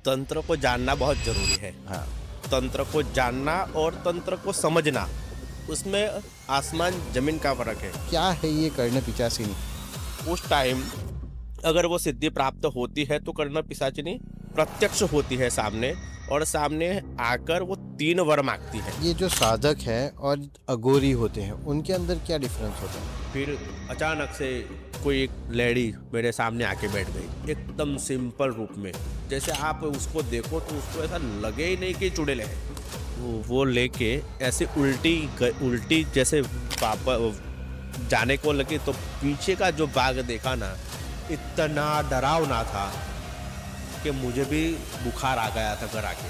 तंत्र को जानना बहुत जरूरी है। हाँ। तंत्र को जानना और तंत्र को समझना, उसमें आसमान जमीन का फर्क है। क्या है ये कर्ण पिशाचिनी? उस टाइम अगर वो सिद्धि प्राप्त होती है तो कर्ण पिशाचिनी प्रत्यक्ष होती है सामने, और सामने आकर वो 3 वर मांगती है। ये जो साधक है और अघोरी होते हैं उनके अंदर क्या डिफरेंस होता है? फिर अचानक से कोई एक लेडी मेरे सामने आके बैठ गई, एकदम सिंपल रूप में। जैसे आप उसको देखो तो उसको ऐसा लगे ही नहीं कि चुड़ैल है। वो लेके ऐसे उल्टी जैसे पापा जाने को लगी, तो पीछे का जो बाग देखा ना, इतना डरावना था कि मुझे भी बुखार आ गया था घर आके।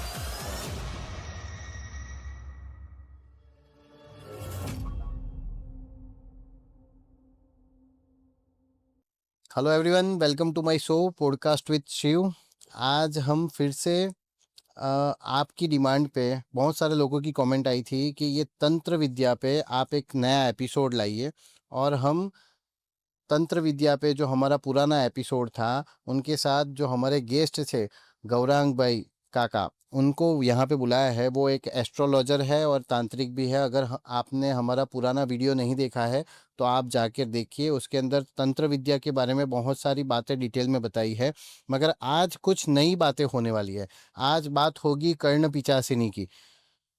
Hello everyone, welcome to my show podcast with Shiv. आज हम फिर से आपकी डिमांड पे बहुत सारे लोगों की कमेंट आई थी कि ये तंत्र विद्या पे आप एक नया एपिसोड लाइए। और हम तंत्र विद्या पे जो हमारा पुराना एपिसोड था उनके साथ जो हमारे गेस्ट थे गौरांग भाई काका, उनको यहाँ पे बुलाया है। वो एक एस्ट्रोलॉजर है और तांत्रिक भी है। अगर आपने हमारा पुराना वीडियो नहीं देखा है तो आप जाकर देखिए, उसके अंदर तंत्र विद्या के बारे में बहुत सारी बातें डिटेल में बताई है। मगर आज कुछ नई बातें होने वाली है। आज बात होगी कर्ण पिचासिनी की।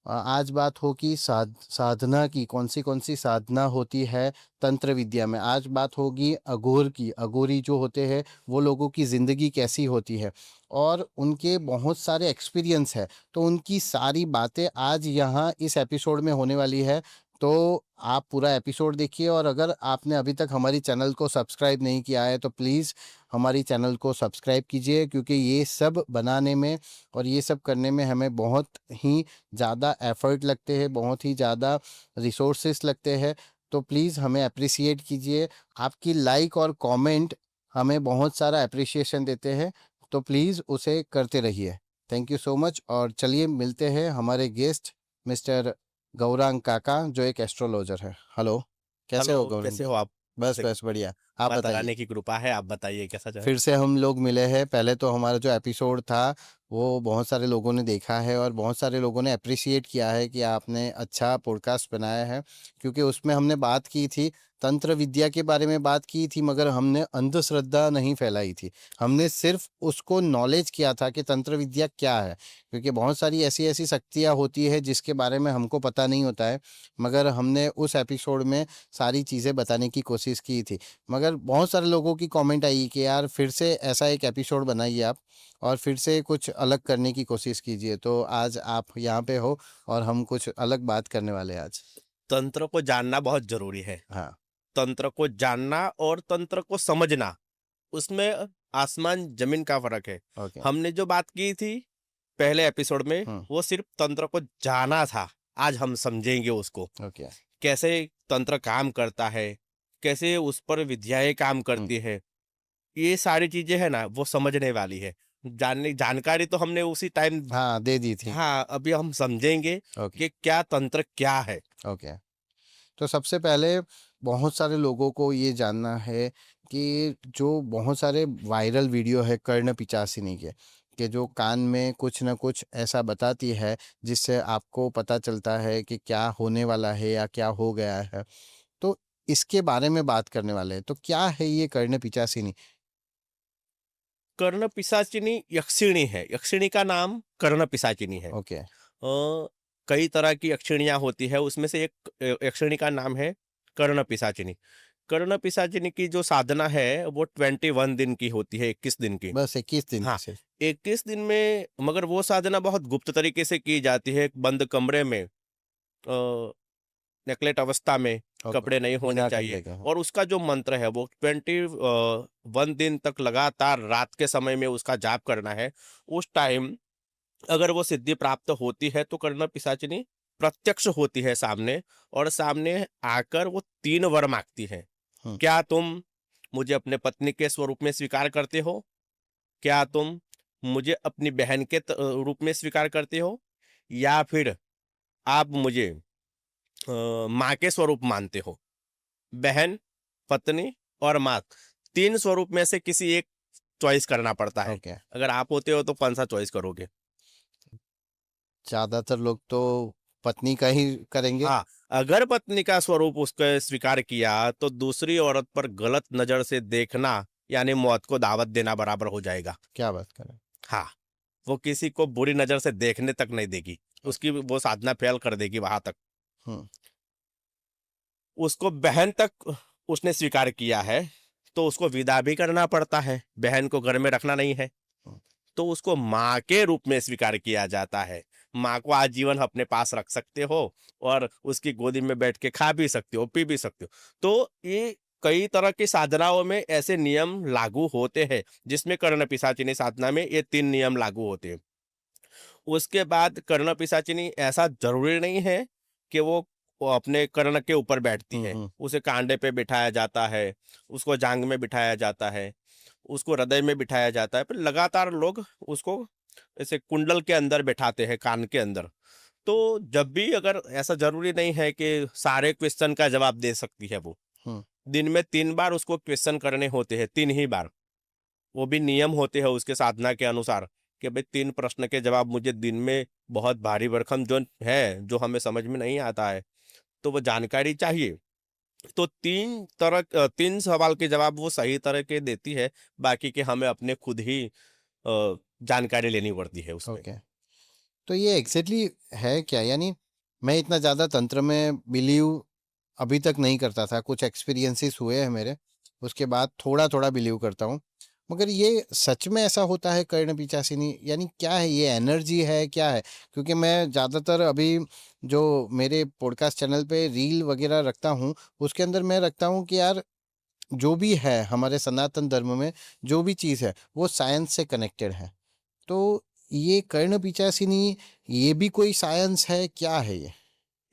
आज बात होगी साधना की, कौन सी साधना होती है तंत्र विद्या में। आज बात होगी अघोर की, अघोरी जो होते हैं वो लोगों की ज़िंदगी कैसी होती है और उनके बहुत सारे एक्सपीरियंस है। तो उनकी सारी बातें आज यहाँ इस एपिसोड में होने वाली है। तो आप पूरा एपिसोड देखिए, और अगर आपने अभी तक हमारी चैनल को सब्सक्राइब नहीं किया है तो प्लीज़ हमारी चैनल को सब्सक्राइब कीजिए, क्योंकि ये सब बनाने में और ये सब करने में हमें बहुत ही ज़्यादा एफ़र्ट लगते हैं, बहुत ही ज़्यादा रिसोर्सेस लगते हैं। तो प्लीज़ हमें एप्रिशिएट कीजिए। आपकी लाइक और कमेंट हमें बहुत सारा एप्रिशिएशन देते हैं, तो प्लीज़ उसे करते रहिए। Thank you so much. और चलिए मिलते हैं हमारे गेस्ट मिस्टर गौरांग काका, जो एक एस्ट्रोलॉजर है। हेलो, कैसे हेलो, हो गौरांग कैसे भाई? हो आप? बस बस बढ़िया, आप माता बताइए। रानी की कृपा है, आप बताइए कैसा चल। फिर से हम लोग मिले हैं। पहले तो हमारा जो एपिसोड था वो बहुत सारे लोगों ने देखा है और बहुत सारे लोगों ने अप्रिशिएट किया है कि आपने अच्छा पॉडकास्ट बनाया है, क्योंकि उसमें हमने बात की थी तंत्र विद्या के बारे में बात की थी, मगर हमने अंधश्रद्धा नहीं फैलाई थी। हमने सिर्फ उसको नॉलेज किया था कि तंत्र विद्या क्या है, क्योंकि बहुत सारी ऐसी ऐसी शक्तियाँ होती है जिसके बारे में हमको पता नहीं होता है। मगर हमने उस एपिसोड में सारी चीज़ें बताने की कोशिश की थी। मगर बहुत सारे लोगों की कमेंट आई कि यार फिर से ऐसा एक एपिसोड बनाइए आप, और फिर से कुछ अलग करने की कोशिश कीजिए। तो आज आप यहाँ पे हो और हम कुछ अलग बात करने वाले हैं आज। तंत्र को जानना बहुत जरूरी है। हाँ। तंत्र को जानना और तंत्र को समझना, उसमें आसमान जमीन का फर्क है। ओके। हमने जो बात की थी पहले एपिसोड में, हम्म। वो सिर्फ तंत्र को जाना था। आज हम समझेंगे उसको, ओके। कैसे तंत्र काम करता है, कैसे उस पर विद्याएं काम हम्म। करती है। ये सारी चीजें है ना, वो समझने वाली है। जानकारी तो हमने उसी टाइम। हाँ, दे दी थी। हाँ, अभी हम समझेंगे ओके। कि क्या तंत्र क्या है। ओके। तो सबसे पहले बहुत सारे लोगों को ये जानना है कि जो बहुत सारे वायरल वीडियो है कर्ण पिचासिनी के, कि जो कान में कुछ ना कुछ ऐसा बताती है जिससे आपको पता चलता है कि क्या होने वाला है या क्या हो गया है। तो इसके बारे में बात करने वाले हैं। तो क्या है ये कर्ण पिचासिनी? कर्ण पिशाचिनी यक्षिणी है। यक्षिणी का नाम कर्ण पिशाचिनी है। ओके। कई तरह की यक्षिणियाँ होती है, उसमें से एक यक्षिणी का नाम है कर्ण पिशाचिनी। कर्ण पिशाचिनी की जो साधना है वो 21 दिन की होती है, 21 दिन की। बस 21 दिन की हाँ, सिर्फ? 21 दिन में, मगर वो साधना बहुत गुप्त तरीके से की जाती है, एक बंद कमरे में, नेकलेट अवस्था में, ओके। कपड़े नहीं होने बिना चाहिए। कपड़े के? और उसका जो मंत्र है वो 21 दिन तक लगातार रात के समय में उसका जाप करना है। उस टाइम अगर वो सिद्धि प्राप्त होती है तो कर्ण पिशाचिनी प्रत्यक्ष होती है सामने, और सामने आकर वो 3 वर मांगती है। हम्म। क्या तुम मुझे अपने पत्नी के स्वरूप में स्वीकार करते हो? क्या तुम मुझे अपनी बहन के रूप में स्वीकार करते हो? या फिर आप मुझे माँ के स्वरूप मानते हो? बहन, पत्नी और माँ, 3 स्वरूप में से किसी एक चॉइस करना पड़ता है। ओके। अगर आप होते हो तो कौन सा चॉइस करोगे? ज्यादातर लोग तो पत्नी का ही करेंगे। हाँ, अगर पत्नी का स्वरूप उसके स्वीकार किया तो दूसरी औरत पर गलत नजर से देखना यानी मौत को दावत देना बराबर हो जाएगा। क्या बात करें। हाँ, वो किसी को बुरी नजर से देखने तक नहीं देगी, उसकी वो साधना फेल कर देगी वहां तक। हम्म। उसको बहन तक उसने स्वीकार किया है तो उसको विदा भी करना पड़ता है, बहन को घर में रखना नहीं है। हम्म। तो उसको माँ के रूप में स्वीकार किया जाता है। माँ को आजीवन अपने पास रख सकते हो और उसकी गोदी में बैठ के खा भी सकते हो, पी भी सकते हो। तो ये कई तरह की साधनाओं में ऐसे नियम लागू होते हैं, जिसमें कर्ण पिशाचिनी साधना में ये 3 नियम लागू होते हैं। उसके बाद कर्ण पिशाचिनी ऐसा जरूरी नहीं है कि वो अपने कर्ण के ऊपर बैठती है। हम्म। उसे कांडे पे बिठाया जाता है, उसको जांग में बिठाया जाता है, उसको हृदय में बिठाया जाता है, फिर लगातार लोग उसको ऐसे कुंडल के अंदर बैठाते हैं, कान के अंदर। तो जब भी, अगर ऐसा जरूरी नहीं है कि सारे क्वेश्चन का जवाब दे सकती है वो, हम्म। दिन में 3 बार उसको क्वेश्चन करने होते हैं, 3 ही बार। वो भी नियम होते हैं उसके साधना के अनुसार कि भाई 3 प्रश्न के जवाब मुझे दिन में, बहुत भारी भरकम जो है, जो हमें समझ में नहीं आता है, तो वो जानकारी चाहिए। तो 3 सवाल के जवाब वो सही तरह के देती है, बाकी के हमें अपने खुद ही जानकारी लेनी पड़ती है उसमें। ओके। तो ये एग्जैक्टली है क्या, यानी मैं इतना ज़्यादा तंत्र में बिलीव अभी तक नहीं करता था, कुछ एक्सपीरियंसेस हुए हैं मेरे, उसके बाद थोड़ा थोड़ा बिलीव करता हूँ। मगर ये सच में ऐसा होता है कर्ण पिशाचिनी, यानी क्या है ये, एनर्जी है क्या है? क्योंकि मैं ज़्यादातर अभी जो मेरे पॉडकास्ट चैनल पे रील वगैरह रखता हूँ, उसके अंदर मैं रखता हूँ कि यार जो भी है हमारे सनातन धर्म में, जो भी चीज़ है वो साइंस से कनेक्टेड है। तो ये कर्ण पिशाचिनी, ये भी कोई साइंस है, क्या है ये?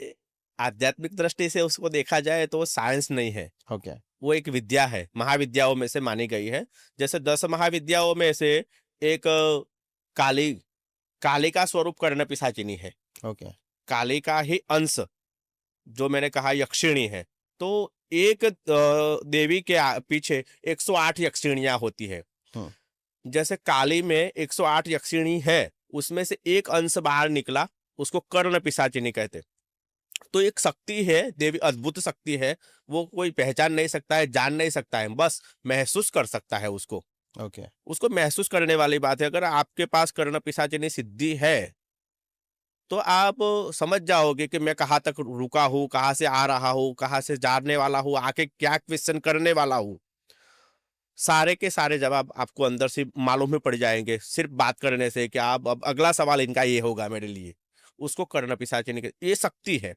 ए- आध्यात्मिक दृष्टि से उसको देखा जाए तो वो साइंस नहीं है, ओके। वो एक विद्या है, महाविद्याओं में से मानी गई है। जैसे 10 महाविद्याओं में से एक काली, काली का स्वरूप कर्ण पिशाचिनी है। ओके। काली का ही अंश, जो मैंने कहा यक्षिणी है। तो एक देवी के पीछे 108 यक्षिणियां होती है। हम्म। जैसे काली में 108 यक्षिणी है, उसमें से एक अंश बाहर निकला, उसको कर्ण पिशाचिनी कहते। तो एक शक्ति है, देवी अद्भुत शक्ति है। वो कोई पहचान नहीं सकता है, जान नहीं सकता है, बस महसूस कर सकता है उसको। ओके। उसको महसूस करने वाली बात है। अगर आपके पास कर्ण पिशाचिनी सिद्धि है तो आप समझ जाओगे कि मैं कहाँ तक रुका हूँ, कहाँ से आ रहा हूँ, कहाँ से जाने वाला हूँ, आके क्या क्वेश्चन करने वाला हूँ। सारे के सारे जवाब आपको अंदर से मालूम ही पड़ जाएंगे, सिर्फ बात करने से कि आप अब अगला सवाल इनका ये होगा मेरे लिए। उसको कर्ण पिशाचिनी ये शक्ति है।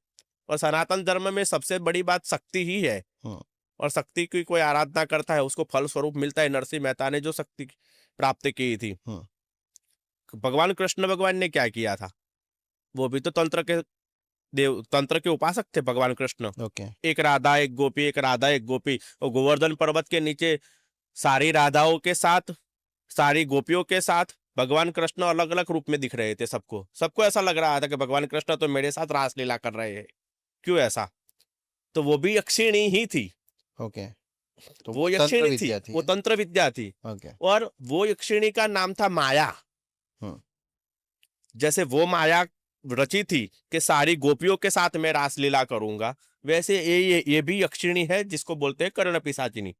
और सनातन धर्म में सबसे बड़ी बात शक्ति ही है। हम्म। और शक्ति की कोई आराधना करता है, उसको फल स्वरूप मिलता है। नरसिंह मेहता ने जो शक्ति प्राप्त की थी, हम्म। भगवान कृष्ण भगवान ने क्या किया था? वो भी तो तंत्र के देव, तंत्र के उपासक थे भगवान कृष्ण। ओके। एक राधा एक गोपी, एक राधा एक गोपी। और गोवर्धन पर्वत के नीचे सारी राधाओं के साथ, सारी गोपियों के साथ भगवान कृष्ण अलग अलग रूप में दिख रहे थे सबको। सबको ऐसा लग रहा था कि भगवान कृष्ण तो मेरे साथ रासलीला कर रहे हैं। क्यों ऐसा? तो वो भी यक्षिणी ही थी। ओके। तो वो तंत्र यक्षिणी थी, विद्या थी वो है? तंत्र विद्या थी। ओके। और वो यक्षिणी का नाम था माया। हम्म। जैसे वो माया रची थी कि सारी गोपियों के साथ मैं रासलीला करूंगा, वैसे ये भी यक्षिणी है, जिसको बोलते हैं कर्ण पिशाचिनी।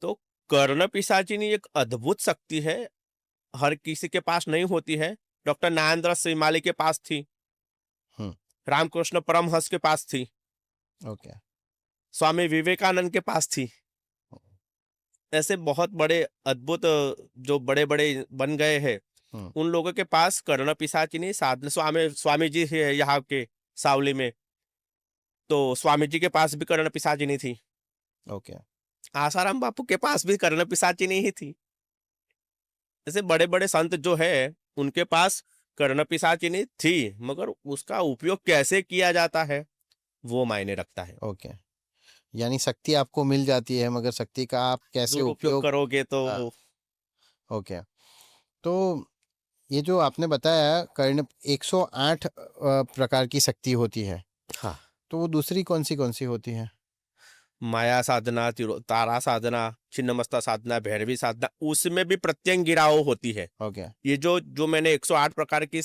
तो कर्ण पिशाचिनी एक अद्भुत शक्ति है, हर किसी के पास नहीं होती है। डॉक्टर नागेंद्र श्रीमाली के पास थी, हम्म। रामकृष्ण परमहंस के पास थी, ओके। स्वामी विवेकानंद के पास थी। ऐसे बहुत बड़े अद्भुत जो बड़े बड़े बन गए हैं, हम्म। उन लोगों के पास कर्ण पिशाचिनी साधन। स्वामी स्वामी जी है यहाँ के सावली में, तो स्वामी जी के पास भी कर्ण पिशाचिनी थी। ओके। आसाराम बापू के पास भी कर्ण पिशाचिनी ही थी। ऐसे बड़े बड़े संत जो है, उनके पास कर्ण पिशाचिनी थी, मगर उसका उपयोग कैसे किया जाता है वो मायने रखता है। ओके। यानी शक्ति आपको मिल जाती है, मगर शक्ति का आप कैसे दुरुपयोग उपयोग। करोगे तो। आ, ओके। तो ये जो आपने बताया कर्ण 108 प्रकार की शक्ति होती है, हाँ, तो वो दूसरी कौन सी होती है? माया साधना, तारा साधना, छिन्नमस्ता साधना, भैरवी साधना, उसमें भी प्रत्यंगिराओं होती है। ओके। ये जो जो मैंने 108 प्रकार की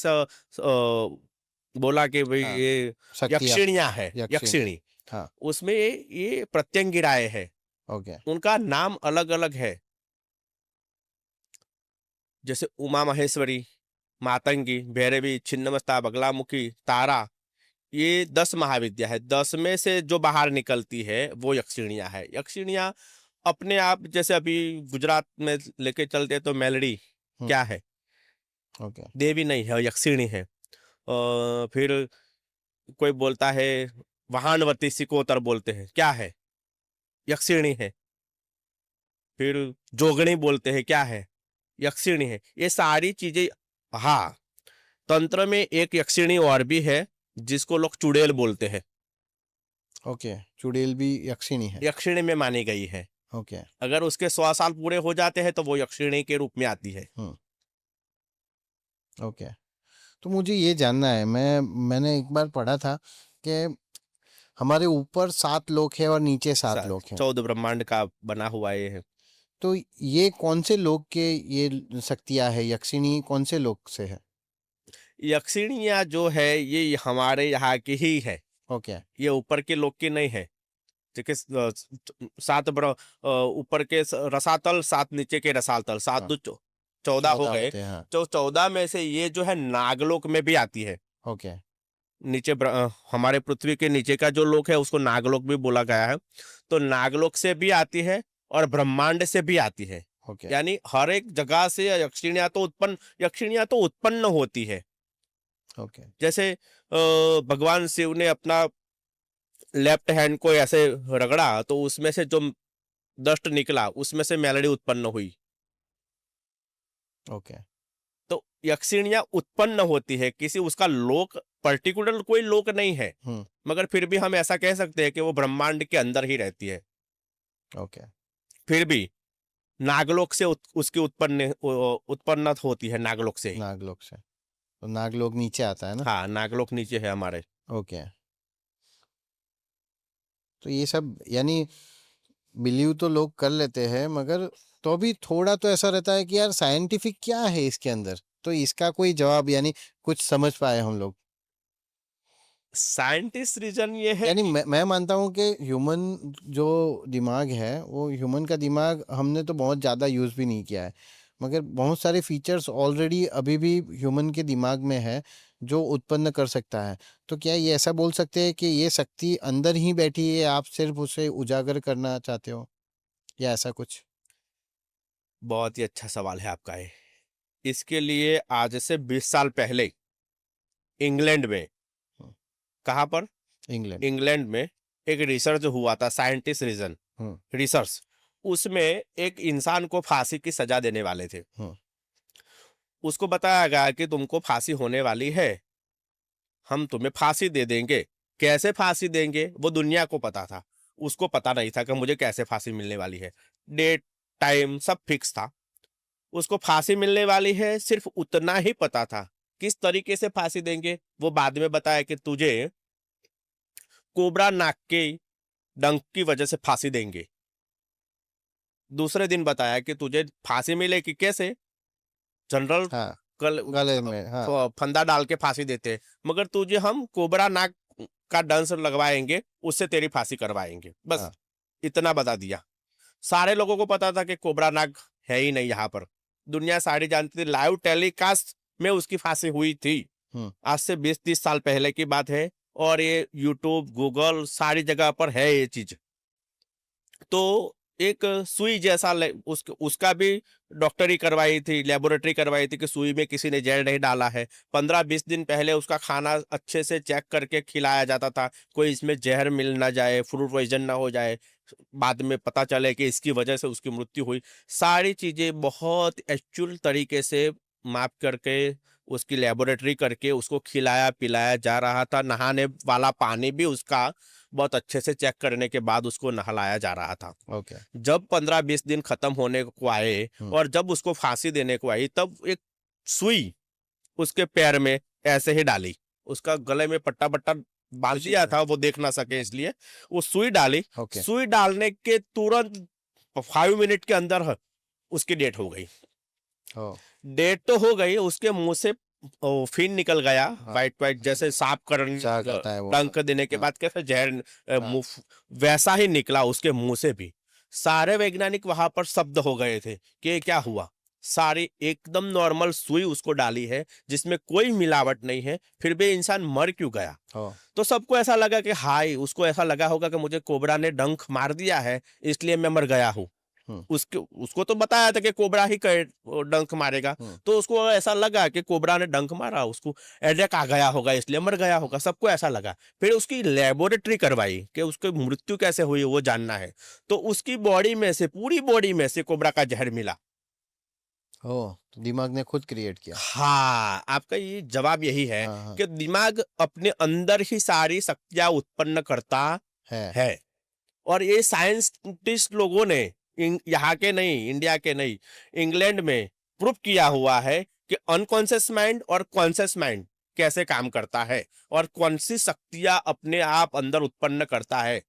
बोला कि भाई हाँ, ये शक्तियाँ, यक्षिणियाँ है, यक्षिणी। यक्षिणी, हाँ, उसमें ये प्रत्यंगिराएं है, ओके। उनका नाम अलग अलग है। जैसे उमा महेश्वरी, मातंगी, भैरवी, छिन्नमस्ता, बगलामुखी, तारा, ये 10 महाविद्या है। 10 में से जो बाहर निकलती है वो यक्षिणियाँ है। यक्षिणियाँ अपने आप, जैसे अभी गुजरात में लेके चलते तो मेलडी हुँ, क्या है, ओके। देवी नहीं है, यक्षिणी है। फिर कोई बोलता है वहानवती सिकोतर बोलते हैं, क्या है, यक्षिणी है। फिर जोगणी बोलते हैं, क्या है, यक्षिणी है। ये सारी चीजें, हाँ, तंत्र में एक यक्षिणी और भी है जिसको लोग चुड़ैल बोलते हैं, ओके, चुड़ैल भी यक्षिणी है। यक्षिणी में मानी गई है। ओके। अगर उसके 100 साल पूरे हो जाते हैं तो वो यक्षिणी के रूप में आती है। हुँ, ओके। तो मुझे ये जानना है, मैंने एक बार पढ़ा था कि हमारे ऊपर 7 लोक हैं और नीचे 7 लोक हैं। 14 ब्रह्मांड का बना हुआ ये है। तो ये कौन से लोक के ये शक्तियाँ है, यक्षिणी कौन से लोक से है? यक्षिणियाँ जो है ये हमारे यहाँ की ही है, ओके। ये ऊपर के लोग की नहीं है। देखिए, 7 ऊपर के रसातल, 7 नीचे के रसातल, 7 हाँ, दो 14 हो 14 गए। होते हैं, हाँ। तो 14 में से ये जो है नागलोक में भी आती है। ओके। नीचे हमारे पृथ्वी के नीचे का जो लोक है उसको नागलोक भी बोला गया है। तो नागलोक से भी आती है और ब्रह्मांड से भी आती है। ओके। यानी हर एक जगह से यक्षिणियाँ तो उत्पन्न होती है। ओके। जैसे भगवान शिव ने अपना लेफ्ट हैंड को ऐसे रगड़ा तो उसमें से जो डस्ट निकला उसमें से मेलडी उत्पन्न हुई। ओके। तो यक्षिणियाँ उत्पन्न होती है, किसी उसका लोक, पर्टिकुलर कोई लोक नहीं है, हुँ, मगर फिर भी हम ऐसा कह सकते हैं कि वो ब्रह्मांड के अंदर ही रहती है। ओके। फिर भी नागलोक से उसकी उत्पन्न होती है, नागलोक से ही। नागलोक से। तो नागलोक नीचे आता है ना? हाँ, नागलोक नीचे है हमारे। ओके। तो ये सब यानी बिलीव तो लोग कर लेते हैं, मगर तो भी थोड़ा तो ऐसा रहता है कि यार साइंटिफिक क्या है इसके अंदर? तो इसका कोई जवाब यानी कुछ समझ पाए हम लोग। साइंटिस्ट रीजन ये है यानी कि मैं मानता हूँ कि ह्यूमन जो दिमाग है, वो ह्यूमन का दिमाग हमने तो बहुत ज़्यादा यूज़ भी नहीं किया है, मगर बहुत सारे फीचर्स ऑलरेडी अभी भी ह्यूमन के दिमाग में है जो उत्पन्न कर सकता है। तो क्या ये ऐसा बोल सकते हैं कि ये शक्ति अंदर ही बैठी है, आप सिर्फ उसे उजागर करना चाहते हो, या ऐसा कुछ? बहुत ही अच्छा सवाल है आपका ये। इसके लिए आज से 20 साल पहले इंग्लैंड में, हम्म, कहाँ पर, इंग्लैंड। इंग्लैंड में एक रिसर्च हुआ था, साइंटिस्ट रीजन हम्म। रिसर्च। उसमें एक इंसान को फांसी की सजा देने वाले थे। हम्म। उसको बताया गया कि तुमको फांसी होने वाली है, हम तुम्हें फांसी दे देंगे। कैसे फांसी देंगे वो दुनिया को पता था, उसको पता नहीं था कि मुझे कैसे फांसी मिलने वाली है। डेट, टाइम सब फिक्स था। उसको फांसी मिलने वाली है, सिर्फ उतना ही पता था। किस तरीके से फांसी देंगे वो बाद में बताया कि तुझे कोबरा नाक के डंक की वजह से फांसी देंगे। दूसरे दिन बताया कि तुझे फांसी मिलेगी कैसे, जनरल हाँ, कल गले में, हाँ। फंदा डाल के फांसी देते हैं, मगर तुझे हम कोबरा नाक का डंस लगवाएंगे, उससे तेरी फांसी करवाएंगे। बस हाँ। इतना बता दिया। सारे लोगों को पता था कि कोबरा नाग है ही नहीं यहाँ पर। दुनिया सारी जानती थी, लाइव टेलीकास्ट में उसकी फांसी हुई थी। हम्म। आज से 20-30 साल पहले की बात है, और ये यूट्यूब, गूगल, सारी जगह पर है ये चीज। तो एक सुई जैसा उसका भी डॉक्टरी करवाई थी, लेबोरेटरी करवाई थी कि सुई में किसी ने जहर नहीं डाला है। 15-20 दिन पहले उसका खाना अच्छे से चेक करके खिलाया जाता था, कोई इसमें जहर मिल ना जाए, फूड पॉइजन ना हो जाए, बाद में पता चले कि इसकी वजह से उसकी मृत्यु हुई। सारी चीजें बहुत एक्चुअल तरीके से माप करके, उसकी लेबोरेटरी करके उसको खिलाया पिलाया जा रहा था। नहाने वाला पानी भी उसका बहुत अच्छे से चेक करने के बाद उसको नहलाया जा रहा था। ओके। जब 15-20 दिन खत्म होने को आए हम्म। और जब उसको फांसी देने को आई, तब एक सुई उसके पैर में ऐसे ही डाली, उसका गले में पट्टा बट्टा बांध दिया था, वो देख ना सके इसलिए वो सुई डाली। ओके। सुई डालने के तुरंत 5 मिनट के अंदर उसकी डेथ हो गई। ओ। डेथ तो हो गई, उसके मुंह से फिन निकल गया, हाँ। वाइट वाइट, जैसे सांप करन चाह करता है वो। डंक देने के हाँ। बाद कैसे जहर हाँ। मुंह, वैसा ही निकला उसके मुंह से भी। सारे वैज्ञानिक वहां पर शब्द हो गए थे कि ये क्या हुआ। सारी एकदम नॉर्मल सुई उसको डाली है जिसमें कोई मिलावट नहीं है, फिर भी इंसान मर क्यों गया। ओ। तो सबको ऐसा लगा कि हाय, उसको ऐसा लगा होगा कि मुझे कोबरा ने डंक मार दिया है इसलिए मैं मर गया हूँ। हम्म। उसको तो बताया था कि कोबरा ही डंक मारेगा, हम्म। तो उसको ऐसा लगा कि कोबरा ने डंक मारा, उसको एडेक आ गया होगा इसलिए मर गया होगा, सबको ऐसा लगा। फिर उसकी लेबोरेटरी करवाई कि उसकी मृत्यु कैसे हुई वो जानना है, तो उसकी बॉडी में से, पूरी बॉडी में से कोबरा का जहर मिला। ओ, तो दिमाग ने खुद क्रिएट किया। हाँ, आपका ये जवाब यही है हाँ हाँ। कि दिमाग अपने अंदर ही सारी शक्तियां उत्पन्न करता है। है। और ये साइंटिस्ट लोगों ने यहाँ के नहीं, इंडिया के नहीं, इंग्लैंड में प्रूव किया हुआ है कि अनकॉन्शियस माइंड और कॉन्शियस माइंड कैसे काम करता है और कौन सी शक्तियां अपने आप अंदर उत्पन्न करता है।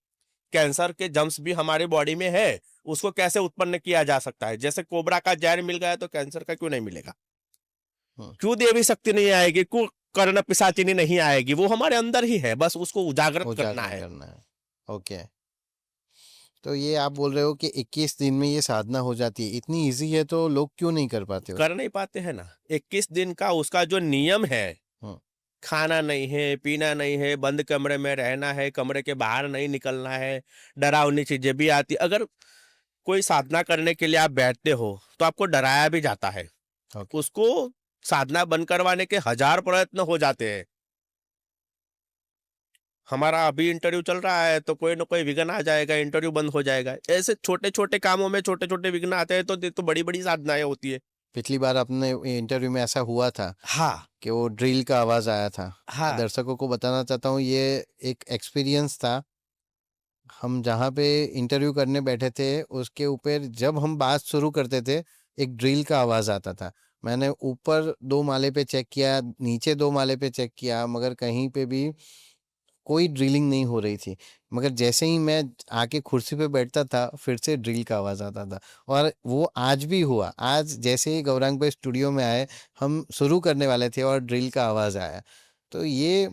कैंसर के जम्स भी हमारे बॉडी में है, उसको कैसे उत्पन्न किया जा सकता है। जैसे कोबरा का जहर मिल गया तो कैंसर का क्यों नहीं मिलेगा, हम्म। क्यों देवी शक्ति नहीं आएगी, क्यों कर्ण पिशाचिनी नहीं आएगी, वो हमारे अंदर ही है, बस उसको उजागर करना उजागर है। करना है। ओके। तो ये आप बोल रहे हो कि 21 दिन में ये साधना हो जाती है, इतनी इजी है तो लोग क्यों नहीं कर पाते कर नहीं पाते हैं ना। 21 दिन का उसका जो नियम है, हम्म। खाना नहीं है, पीना नहीं है, बंद कमरे में रहना है, कमरे के बाहर नहीं निकलना है, डरावनी चीजें भी आती। अगर कोई साधना करने के लिए आप बैठते हो तो आपको डराया भी जाता है, ओके। उसको साधना बंद करवाने के 1000 प्रयत्न हो जाते हैं। हमारा अभी इंटरव्यू चल रहा है तो कोई ना कोई विघ्न आ जाएगा, इंटरव्यू बंद हो जाएगा। ऐसे छोटे छोटे कामों में छोटे छोटे विघ्न आते हैं, तो बड़ी बड़ी साधनाएं होती है। पिछली बार अपने इंटरव्यू में ऐसा हुआ था हाँ कि वो ड्रिल का आवाज आया था। हाँ दर्शकों को बताना चाहता हूँ, ये एक एक्सपीरियंस था। हम जहाँ पे इंटरव्यू करने बैठे थे उसके ऊपर जब हम बात शुरू करते थे एक ड्रिल का आवाज आता था। मैंने ऊपर 2 माले पे चेक किया, नीचे 2 माले पे चेक किया, मगर कहीं पे भी कोई ड्रिलिंग नहीं हो रही थी। मगर जैसे ही मैं आके कुर्सी पे बैठता था फिर से ड्रिल का आवाज आता था। और वो आज भी हुआ। आज जैसे ही गौरांग भाई स्टूडियो में आए, हम शुरू करने वाले थे और ड्रिल का आवाज आया। तो ये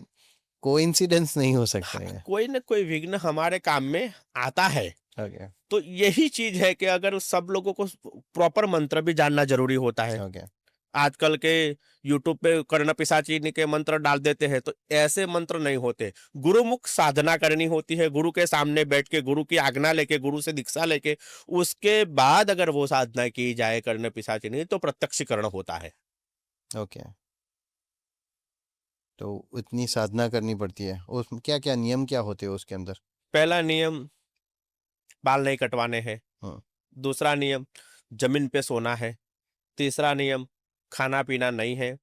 कोइंसिडेंस नहीं हो सकता हाँ, है। कोई ना कोई विघ्न हमारे काम में आता है। ओके। तो यही चीज है कि अगर सब लोगों को प्रॉपर मंत्र भी जानना जरूरी होता है। ओके। आजकल के यूट्यूब पे कर्ण पिशाचिनी के मंत्र डाल देते हैं, तो ऐसे मंत्र नहीं होते। गुरुमुख साधना करनी होती है, गुरु के सामने बैठ के, गुरु की आज्ञा लेके, गुरु से दीक्षा लेके, उसके बाद अगर वो साधना की जाए कर्ण पिशाचिनी, तो प्रत्यक्षीकरण होता है। ओके। तो इतनी साधना करनी पड़ती है, उस क्या क्या नियम क्या होते हैं उसके अंदर? पहला नियम, बाल नहीं कटवाने हैं। हाँ। दूसरा नियम, जमीन पे सोना है। तीसरा नियम, खाना पीना नहीं है।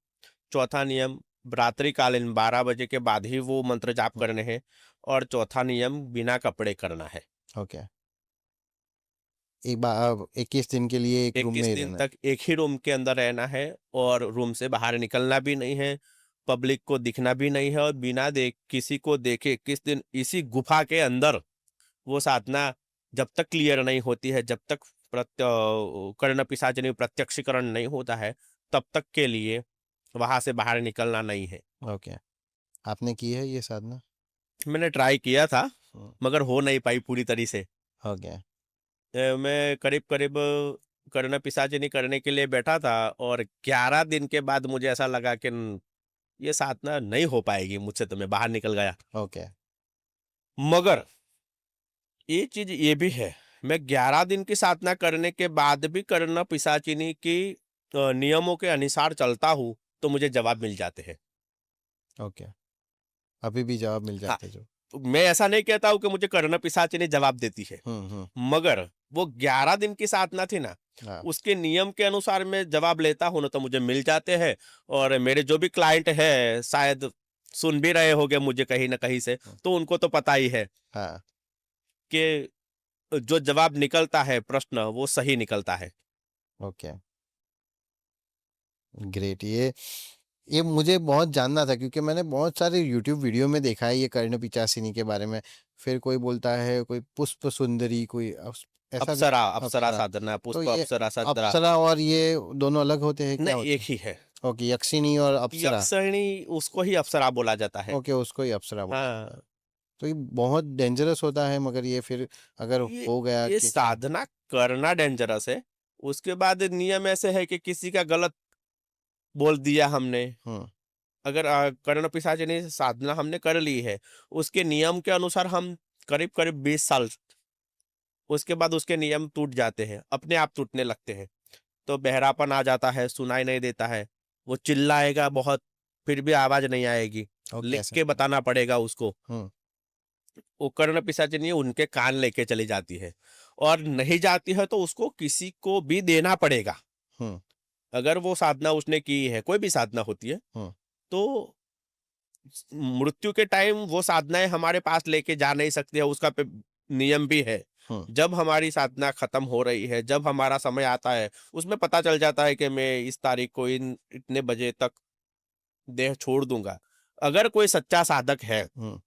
चौथा नियम, रात्रिकालीन 12 बजे के बाद ही वो मंत्र जाप करने हैं। और चौथा नियम, बिना कपड़े करना है। ओके। एक बार 21 दिन के लिए एक रूम में 21 ही दिन रहना तक एक ही रूम के अंदर रहना है और रूम से बाहर निकलना भी नहीं है, पब्लिक को दिखना भी नहीं है, और बिना देख किसी को देखे 21 दिन इसी गुफा के अंदर वो साधना जब तक क्लियर नहीं होती है, जब तक कर्ण पिशाचिनी प्रत्यक्षीकरण नहीं होता है, तब तक के लिए वहां से बाहर निकलना नहीं है। है। ओके। आपने की है ये साधना? मैंने ट्राई किया था हाँ। मगर हो नहीं पाई पूरी तरह से। ओके। मैं करीब करीब कर्ण पिशाचिनी करने के लिए बैठा था और 11 दिन के बाद मुझे ऐसा लगा कि ये साधना नहीं हो पाएगी मुझसे, तो मैं बाहर निकल गया। ओके। मगर ये चीज ये भी है, मैं 11 दिन की साधना करने के बाद भी कर्ण पिशाचिनी की नियमों के अनुसार चलता हूँ तो मुझे जवाब मिल जाते हैं। ओके। अभी भी जवाब मिल हाँ, जाते जो? तो मैं ऐसा नहीं कहता हूँ कि मुझे कर्ण पिशाचिनी जवाब देती है, मगर वो 11 दिन की साधना थी ना, हाँ। उसके नियम के अनुसार मैं जवाब लेता हूँ ना, तो मुझे मिल जाते हैं। और मेरे जो भी क्लाइंट है शायद सुन भी रहे होंगे मुझे कहीं ना कहीं से, तो उनको तो पता ही है हाँ। कि जो जवाब निकलता है प्रश्न वो सही निकलता है। ओके। ग्रेट। ये ये मुझे बहुत जानना था क्योंकि मैंने बहुत सारे यूट्यूब वीडियो में देखा है ये कर्ण पिचासिनी के बारे में। फिर कोई बोलता है कोई पुष्प सुंदरी कोई ऐसा भी अप्सरा, अप्सरा अप्सरा। साधना, तो पुष्प ये अप्सरा साधना। अप्सरा और ये दोनों अलग होते हैं, क्या नहीं, होते एक हैं? ही है। ओके, यक्षिणी और अप्सरा। यक्षिणी उसको ही अप्सरा बोला जाता है। ओके, उसको ही अप्सरा बोला जाता है। हाँ, तो ये बहुत डेंजरस होता है, मगर ये फिर अगर ये हो गया ये कि क्या? साधना करना डेंजरस है। उसके बाद नियम ऐसे है कि किसी का गलत बोल दिया हमने, हम्म। अगर कर्ण पिशाचिनी साधना हमने कर ली है, उसके नियम के अनुसार हम करीब करीब 20 साल, उसके बाद उसके नियम टूट जाते हैं, अपने आप टूटने लगते हैं। तो बहरापन आ जाता है, सुनाई नहीं देता है, वो चिल्लाएगा बहुत, फिर भी आवाज नहीं आएगी, ओके, लिख ऐसा। के बताना पड़ेगा उसको। हम्म। वो कर्ण पिशाचिनी उनके कान लेके चली जाती है, और नहीं जाती है तो उसको किसी को भी देना पड़ेगा। हम्म। अगर वो साधना उसने की है, कोई भी साधना होती है, हम्म। तो मृत्यु के टाइम वो साधनाएं हमारे पास लेके जा नहीं सकती है, उसका नियम भी है। हम्म। जब हमारी साधना खत्म हो रही है, जब हमारा समय आता है, उसमें पता चल जाता है कि मैं इस तारीख को इतने बजे तक देह छोड़ दूंगा। अगर कोई सच्चा साधक है, हम्म।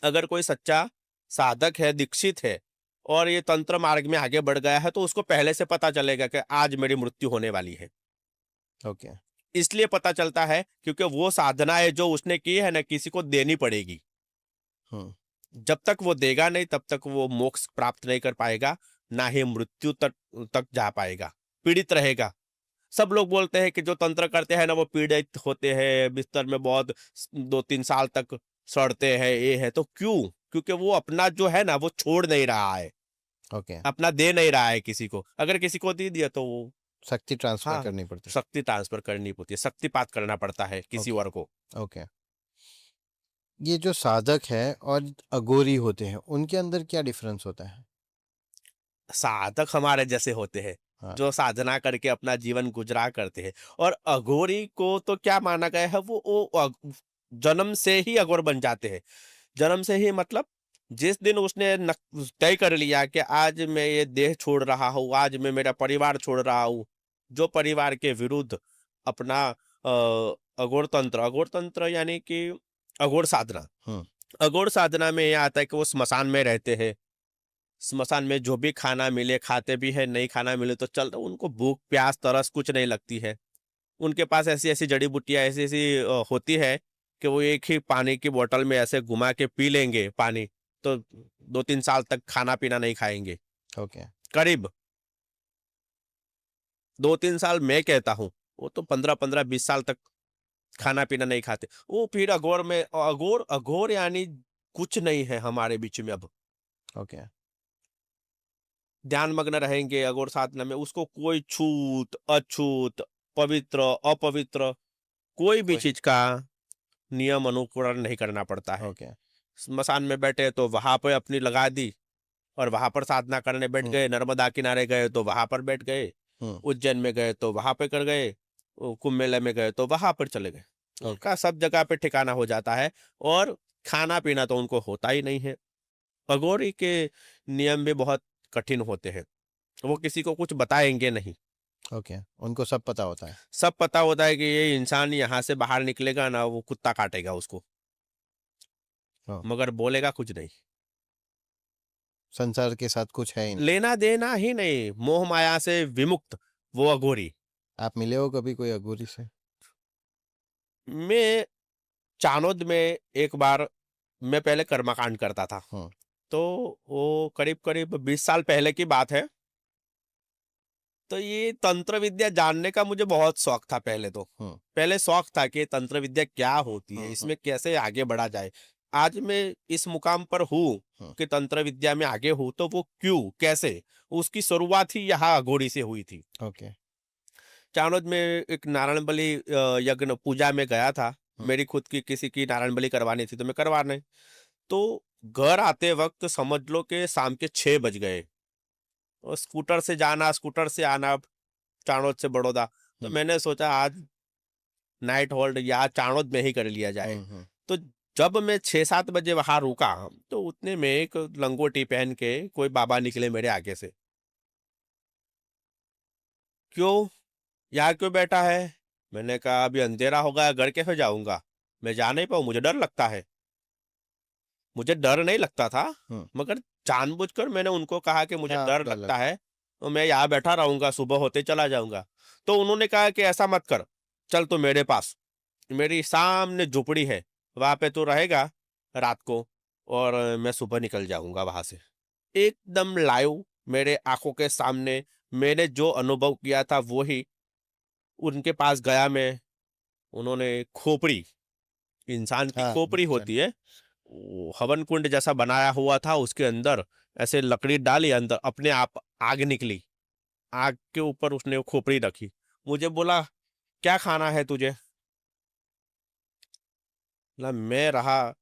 अगर कोई सच्चा साधक है, दीक्षित है, और ये तंत्र मार्ग में आगे बढ़ गया है, तो उसको पहले से पता चलेगा कि आज मेरी मृत्यु होने वाली है। ओके। इसलिए पता चलता है क्योंकि वो साधनाएं जो उसने की है ना, किसी को देनी पड़ेगी। हम्म। जब तक वो देगा नहीं, तब तक वो मोक्ष प्राप्त नहीं कर पाएगा, ना ही मृत्यु तक तक जा पाएगा, पीड़ित रहेगा। सब लोग बोलते हैं कि जो तंत्र करते हैं ना, वो पीड़ित होते हैं, बिस्तर में बहुत 2-3 साल तक सड़ते हैं, ये है। तो क्यों? क्योंकि वो अपना जो है ना, वो छोड़ नहीं रहा है, ओके। अपना दे नहीं रहा है किसी को। अगर किसी को दे दिया तो वो, शक्ति ट्रांसफर हाँ, करनी पड़ती शक्ति ट्रांसफर करनी पड़ती है, शक्तिपात करना पड़ता है है। किसी ओके। वर को। ओके। ये जो साधक है और अघोरी होते हैं, उनके अंदर क्या डिफरेंस होता है? साधक हमारे जैसे होते हैं, हाँ। जो साधना करके अपना जीवन गुजरा करते हैं। और अघोरी को तो क्या माना गया है, जन्म से ही अघोर बन जाते हैं। जन्म से ही मतलब, जिस दिन उसने तय कर लिया कि आज मैं ये देह छोड़ रहा हूँ, आज मैं मेरा परिवार छोड़ रहा हूँ, जो परिवार के विरुद्ध अपना अघोर तंत्र यानी कि अघोर साधना, हम्म। अघोर साधना में यह आता है कि वो स्मशान में रहते हैं। स्मशान में जो भी खाना मिले खाते भी है, नहीं खाना मिले तो चल, उनको भूख प्यास तरस कुछ नहीं लगती है। उनके पास ऐसी ऐसी जड़ी बूटियां ऐसी ऐसी होती है कि वो एक ही पानी की बोतल में ऐसे घुमा के पी लेंगे पानी, तो 2-3 साल तक खाना पीना नहीं खाएंगे। ओके। करीब 2-3 साल मैं कहता हूँ, वो तो 15-15-20 साल तक खाना पीना नहीं खाते। वो फिर अघोर में, अघोर अघोर यानी कुछ नहीं है हमारे बीच में अब, ओके। ध्यान मग्न रहेंगे अघोर साधना में। उसको कोई छूत अछूत, पवित्र अपवित्र, कोई भी कोई। चीज का नियम अनुकरण नहीं करना पड़ता है। ओके। स्मशान में बैठे तो वहां पे अपनी लगा दी, और वहां पर साधना करने बैठ हम्म। गए। नर्मदा किनारे गए तो वहां पर बैठ गए, हम्म। उज्जैन में गए तो वहां पे कर गए, कुंभ मेले में गए तो वहां पर चले गए। ओके। उनका सब जगह पे ठिकाना हो जाता है, और खाना पीना तो उनको होता ही नहीं है। अघोरी के नियम भी बहुत कठिन होते हैं, वो किसी को कुछ बताएंगे नहीं। ओके, उनको सब पता होता है। सब पता होता है कि ये इंसान यहाँ से बाहर निकलेगा ना, वो कुत्ता काटेगा उसको, हाँ। मगर बोलेगा कुछ नहीं। संसार के साथ कुछ है ही नहीं। लेना देना ही नहीं, मोह माया से विमुक्त वो अघोरी। आप मिले हो कभी कोई अघोरी से? मैं चानोद में एक बार, मैं पहले कर्मकांड करता था, हम्म। तो वो करीब करीब 20 साल पहले की बात है। तो ये तंत्र विद्या जानने का मुझे बहुत शौक था पहले तो। हम्म। पहले शौक था कि तंत्र विद्या क्या होती है, हम्म। इसमें कैसे आगे बढ़ा जाए। आज मैं इस मुकाम पर हूँ हम्म। कि तंत्र विद्या में आगे हूँ, तो वो क्यों कैसे, उसकी शुरुआत ही यहाँ अघोरी से हुई थी। ओके। चाणोद में एक नारायण बलि यज्ञ पूजा में गया था। हम्म। मेरी खुद की किसी की नारायण बलि करवानी थी, तो मैं करवाने, तो घर आते वक्त समझ लो कि शाम के 6 बज गए, और स्कूटर से जाना स्कूटर से आना, चाणोद से बड़ौदा। तो हम्म। मैंने सोचा आज नाइट होल्ड या चाणोद में ही कर लिया जाए। हम्म। तो जब मैं 6-7 बजे वहां रुका, तो उतने में एक लंगोटी पहन के कोई बाबा निकले मेरे आगे से। क्यों, यहाँ क्यों बैठा है? मैंने कहा अभी अंधेरा होगा, घर कैसे जाऊंगा, मैं जा नहीं पाऊँ, मुझे डर लगता है। मुझे डर नहीं लगता था, मगर जानबूझकर मैंने उनको कहा कि मुझे हाँ, डर डर लगता लगता है, तो मैं यहाँ बैठा रहूंगा, सुबह होते चला जाऊंगा। तो उन्होंने कहा कि ऐसा मत कर, चल तो मेरे पास, मेरी सामने झोपड़ी है, वहां पे तू रहेगा रात को, और मैं सुबह निकल जाऊंगा वहां से। एकदम लाइव मेरे आंखों के सामने मैंने जो अनुभव किया था वो ही, उनके पास गया मैं। उन्होंने खोपड़ी, इंसान की हाँ, खोपड़ी चल। होती है, वो हवन कुंड जैसा बनाया हुआ था, उसके अंदर ऐसे लकड़ी डाली, अंदर अपने आप आग निकली, आग के ऊपर उसने वो खोपड़ी रखी। मुझे बोला क्या खाना है तुझे? बोला मैं रहा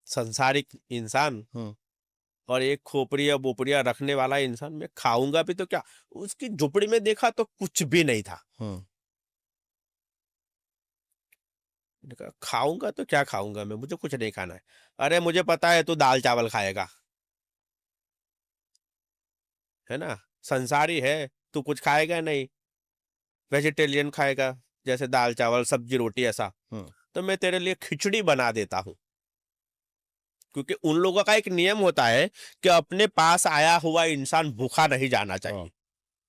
संसारिक इंसान, हुँ, और एक खोपड़िया बोपड़िया रखने वाला इंसान, मैं खाऊंगा भी तो क्या? उसकी झोपड़ी में देखा तो कुछ भी नहीं था। हुँ, मैंने कहा खाऊंगा तो क्या खाऊंगा मैं, मुझे कुछ नहीं खाना है। अरे मुझे पता है तू दाल चावल खाएगा, है ना, संसारी है, तू कुछ खाएगा नहीं, वेजिटेरियन खाएगा, जैसे दाल चावल सब्जी रोटी ऐसा। हुँ, तो मैं तेरे लिए खिचड़ी बना देता हूँ, क्योंकि उन लोगों का एक नियम होता है कि अपने पास आया हुआ इंसान भूखा नहीं जाना ओह! चाहिए।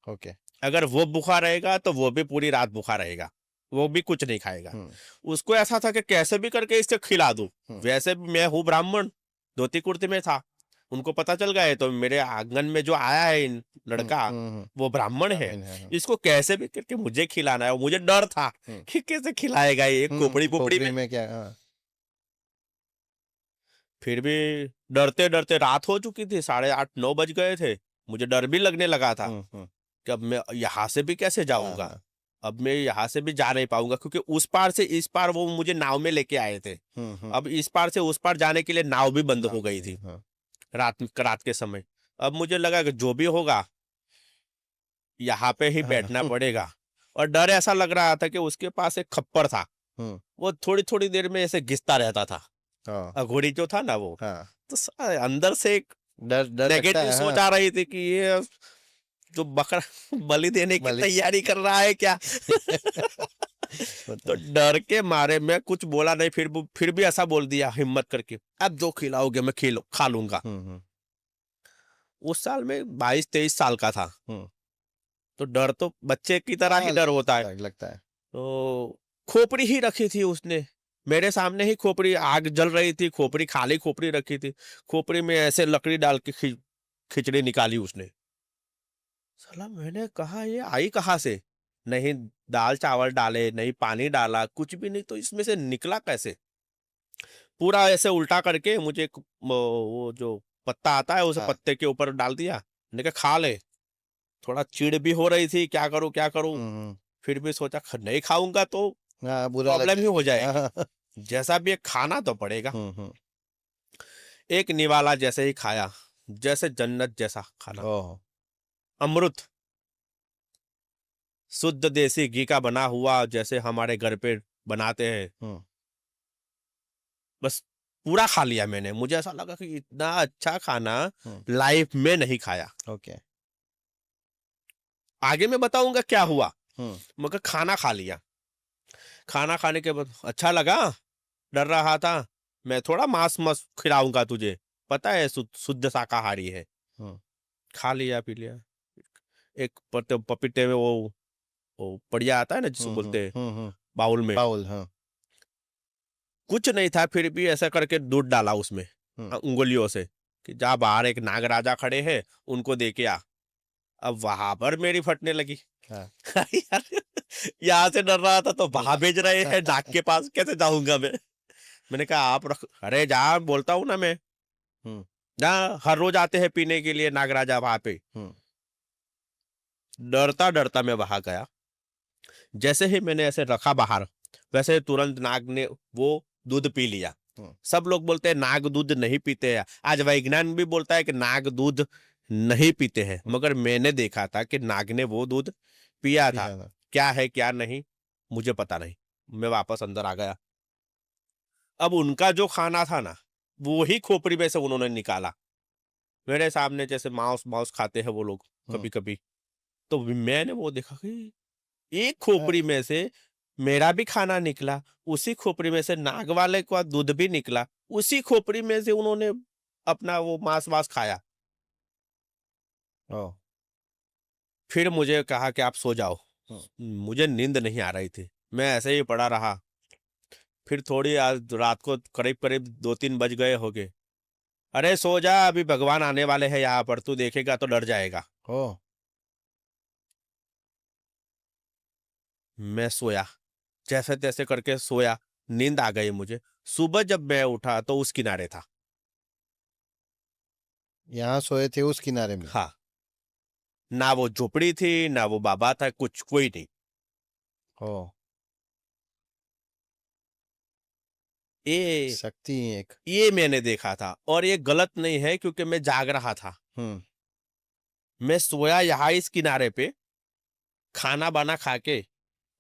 ओके। अगर वो भूखा रहेगा तो वो भी पूरी रात भूखा रहेगा, वो भी कुछ नहीं खाएगा। हुँ, उसको ऐसा था कि कैसे भी करके इसके खिला दूं। हुँ, वैसे भी मैं हूँ ब्राह्मण, धोती कुर्ती में था, उनको पता चल गया है, तो मेरे आंगन में जो आया है हुँ, लड़का, हुँ, हुँ, वो ब्राह्मण है, ग्रामीण है, हाँ। इसको कैसे भी करके मुझे खिलाना है। और मुझे डर था हुँ, कि कैसे खिलाएगा ये खोपड़ी पोपड़ी खोपड़ी में। में क्या, हाँ। फिर भी डरते डरते रात हो चुकी थी, 8:30-9 बज गए थे। मुझे डर भी लगने लगा था हुँ, हुँ, कि अब मैं यहाँ से भी कैसे हाँ, जाऊंगा, हाँ। अब मैं यहाँ से भी जा नहीं पाऊंगा, क्योंकि उस पार से इस पार वो मुझे नाव में लेके आए थे। हुँ, हुँ, अब इस पार से उस पार जाने के लिए नाव भी बंद नाव हो गई बंदी, थी, हाँ। रात के समय। अब मुझे लगा कि जो भी होगा यहाँ पे ही हाँ, बैठना पड़ेगा। और डर ऐसा लग रहा था कि उसके पास एक खप्पर था, हुँ, वो थोड़ी थोड़ी देर में ऐसे घिसता रहता था, हाँ, घोड़ी जो था ना वो। हाँ। तो अंदर से एक डर डर लगता नेगेटिव है, सोच हाँ। आ रही थी कि ये जो बकरा बलि देने की बलि तैयारी कर रहा है क्या? होता तो है। डर के मारे मैं कुछ बोला नहीं, फिर भी ऐसा बोल दिया हिम्मत करके, अब जो खिलाओगे मैं खा लूंगा। हुँ, हुँ, उस साल में 22-23 साल का था, हुँ। तो डर तो बच्चे की तरह ही हाँ, डर होता है। लगता है। तो खोपड़ी ही रखी थी उसने, मेरे सामने ही खोपड़ी, आग जल रही थी, खोपड़ी खाली खोपड़ी रखी थी, खोपड़ी में ऐसे लकड़ी डाल के खिचड़ी निकाली उसने। साला मैंने कहा ये आई कहाँ से? नहीं दाल चावल डाले, नहीं पानी डाला, कुछ भी नहीं, तो इसमें से निकला कैसे? पूरा ऐसे उल्टा करके मुझे वो जो पत्ता आता है उसे हाँ। पत्ते के ऊपर डाल दिया। मैंने कहा खा ले। थोड़ा चिढ़ भी हो रही थी, क्या करूँ क्या करूँ? हुँ, हुँ। फिर भी सोचा नहीं खाऊंगा तो हाँ, बुरा लग प्रॉब्लम ही हो जाएगा। जाएगी, हाँ, हाँ। जैसा भी है खाना तो पड़ेगा। हुँ, हुँ। एक निवाला जैसे ही खाया, जैसे जन्नत जैसा खाना, ओह! अमृत, शुद्ध देसी घी का बना हुआ, जैसे हमारे घर पे बनाते हैं, हुँ, बस पूरा खा लिया मैंने। मुझे ऐसा लगा कि इतना अच्छा खाना हुँ। लाइफ में नहीं खाया। ओके। आगे मैं बताऊंगा क्या हुआ, हुँ, मगर खाना खा लिया। खाना खाने के बाद अच्छा लगा, डर रहा था मैं थोड़ा मांस मस खिलाऊंगा तुझे, पता है शुद्ध शाकाहारी है। हुँ, खा लिया पी लिया। एक पपीते में वो बढ़िया आता है ना जिसको हुँ, हुँ, बोलते हैं, हुँ, हुँ। बाउल में बाउल, हाँ। कुछ नहीं था, फिर भी ऐसा करके दूध डाला उसमें, हुँ, उंगलियों से, कि जा बाहर एक नाग राजा खड़े हैं, उनको दे के आ। अब वहां पर मेरी फटने लगी। हाँ। यार, यहाँ से डर रहा था तो वहां भेज रहे हैं नाग के पास, कैसे जाऊंगा मैं? मैंने कहा आप रख, अरे जा बोलता हूँ ना मैं, हुँ, जा, हर रोज आते हैं पीने के लिए नाग राजा वहां पे। हुँ, डरता डरता मैं वहां गया, जैसे ही मैंने ऐसे रखा बाहर, वैसे ही तुरंत नाग ने वो दूध पी लिया। हुँ, सब लोग बोलते हैं नाग दूध नहीं पीते हैं, आज वैज्ञान भी बोलता है कि नाग दूध नहीं पीते हैं, हुँ। मगर मैंने देखा था कि नाग ने वो दूध पिया था। पिया था। क्या है क्या नहीं मुझे पता नहीं। मैं वापस अंदर आ गया। अब उनका जो खाना था ना, वो ही खोपड़ी में से उन्होंने निकाला मेरे सामने, जैसे मांस मांस खाते हैं वो लोग हुँ। कभी कभी। तो मैंने वो देखा कि एक खोपड़ी में से मेरा भी खाना निकला, उसी खोपड़ी में से नाग वाले का दूध भी निकला, उसी खोपड़ी में से उन्होंने अपना वो मांस-वास खाया। ओह! फिर मुझे कहा कि आप सो जाओ। हुँ, मुझे नींद नहीं आ रही थी। मैं ऐसे ही पड़ा रहा। फिर थोड़ी आज रात को करीब-करीब 2-3 बज गए होंगे। "अरे सो जा, अभी भगवान आने वाले हैं यहाँ पर, तू देखेगा तो डर जाएगा।" ओह! मैं सोया, जैसे-तैसे करके सोया, नींद आ गई मुझे। सुबह जब मैं उठा तो उस किनारे था। यहाँ सोए थे उस किनारे में। हाँ, ना वो झोपड़ी थी, ना वो बाबा था, कुछ कोई नहीं। ओह! ये शक्ति ही एक। ये मैंने देखा था और ये गलत नहीं है क्योंकि मैं जाग रहा था। हुँ, मैं सोया यहाँ इस किनारे पे, खाना-वाना खा के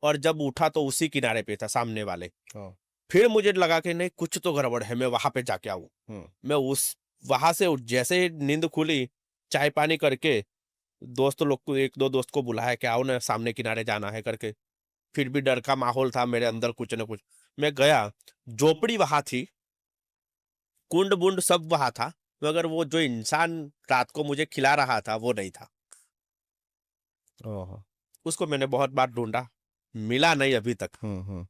और जब उठा तो उसी किनारे पे था सामने वाले। ओह! फिर मुझे लगा कि नहीं कुछ तो गड़बड़ है, मैं वहाँ पे जाके आऊँ। हुँ, मैं उस वहाँ से जैसे ही नींद खुली, चाय-पानी करके दोस्त लोग को 1-2 दोस्त को बुलाया कि आओ ना सामने किनारे जाना है करके। फिर भी डर का माहौल था मेरे अंदर कुछ न कुछ। मैं गया, झोपड़ी वहाँ थी, कुंड-वुंड सब वहाँ था, मगर वो जो इंसान रात को मुझे खिला रहा था, वो नहीं था। ओह! उसको मैंने बहुत बार ढूँढा, मिला नहीं अभी तक। हुँ, हुँ।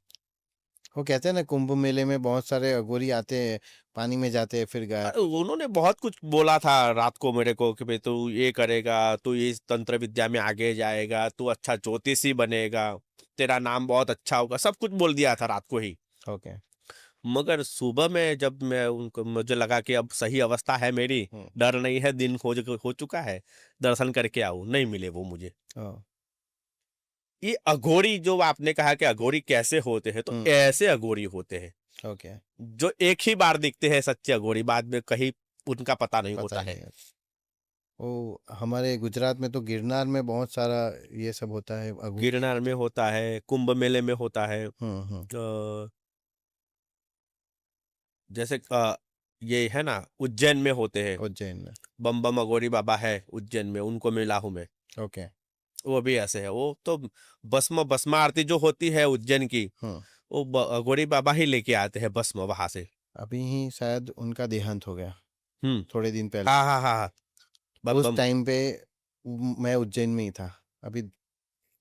वो कहते हैं ना कुंभ मेले में बहुत सारे अघोरी आते हैं, पानी में जाते हैं फिर गायब। उन्होंने बहुत कुछ बोला था रात को मेरे को कि भाई तू ये करेगा, तू इस तंत्र विद्या में आगे जाएगा, तू अच्छा ज्योतिषी बनेगा, तेरा नाम बहुत अच्छा होगा, सब कुछ बोल दिया था रात को ही। ओके। मगर सुबह में जब मैं उनको मुझे लगा कि अब सही अवस्था है मेरी, हुँ, डर नहीं है, दिन हो चुका है, दर्शन करके आऊँ, नहीं मिले वो मुझे। ओह! ये अघोरी जो आपने कहा कि अघोरी कैसे होते हैं, तो हुँ, ऐसे अघोरी होते हैं, ओके, जो एक ही बार दिखते हैं सच्चे अघोरी, बाद में कहीं उनका पता नहीं पता होता नहीं है। है। वो हमारे गुजरात में तो गिरनार में बहुत सारा ये सब होता है अघोरी। गिरनार में होता है, कुंभ मेले में होता है। हुँ, हुँ, जैसे ये है ना उज्जैन में होते हैं, उज्जैन में। बम बम अघोरी बाबा है उज्जैन में, उनको मिला हूँ मैं। ओके, वो भी ऐसे है, वो तो भस्म आरती जो होती है उज्जैन की, हुँ, वो अघोरी बाबा ही लेके आते हैं भस्म वहां से। अभी ही शायद उनका देहांत हो गया, हम्म। थोड़े दिन पहले। हाँ हाँ हाँ हाँ। बम उस बम। टाइम पे मैं उज्जैन में ही था। अभी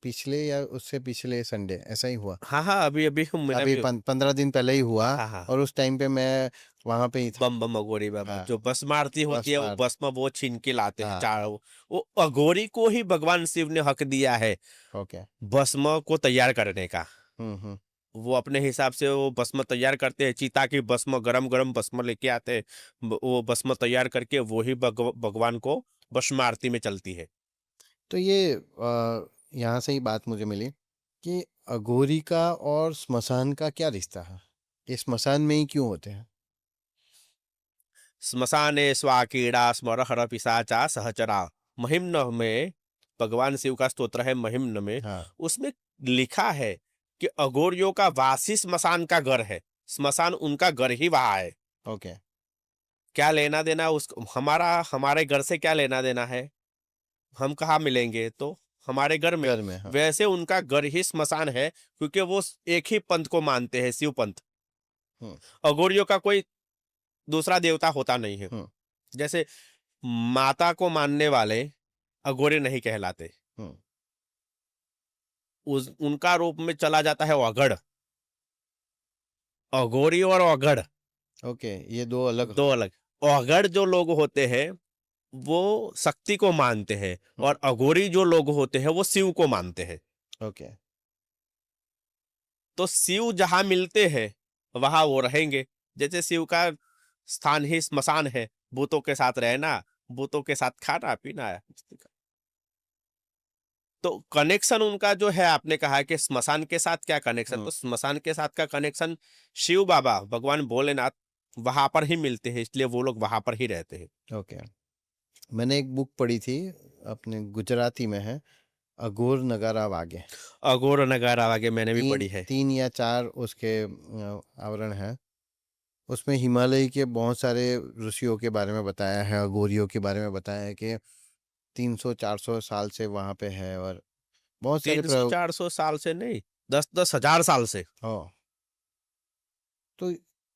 पिछले या उससे पिछले संडे ऐसा ही हुआ। हाँ हाँ, अभी अभी मेरा अभी भी। 15 दिन पहले ही हुआ हाँ हाँ। और उस टाइम पे मैं वहाँ पे ही था। बम बम अघोरी बाबा हाँ, जो भस्म आरती होती बस है, वो मार भस्म वो छीन के लाते हैं हाँ, चारों। वो अघोरी को ही भगवान शिव ने हक दिया है ओके। भस्म को तैयार करने का। हुँ, हुँ, वो अपने हिसाब से वो भस्म तैयार करते हैं, चीता की भस्म गरम-गरम भस्म लेके आते हैं। वो भस्म तैयार करके वो ही भगवान को भस्म आरती में चलती है। तो ये यहाँ से ही बात मुझे मिली कि अघोरी का और श्मशान का क्या रिश्ता है? ये श्मशान में ही क्यों होते हैं? स्मशाने स्वाकीड़ा स्मरहर पिशाचा सहचरा। महिम्न में भगवान शिव का स्तोत्र है महिम्न में। हाँ, उसमें लिखा है कि अघोरियों का वासी स्मशान का घर है। स्मशान उनका घर ही वहाँ है। ओके, क्या लेना देना उस हमारा हमारे घर से क्या लेना देना है? हम कहाँ मिलेंगे तो हमारे घर में। घर में हाँ, वैसे उनका घर ही स्मशान है क्योंकि वो एक ही पंथ को मानते हैं, शिव पंथ। हुँ, अघोरियों का कोई दूसरा देवता होता नहीं है। हुँ, जैसे माता को मानने वाले अघोरी नहीं कहलाते। हुँ, उस उनका रूप में चला जाता है अघड़। अघोरी और अघड़ ओके, ये 2 अलग दो हो गए। अलग। अघड़ जो लोग होते हैं वो शक्ति को मानते हैं हुँ, और अघोरी जो लोग होते हैं वो शिव को मानते हैं। ओके, तो शिव जहां मिलते हैं वहां वो रहेंगे। जैसे शिव का स्थान ही स्मशान है, भूतों के साथ रहना, भूतों के साथ खाना पीना है। तो कनेक्शन उनका जो है, आपने कहा कि स्मशान के साथ क्या कनेक्शन, हुँ, तो स्मशान के साथ का कनेक्शन शिव बाबा भगवान भोलेनाथ वहां पर ही मिलते हैं, इसलिए वो लोग वहां पर ही रहते हैं। ओके। मैंने एक बुक पढ़ी थी, अपने गुजराती में है, अघोर नगारा वागे। अघोर नगारा आगे मैंने भी 3 पढ़ी है। 3 या 4 उसके आवरण हैं। उसमें हिमालय के बहुत सारे ऋषियों के बारे में बताया है, अघोरियों के बारे में बताया है कि 300-400 साल से वहाँ पे है और बहुत सारे 300 प्रयोग। 400 साल से नहीं, 10-10 हजार साल से। हाँ, तो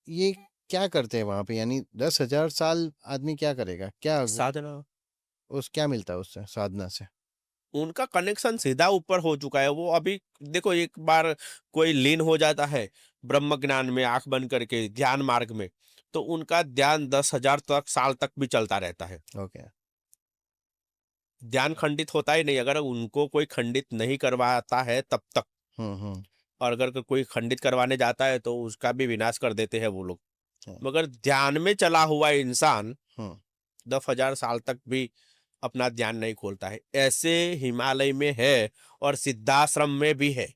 ये क्या करते हैं वहां पे? यानी 10,000 साल आदमी क्या करेगा? क्या साधना। क्या मिलता है उससे, साधना से? उनका कनेक्शन सीधा ऊपर हो चुका है। वो अभी देखो, एक बार कोई लीन हो जाता है ब्रह्म ज्ञान में, आंख बंद करके ध्यान मार्ग में, तो उनका ध्यान 10,000 तक साल तक भी चलता रहता है। ओके। ध्यान खंडित होता ही नहीं, अगर उनको कोई खंडित नहीं करवाता है तब तक। हम्म। और अगर कोई खंडित करवाने जाता है तो उसका भी विनाश कर देते हैं वो लोग। हाँ, मगर ध्यान में चला हुआ इंसान हम्म। 10,000 साल तक भी अपना ध्यान नहीं खोलता है। ऐसे हिमालय में है, और सिद्धाश्रम में भी है।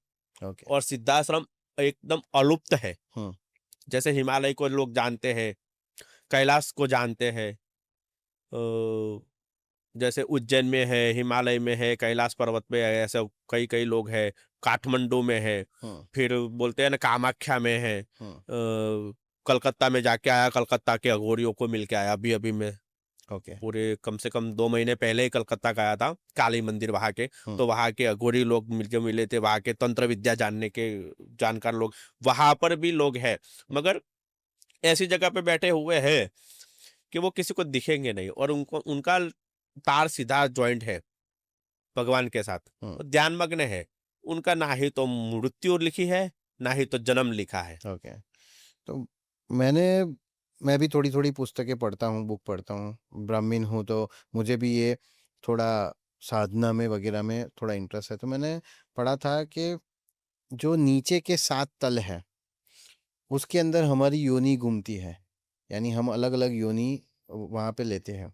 ओके। और सिद्धाश्रम एकदम अलुप्त है। हम्म। जैसे हिमालय को लोग जानते हैं, कैलाश को जानते हैं। जैसे उज्जैन में है, हिमालय में है, कैलाश पर्वत पे है, ऐसे कई कई लोग हैं। काठमांडू में है। हम्म। फिर बोलते हैं ना कामाख्या में है। हम्म। कलकत्ता में जाके आया, कलकत्ता के अघोरियों को मिल के आया अभी अभी में। ओके। पूरे कम से कम 2 महीने पहले ही कलकत्ता गया था, काली मंदिर वहाँ के। हम्म। तो वहाँ के अघोरी लोग मिलके मिले थे, वहाँ के तंत्र विद्या जानने के जानकार लोग वहाँ पर भी लोग हैं। मगर ऐसी जगह पे बैठे हुए हैं कि वो किसी को दिखेंगे नहीं, और उनको उनका तार सीधा ज्वाइंट है भगवान के साथ। हम्म। वो ध्यान मग्न है। उनका ना ही तो मृत्यु लिखी है, ना ही तो जन्म लिखा है। ओके। तो मैंने मैं भी थोड़ी थोड़ी पुस्तकें पढ़ता हूँ, बुक पढ़ता हूँ। ब्राह्मण हूँ तो मुझे भी ये थोड़ा साधना में वगैरह में थोड़ा इंटरेस्ट है। तो मैंने पढ़ा था कि जो नीचे के 7 तल है उसके अंदर हमारी योनि घूमती है। यानी हम अलग अलग योनि वहाँ पे लेते हैं।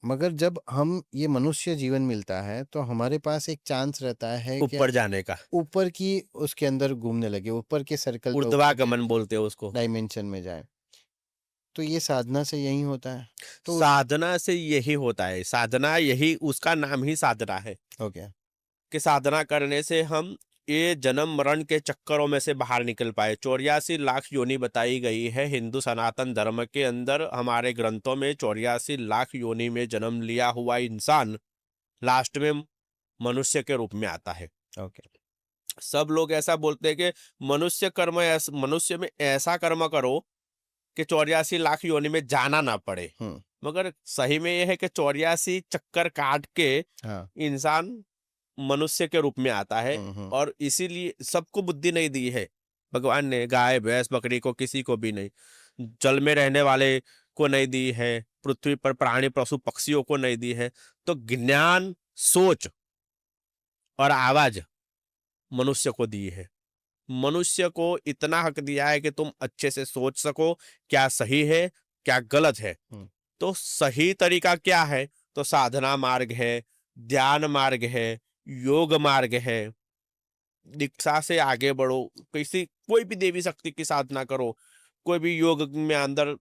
मगर जब हम ये मनुष्य जीवन मिलता है तो हमारे पास एक चांस रहता है कि ऊपर जाने का ऊपर की उसके अंदर घूमने लगे, ऊपर के सर्कल पे, ऊपर के ऊर्ध्वागमन बोलते हैं उसको। डायमेंशन में जाए। तो ये साधना से यही होता है। तो साधना से यही होता है। साधना, यही उसका नाम ही साधना है। ओके। कि साधना करने से हम ये जन्म मरण के चक्करों में से बाहर निकल पाए। 84 लाख योनि बताई गई है हिंदू सनातन धर्म के अंदर। हमारे ग्रंथों में 84 लाख योनि में जन्म लिया हुआ इंसान लास्ट में मनुष्य के रूप में आता है। ओके। सब लोग ऐसा बोलते हैं कि मनुष्य में ऐसा कर्म करो कि 84 लाख योनि में जाना ना पड़े। हम्म। मगर सही में यह है कि 84 चक्कर काट के हाँ। इंसान मनुष्य के रूप में आता है। हम्म। और इसीलिए सबको बुद्धि नहीं दी है भगवान ने। गाय भैंस बकरी को किसी को भी नहीं, जल में रहने वाले को नहीं दी है, पृथ्वी पर प्राणी पशु पक्षियों को नहीं दी है। तो ज्ञान, सोच और आवाज मनुष्य को दी है। मनुष्य को इतना हक दिया है कि तुम अच्छे से सोच सको क्या सही है क्या गलत है। हम्म। तो सही तरीका क्या है? तो साधना मार्ग है, ध्यान मार्ग है, योग मार्ग है। दीक्षा से आगे बढ़ो, किसी कोई भी देवी शक्ति की साधना करो, कोई भी योग में अंदर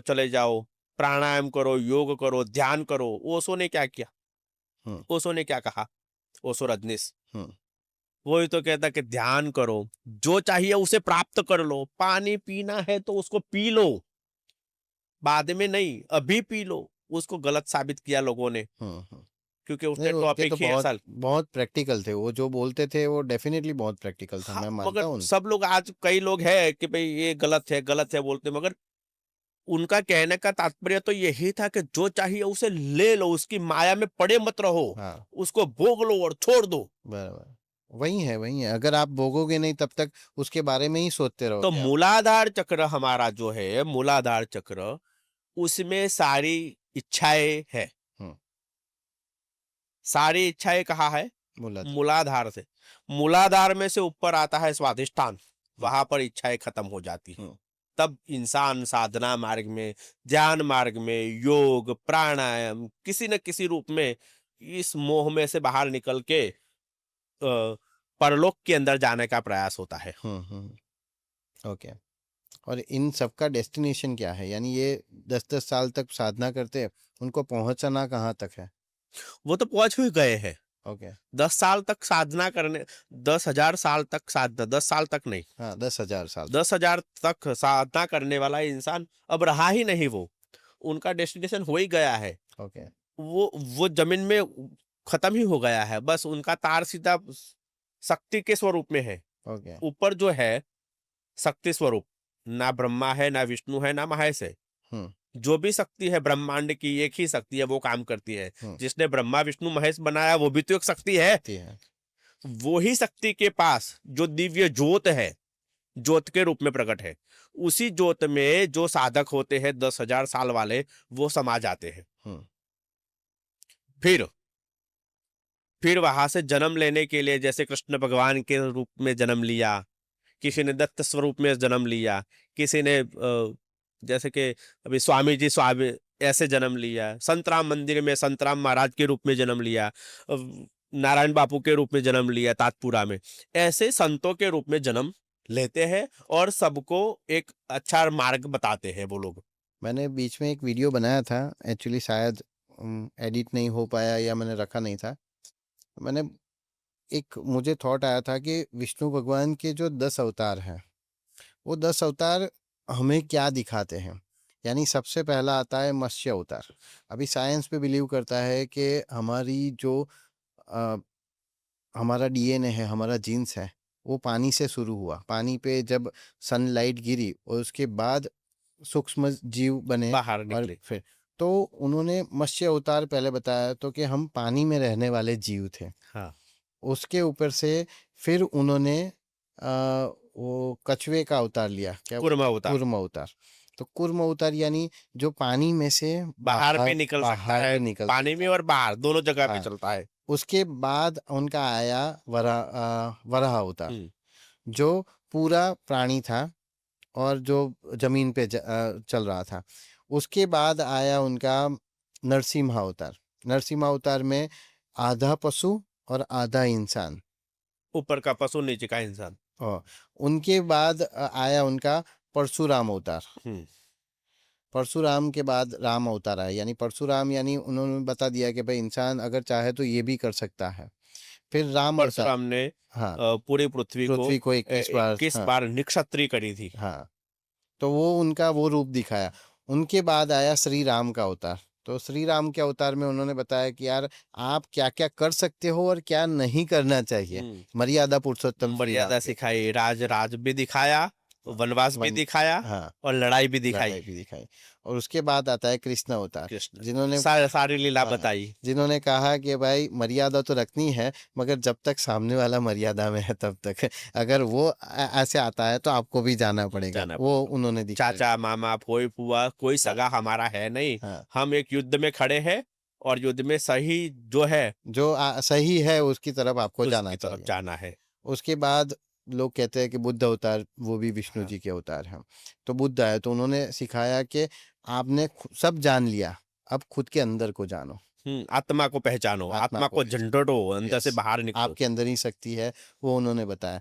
चले जाओ, प्राणायाम करो, योग करो, ध्यान करो। ओशो ने क्या किया? हम्म। ओशो ने क्या कहा? ओशो रजनीश हम्म। वही तो कहता कि ध्यान करो, जो चाहिए उसे प्राप्त कर लो। पानी पीना है तो उसको पी लो, बाद में नहीं, अभी पी लो। उसको गलत साबित किया लोगों ने, हम्म। क्योंकि नहीं, उसने उनके टॉपिक तो ही बहुत ऐसा। बहुत प्रैक्टिकल थे। वो जो बोलते थे वो डेफिनेटली बहुत प्रैक्टिकल था, हाँ, मैं मानता मगर हूँ सब लोग, आज कई लोग हैं कि भाई ये गलत है बोलते, मगर उनका कहने का तात्पर्य तो यही था कि जो चाहिए उसे ले लो, उसकी माया में पड़े मत रहो, हाँ, उसको भोग लो और छोड़ दो। बराबर। वही है। अगर आप भोगोगे नहीं तब तक उसके बारे में ही सोचते तो रहोगे आप। मूलाधार चक्र हमारा जो है, मूलाधार चक्र, उसमें सारी इच्छाएं है। हम्म। सारी इच्छाएं कहाँ है? बोला था। मूलाधार से। मूलाधार में से ऊपर आता है स्वाधिष्ठान, हम्म। वहां पर इच्छाएं खत्म हो जाती है। हम्म। तब इंसान साधना मार्ग में, ध्यान मार्ग में, योग प्राणायाम किसी न किसी रूप में इस मोह में से बाहर निकल के परलोक के अंदर जाने का प्रयास होता है। ओके। और इन सबका डेस्टिनेशन क्या है? यानी ये 10-10 साल तक साधना करते हैं, उनको पहुंचना कहाँ तक है? वो तो पहुंच ही गए हैं। ओके। 10 साल तक साधना करने, 10,000 साल तक साधना, 10 साल तक नहीं, हाँ, 10,000 साल तक। 10,000 तक साधना करने वाला इंसान अब रहा ही नहीं। वो उनका डेस्टिनेशन हो ही गया है। ओके। वो जमीन में खत्म ही हो गया है। बस उनका तार सीधा शक्ति के स्वरूप में है। ओके। ऊपर जो है शक्ति स्वरूप, ना ब्रह्मा है, ना विष्णु है, ना महेश है। हम्म। जो भी शक्ति है ब्रह्मांड की, एक ही शक्ति है, वो काम करती है। हम्म। जिसने ब्रह्मा विष्णु महेश बनाया वो भी तो एक शक्ति है। शक्ति है। वो ही शक्ति के पास जो दिव्य ज्योत है, ज्योत के रूप में प्रकट है, उसी ज्योत में जो साधक होते हैं 10,000 साल वाले, वो समा जाते हैं। हम्म। फिर फिर वहां से जन्म लेने के लिए, जैसे कृष्ण भगवान के रूप में जन्म लिया, किसी ने दत्त स्वरूप में जन्म लिया, किसी ने जैसे कि अभी स्वामी जी स्वामी ऐसे जन्म लिया, संत राम मंदिर में संत राम महाराज के रूप में जन्म लिया, नारायण बापू के रूप में जन्म लिया ताजपुरा में। ऐसे संतों के रूप में जन्म लेते हैं और सबको एक अच्छा मार्ग बताते हैं वो लोग। मैंने बीच में एक वीडियो बनाया था, एक्चुअली शायद एडिट नहीं हो पाया या मैंने रखा नहीं था। मैंने एक मुझे थॉट आया था कि विष्णु भगवान के जो 10 अवतार हैं, वो 10 अवतार हमें क्या दिखाते हैं। यानी सबसे पहला आता है मत्स्य अवतार। अभी साइंस पे बिलीव करता है कि हमारी जो अ, हमारा डीएनए है, हमारा जीन्स है, वो पानी से शुरू हुआ। पानी पे जब सनलाइट गिरी और उसके बाद सूक्ष्म जीव बने। बाहर और निकले। फिर तो उन्होंने मत्स्य अवतार पहले बताया तो कि हम पानी में रहने वाले जीव थे। हाँ। उसके ऊपर से फिर उन्होंने वो कछुए का अवतार लिया, क्या कुर्मा उतार। कूर्म अवतार। तो कूर्म अवतार यानी जो पानी में से बाहर भी बाहर निकल सकता बाहर है, निकल पानी में और बाहर दोनों जगह पे हाँ। चलता है। उसके बाद उनका आया वराह अवतार, हम्म। जो पूरा प्राणी था और जो जमीन पे चल रहा था। उसके बाद आया उनका नरसिम्हा अवतार। नरसिम्हा अवतार में आधा पशु और आधा इंसान। ऊपर का पशु, नीचे का इंसान। और उनके बाद आया उनका परशुराम अवतार। हम्म। परशुराम के बाद राम अवतार आया, यानी परशुराम यानी उन्होंने बता दिया कि भाई इंसान अगर चाहे तो ये भी कर सकता है। फिर राम अवतार। परशुराम ने हाँ। पूरी पृथ्वी को पृथ्वी को 21 बार। 21 हाँ। बार निक्षत्री करी थी। हाँ। तो वो उनका वो रूप दिखाया। उनके बाद आया श्री राम का अवतार। तो श्री राम के अवतार में उन्होंने बताया कि यार आप क्या क्या कर सकते हो और क्या नहीं करना चाहिए। हम्म। मर्यादा पुरुषोत्तम श्री राम मर्यादा के। सिखाई, राज राज भी दिखाया, हाँ, वनवास भी वन दिखाया, हाँ, और लड़ाई भी दिखाई। लड़ाई भी दिखाई। और उसके बाद आता है कृष्ण अवतार, कृष्ण जिन्होंने सारी लीला हाँ, बताई। जिन्होंने कहा कि भाई मर्यादा तो रखनी है, मगर जब तक सामने वाला मर्यादा में है तब तक। अगर वो ऐसे आता है तो आपको भी जाना पड़ेगा, जाना वो पड़ेगा। उन्होंने दिखाया। चाचा मामा फोई फुआ कोई हाँ। सगा हमारा है नहीं। हाँ। हम एक युद्ध में खड़े हैं, और युद्ध में सही जो है जो सही है उसकी तरफ आपको जाना उसकी तरफ चाहिए। जाना है। उसके बाद लोग कहते हैं कि बुद्ध अवतार वो भी विष्णु हाँ। जी के अवतार हैं। तो बुद्ध आए तो उन्होंने सिखाया कि आपने सब जान लिया, अब खुद के अंदर को जानो। आत्मा को पहचानो, आत्मा आत्मा को को पहचानो। झंडोड़ो, अंदर से यस, बाहर निकलो। आपके अंदर ही शक्ति है, वो उन्होंने बताया।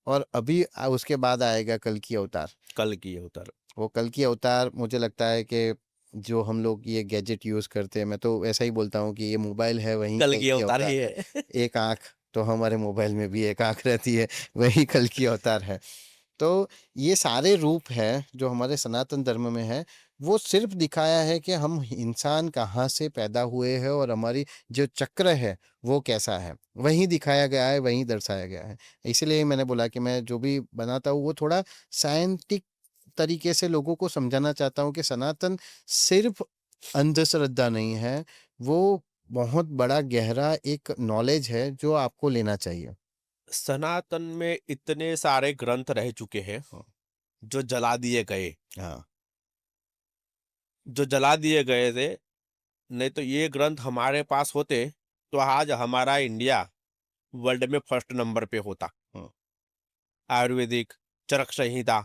और अभी उसके बाद आएगा कल की अवतार। कल की अवतार। वो कल की अवतार मुझे लगता है कि जो हम लोग ये गैजेट यूज करते हैं, मैं तो ऐसा ही बोलता हूँ कि ये मोबाइल है वही कल कल की की अवतार अवतार ही है। है। एक आंख तो हमारे मोबाइल में भी एक आंख रहती है, वही कल की अवतार है। तो ये सारे रूप हैं जो हमारे सनातन धर्म में है। वो सिर्फ दिखाया है कि हम इंसान कहाँ से पैदा हुए हैं और हमारी जो चक्र है वो कैसा है, वही दिखाया गया है, वही दर्शाया गया है। इसलिए मैंने बोला कि मैं जो भी बनाता हूँ वो थोड़ा साइंटिफिक तरीके से लोगों को समझाना चाहता हूँ कि सनातन सिर्फ अंधश्रद्धा नहीं है, वो बहुत बड़ा गहरा एक नॉलेज है जो आपको लेना चाहिए। सनातन में इतने सारे ग्रंथ रह चुके हैं हाँ। जो जला दिए गए, हाँ। जो जला दिए गए थे। नहीं तो ये ग्रंथ हमारे पास होते तो आज हमारा इंडिया वर्ल्ड में फर्स्ट नंबर पे होता। हाँ। आयुर्वेदिक, चरक संहिता,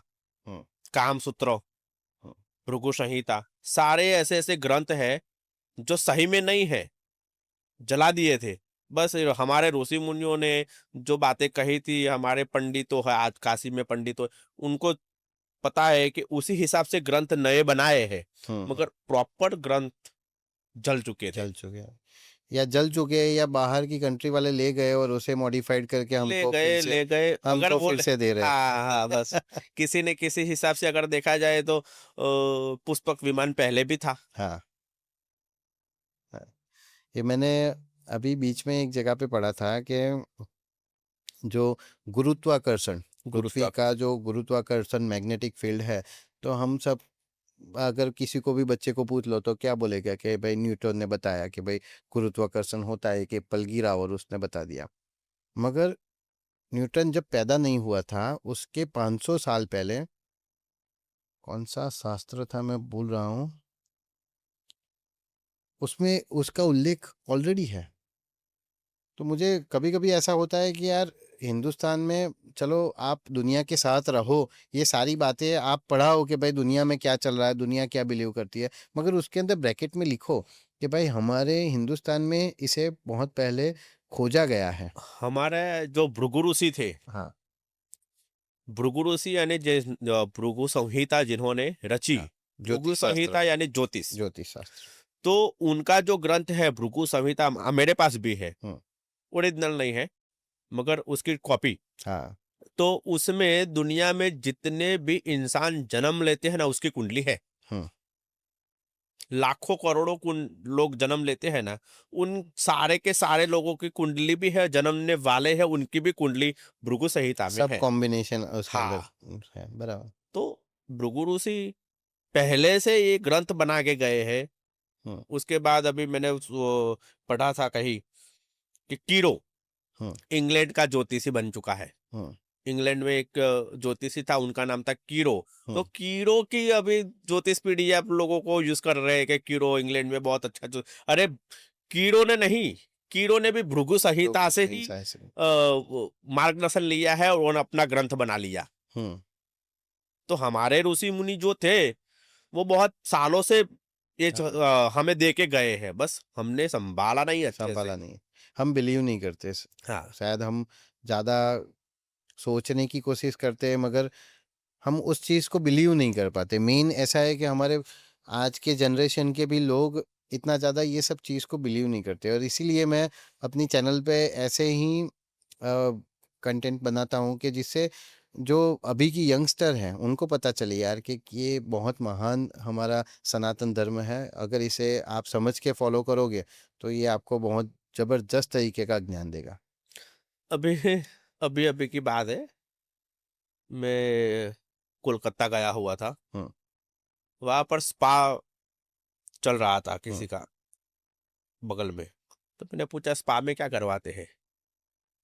हाँ। कामसूत्र, हाँ। भृगु संहिता, सारे ऐसे ऐसे ग्रंथ हैं जो सही में नहीं है, जला दिए थे। बस हमारे ऋषि मुनियों ने जो बातें कही थी, हमारे पंडितों है आज काशी में पंडितों, उनको पता है कि उसी हिसाब से ग्रंथ नए बनाए हैं, हाँ। मगर प्रॉपर ग्रंथ जल चुके थे। जल चुके हैं, या जल चुके हैं, या बाहर की कंट्री वाले ले गए और उसे मॉडिफाइड करके ले गए अगर वो फिर से दे रहे हाँ हाँ, बस हैं। किसी ने किसी हिसाब से अगर देखा जाए तो पुष्पक विमान पहले भी था। हाँ। हाँ। ये मैंने अभी बीच में एक जगह पे पढ़ा था कि जो गुरुत्वाकर्षण, पृथ्वी गुरुत्वा का जो गुरुत्वाकर्षण मैग्नेटिक फील्ड है, तो हम सब अगर किसी को भी बच्चे को पूछ लो तो क्या बोलेगा कि भाई न्यूटन ने बताया कि भाई गुरुत्वाकर्षण होता है, कि एप्पल गिरा और उसने बता दिया। मगर न्यूटन जब पैदा नहीं हुआ था, उसके 500 साल पहले, कौन सा शास्त्र था मैं भूल रहा हूँ, उसमें उसका उल्लेख ऑलरेडी है। तो मुझे कभी कभी ऐसा होता है कि यार हिंदुस्तान में, चलो आप दुनिया के साथ रहो, ये सारी बातें आप पढ़ाओ कि भाई दुनिया में क्या चल रहा है, दुनिया क्या बिलीव करती है, मगर उसके अंदर ब्रैकेट में लिखो कि भाई हमारे हिंदुस्तान में इसे बहुत पहले खोजा गया है। हमारे जो भृगु ऋषि थे, हाँ। भृगु ऋषि यानी जो भृगु संहिता जिन्होंने रची, हाँ, भृगु ज्योतिष शास्त्र, संहिता यानी ज्योतिष, ज्योतिष शास्त्र। तो उनका जो ग्रंथ है भृगु संहिता मेरे पास भी है, हम्म। ओरिजिनल नहीं है मगर उसकी कॉपी। हाँ। तो उसमें दुनिया में जितने भी इंसान जन्म लेते हैं ना, उसकी कुंडली है। हम्म। लाखों करोड़ों लोग जन्म लेते हैं ना, उन सारे के सारे लोगों की कुंडली भी है, जन्मने वाले हैं उनकी भी कुंडली भृगु संहिता में सब है। कॉम्बिनेशन उसके अंदर हाँ, है, बराबर। तो भृगु ऋषि पहले से ये ग्रंथ बना के गए हैं। हम्म। उसके बाद अभी मैंने पढ़ा था कहीं कि कीरो हम्म। इंग्लैंड का ज्योतिषी बन चुका है। हम्म। इंग्लैंड में एक ज्योतिषी था, उनका नाम था कीरो। तो हम्म। कीरो की अभी ज्योतिष पीढ़ी आप लोगों को यूज कर रहे हैं कि कीरो इंग्लैंड में बहुत अच्छा अरे कीरो ने नहीं, कीरो ने भी भृगु संहिता लोग से सही ही सही से। वो मार्गदर्शन लिया है और उन्होंने अपना ग्रंथ बना लिया। हम्म। तो हमारे ऋषि मुनि जो थे वो बहुत सालों से ये हाँ, हमें दे के गए हैं, बस हमने संभाला नहीं अच्छे से। संभाला नहीं, हम बिलीव नहीं करते। हाँ, शायद हम ज़्यादा सोचने की कोशिश करते हैं, मगर हम उस चीज़ को बिलीव नहीं कर पाते। मेन ऐसा है कि हमारे आज के जनरेशन के भी लोग इतना ज़्यादा ये सब चीज़ को बिलीव नहीं करते, और इसीलिए मैं अपनी चैनल पे ऐसे ही कंटेंट बनाता हूँ कि जिससे जो अभी की यंगस्टर हैं उनको पता चले यार कि ये बहुत महान हमारा सनातन धर्म है। अगर इसे आप समझ के फॉलो करोगे तो ये आपको बहुत ज़बरदस्त तरीके का ज्ञान देगा। अभी अभी अभी की बात है, मैं कोलकाता गया हुआ था। हम्म। वहां पर स्पा चल रहा था हम्म। किसी का बगल में। तो मैंने पूछा स्पा में क्या करवाते हैं?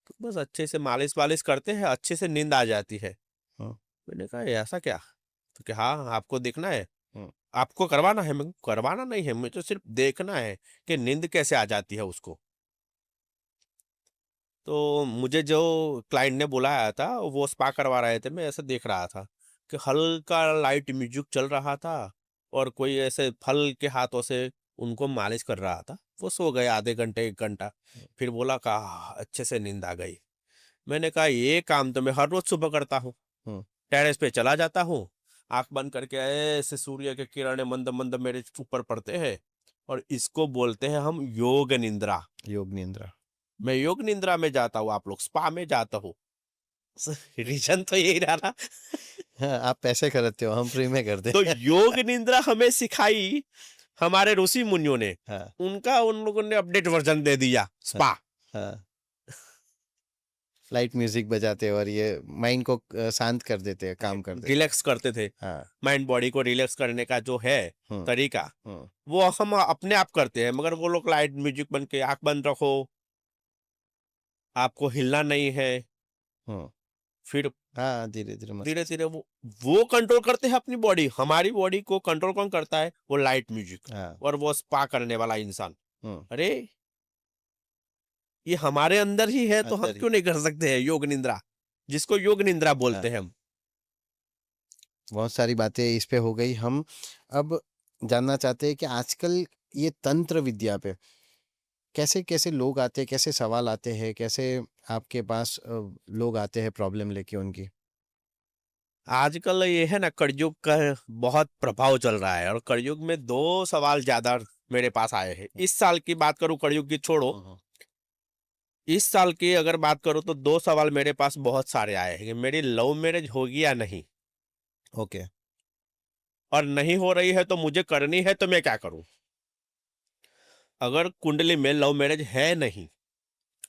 तो बस अच्छे से मालिश वालिश करते हैं, अच्छे से नींद आ जाती है। हम्म। मैंने कहा ऐसा क्या? तो क्या, हाँ आपको देखना है, हम्म। आपको करवाना है? मैं करवाना नहीं है, मुझे तो सिर्फ देखना है कि नींद कैसे आ जाती है उसको। तो मुझे जो क्लाइंट ने बुलाया था वो स्पा करवा रहे थे, मैं ऐसे देख रहा था कि हल्का लाइट म्यूजिक चल रहा था और कोई ऐसे फल के हाथों से उनको मालिश कर रहा था। वो सो गए आधे घंटे 1 घंटा। फिर बोला कहा अच्छे से नींद आ गई। मैंने कहा ये काम तो मैं हर रोज सुबह करता हूँ, हम्म। टेरेस पे चला जाता हूँ, आंख बंद करके ऐसे सूर्य के किरणें मंद मंद मेरे ऊपर पड़ते हैं, और इसको बोलते हैं हम योग निंद्रा। योग निंद्रा। मैं योग निंद्रा में जाता हूँ, आप लोग स्पा में जाता हो। रीजन तो यही रहा ना। हाँ, आप पैसे खरीदते हो, हम फ्री में करते तो हैं। योग निंद्रा हमें सिखाई हमारे ऋषि मुनियों ने, हाँ। उनका उन लोगों ने अपडेट वर्जन दे दिया हाँ। स्पा। हाँ, लाइट म्यूजिक बजाते हैं और ये माइंड को शांत कर देते हैं, काम कर देते हैं। रिलैक्स करते थे, हाँ। माइंड बॉडी को रिलैक्स करने का जो है हम्म। तरीका, हम्म। वो हम अपने आप करते हैं। मगर वो लोग लाइट म्यूजिक बन के आंख बंद रखो, आपको हिलना नहीं है, हम्म। फिर हाँ, धीरे धीरे धीरे मस्त। धीरे वो कंट्रोल करते हैं अपनी बॉडी। हमारी बॉडी को कंट्रोल कौन करता है? वो लाइट म्यूजिक हाँ। और वो स्पा करने वाला इंसान। हम्म। अरे ये हमारे अंदर ही है, तो हम अंदर ही। क्यों नहीं कर सकते हैं योग निंद्रा, जिसको योग निंद्रा हाँ, बोलते हैं हम। बहुत सारी बातें इस पे हो गई। हम अब जानना चाहते हैं कि आजकल ये तंत्र विद्या पे कैसे कैसे लोग आते हैं, कैसे सवाल आते हैं, कैसे आपके पास लोग आते हैं प्रॉब्लम लेके उनकी। आजकल ये है ना, कलयुग का बहुत प्रभाव चल रहा है, और कलयुग में 2 सवाल ज्यादा मेरे पास आए हैं। इस साल की बात करूं, कलयुग की छोड़ो, हम्म। इस साल की अगर बात करूं तो 2 सवाल मेरे पास बहुत सारे आए हैं कि मेरी लव मैरिज होगी या नहीं, ओके। और नहीं हो रही है तो मुझे करनी है तो मैं क्या करूं। अगर कुंडली में लव मैरिज है नहीं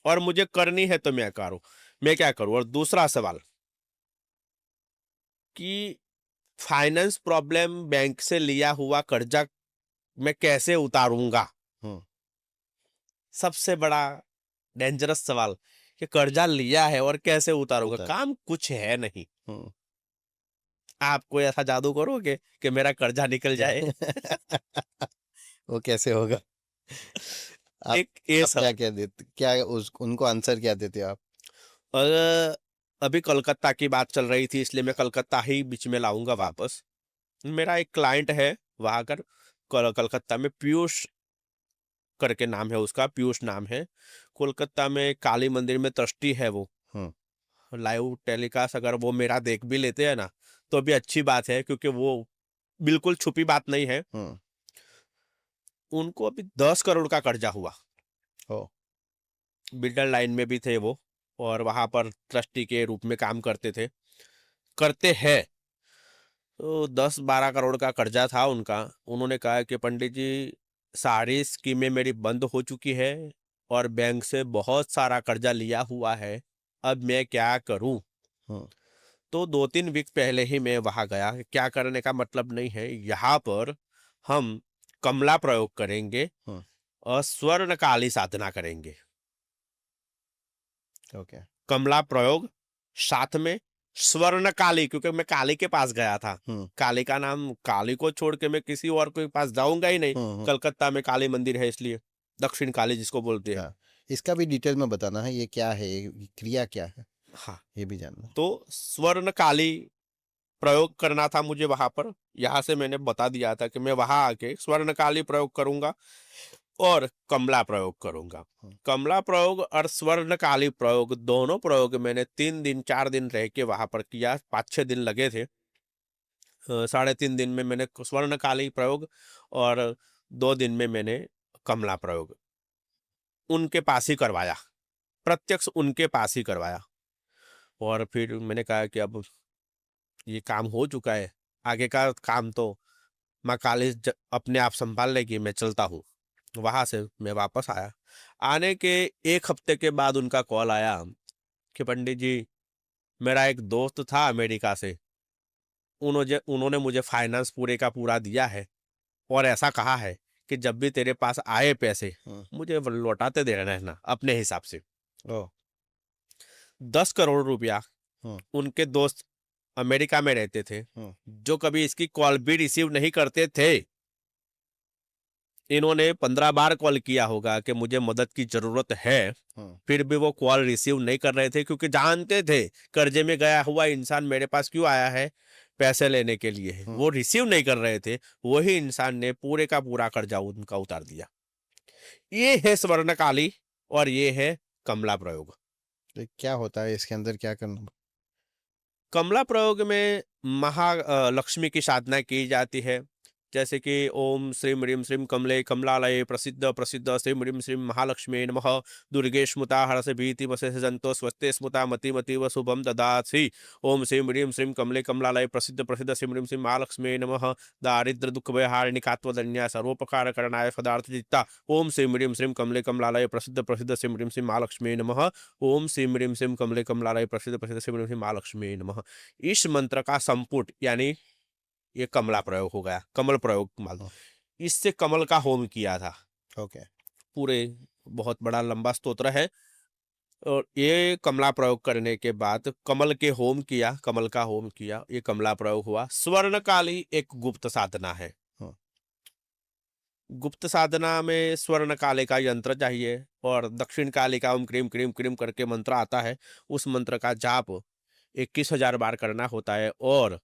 और मुझे करनी है तो मैं करूं। मैं क्या करूं? और दूसरा सवाल कि फाइनेंस प्रॉब्लम, बैंक से लिया हुआ कर्जा मैं कैसे उतारूंगा? हम्म, सबसे बड़ा डेंजरस सवाल कि कर्जा लिया है और कैसे उतारूंगा? उतर काम कुछ है नहीं। हम्म। आप कोई ऐसा जादू करोगे कि मेरा कर्जा निकल जाए? वो कैसे होगा? आप एक ये आप सब। क्या देते, क्या उस उनको आंसर क्या देते हो आप? और अभी कोलकाता की बात चल रही थी, इसलिए मैं कोलकाता ही बीच में लाऊंगा वापस। मेरा एक क्लाइंट है वहां कर कोलकाता में, पीयूष करके नाम है उसका, पीयूष नाम है। कोलकाता में काली मंदिर में ट्रस्टी है वो। हम्म, लाइव टेलीकास्ट अगर वो मेरा देख भी लेते हैं ना, तो भी अच्छी बात है, क्योंकि वो बिल्कुल छुपी बात नहीं है। हम्म। उनको अभी 10 करोड़ का कर्जा हुआ। ओ। बिल्डर लाइन में भी थे वो, और वहां पर ट्रस्टी के रूप में काम करते थे, करते हैं। तो 10-12 करोड़ का कर्जा था उनका। उन्होंने कहा कि पंडित जी, सारी स्कीमें मेरी बंद हो चुकी है और बैंक से बहुत सारा कर्जा लिया हुआ है, अब मैं क्या करूं? हम्म, तो 2-3 वीक पहले ही मैं वहां गया। क्या करने का मतलब नहीं है, यहाँ पर हम कमला प्रयोग करेंगे हम्म। और स्वर्णकाली साधना करेंगे। ओके। कमला प्रयोग, साथ में स्वर्ण काली, क्योंकि मैं काली के पास गया था। हम्म, काली का नाम, काली को छोड़ के मैं किसी और के पास जाऊंगा ही नहीं। हम्म। कलकत्ता में काली मंदिर है, इसलिए दक्षिण काली जिसको बोलते हैं। हाँ, इसका भी डिटेल में बताना है, ये क्या है, ये क्रिया क्या है, हाँ, ये भी जानना है। तो स्वर्ण काली प्रयोग करना था मुझे वहां पर। यहाँ से मैंने बता दिया था कि मैं वहां आके स्वर्ण काली प्रयोग करूंगा और कमला प्रयोग करूंगा। हम्म, कमला प्रयोग और स्वर्ण काली प्रयोग, दोनों प्रयोग मैंने 3 दिन 4 दिन रह के वहां पर किया। 5-6 दिन लगे थे। 3.5 दिन में मैंने स्वर्ण काली प्रयोग, और 2 दिन में मैंने कमला प्रयोग उनके पास ही करवाया, प्रत्यक्ष उनके पास ही करवाया। और फिर मैंने कहा कि अब ये काम हो चुका है, आगे का काम तो माँ काली अपने आप संभाल लेगी, मैं चलता हूँ। वहां से मैं वापस आया। आने के 1 हफ्ते के बाद उनका कॉल आया कि पंडित जी, मेरा एक दोस्त था अमेरिका से, उन्होंने मुझे फाइनेंस पूरे का पूरा दिया है, और ऐसा कहा है कि जब भी तेरे पास आए पैसे, हम्म। मुझे लौटाते दे रहना अपने हिसाब से। ओ। 10 करोड़ रुपया हम्म, उनके दोस्त अमेरिका में रहते थे, हम्म, जो कभी इसकी कॉल भी रिसीव नहीं करते थे। इन्होंने 15 बार कॉल किया होगा कि मुझे मदद की जरूरत है, हम्म, फिर भी वो कॉल रिसीव नहीं कर रहे थे, क्योंकि जानते थे कर्जे में गया हुआ इंसान मेरे पास क्यों आया है, पैसे लेने के लिए है। हम्म। वो रिसीव नहीं कर रहे थे। वही इंसान ने पूरे का पूरा कर्जा उनका उतार दिया। ये है स्वर्णकाली और ये है कमला प्रयोग। तो क्या होता है इसके अंदर, क्या करना? कमला प्रयोग में लक्ष्मी की साधना की जाती है। जैसे कि ओम श्रीम ह्रीम श्रीम कमले कमलालये प्रसिद्ध प्रसिद्ध श्रीम ह्रीम श्रीम महालक्ष्मी नमः। दुर्गे स्मृता हरस भीति वसे जंतो स्वस्ते स्मृता मति मति व शुभम ददासी। ओम श्रीम ह्रीम श्रीम कमले कमलालये प्रसिद्ध प्रसिद्ध श्रीम ह्रीम श्रीम महालक्ष्मी नमः। दारिद्र दुख भयहारिणी कात्वदन्या सर्वोपकार करणाय पदार्थ जिता। ओम श्रीम ह्रीम श्रीम कमले कमलालये प्रसिद्ध प्रसिद्ध श्रीम ह्रीम श्रीम महालक्ष्मी नमः। ओम श्रीम ह्रीम श्रीम कमले कमलालये प्रसिद्ध प्रसिद्ध श्रीम ह्रीम श्रीम महालक्ष्मी नमः। इस मंत्र का संपुट, यानी ये कमला प्रयोग हो गया, कमल प्रयोग मान लो। हम्म, इससे कमल का होम किया था। ओके। पूरे बहुत बड़ा लंबा स्तोत्र है। और ये कमला प्रयोग करने के बाद कमल के होम किया, कमल का होम किया, ये कमला प्रयोग हुआ। स्वर्णकाली एक गुप्त साधना है। हम्म, गुप्त साधना में स्वर्ण काले का यंत्र चाहिए, और दक्षिण काली का ओम क्रीम क्रीम क्रीम करके मंत्र आता है। उस मंत्र का जाप 21,000 बार करना होता है। और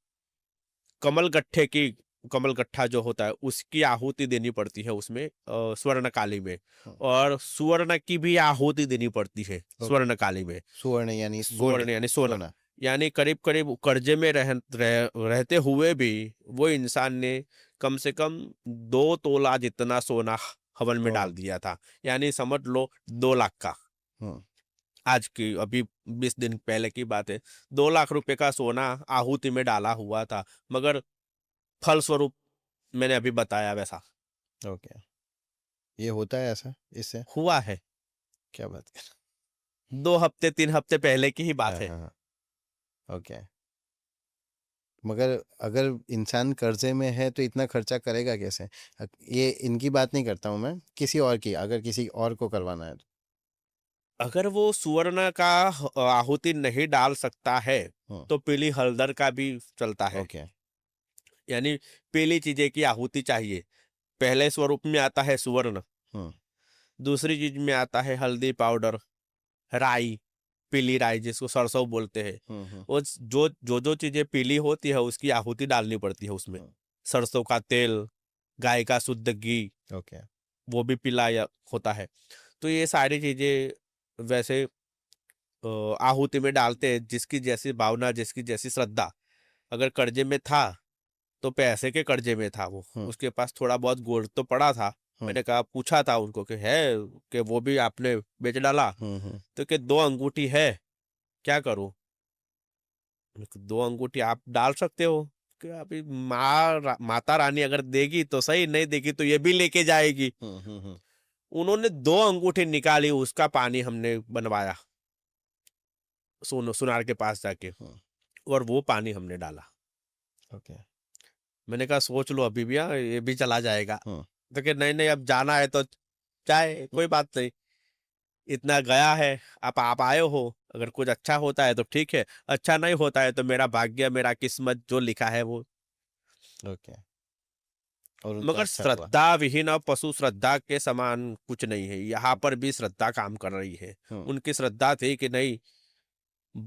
कमल गट्ठे की, कमल गट्ठा जो होता है उसकी आहुति देनी पड़ती है उसमें, स्वर्ण काली में। हम्म। और सुवर्ण की भी आहुति देनी पड़ती है ओके। स्वर्ण काली में। सुवर्ण यानी गोल्ड, सुवर्ण यानी सोना। सोना। यानी करीब करीब कर्जे में रहते हुए भी वो इंसान ने कम से कम 2 तोला जितना सोना हवन में ओ। डाल दिया था। यानी समझ लो 2 लाख का। हम्म, आज की अभी 20 दिन पहले की बात है। 2 लाख रुपए का सोना आहुति में डाला हुआ था, मगर फलस्वरूप मैंने अभी बताया वैसा ओके। ये होता है ऐसा इससे? हुआ है। क्या बात कर? 2 हफ्ते 3 हफ्ते पहले की ही बात हाँ, है। हाँ, हाँ, ओके। मगर अगर इंसान कर्जे में है तो इतना खर्चा करेगा कैसे? ये इनकी बात नहीं करता हूँ मैं, किसी और की, अगर किसी और को करवाना है तो। अगर वो सुवर्ण का आहुति नहीं डाल सकता है, हम्म, तो पीली हल्दर का भी चलता है। ओके। यानी पीली चीजें की आहुति चाहिए। पहले स्वरूप में आता है सुवर्ण, हम्म, दूसरी चीज में आता है हल्दी पाउडर, राई, पीली राई जिसको सरसों बोलते हैं। हम्म, वो जो चीजें पीली होती है उसकी आहुति डालनी पड़ती है उसमें। हम्म, सरसों का तेल, गाय का शुद्ध घी, ओके। वो भी पीला होता है। तो ये सारी चीजें वैसे आहुति में डालते हैं, जिसकी जैसी भावना, जिसकी जैसी श्रद्धा। अगर कर्जे में था तो पैसे के कर्जे में था वो, हम्म, उसके पास थोड़ा बहुत गोल्ड तो पड़ा था। हम्म, मैंने कहा, पूछा था उनको कि है, कि वो भी आपने बेच डाला? हम्म, तो कि 2 अंगूठी है, क्या करूं? मैंने कहा, 2 अंगूठी आप डाल सकते हो। कि अभी माता रानी अगर देगी तो सही, नहीं देगी तो ये भी लेके जाएगी। हम्म, हम्म, उन्होंने 2 अंगूठी निकाली, उसका पानी हमने बनवाया सुनार के पास जाके, हम्म, और वो पानी हमने डाला। ओके। मैंने कहा, सोच लो अभी भी, हाँ, ये भी चला जाएगा। हम्म, तो कि नहीं नहीं, अब जाना है तो चाहे कोई बात नहीं, इतना गया है, आप आए हो, अगर कुछ अच्छा होता है तो ठीक है, अच्छा नहीं होता है तो मेरा भाग्य, मेरा किस्मत, जो लिखा है वो। ओके। और उनका मगर अच्छा हुआ। श्रद्धा विहीन और पशु श्रद्धा के समान कुछ नहीं है। यहाँ पर भी श्रद्धा काम कर रही है। हम्म, उनकी श्रद्धा थी कि नहीं,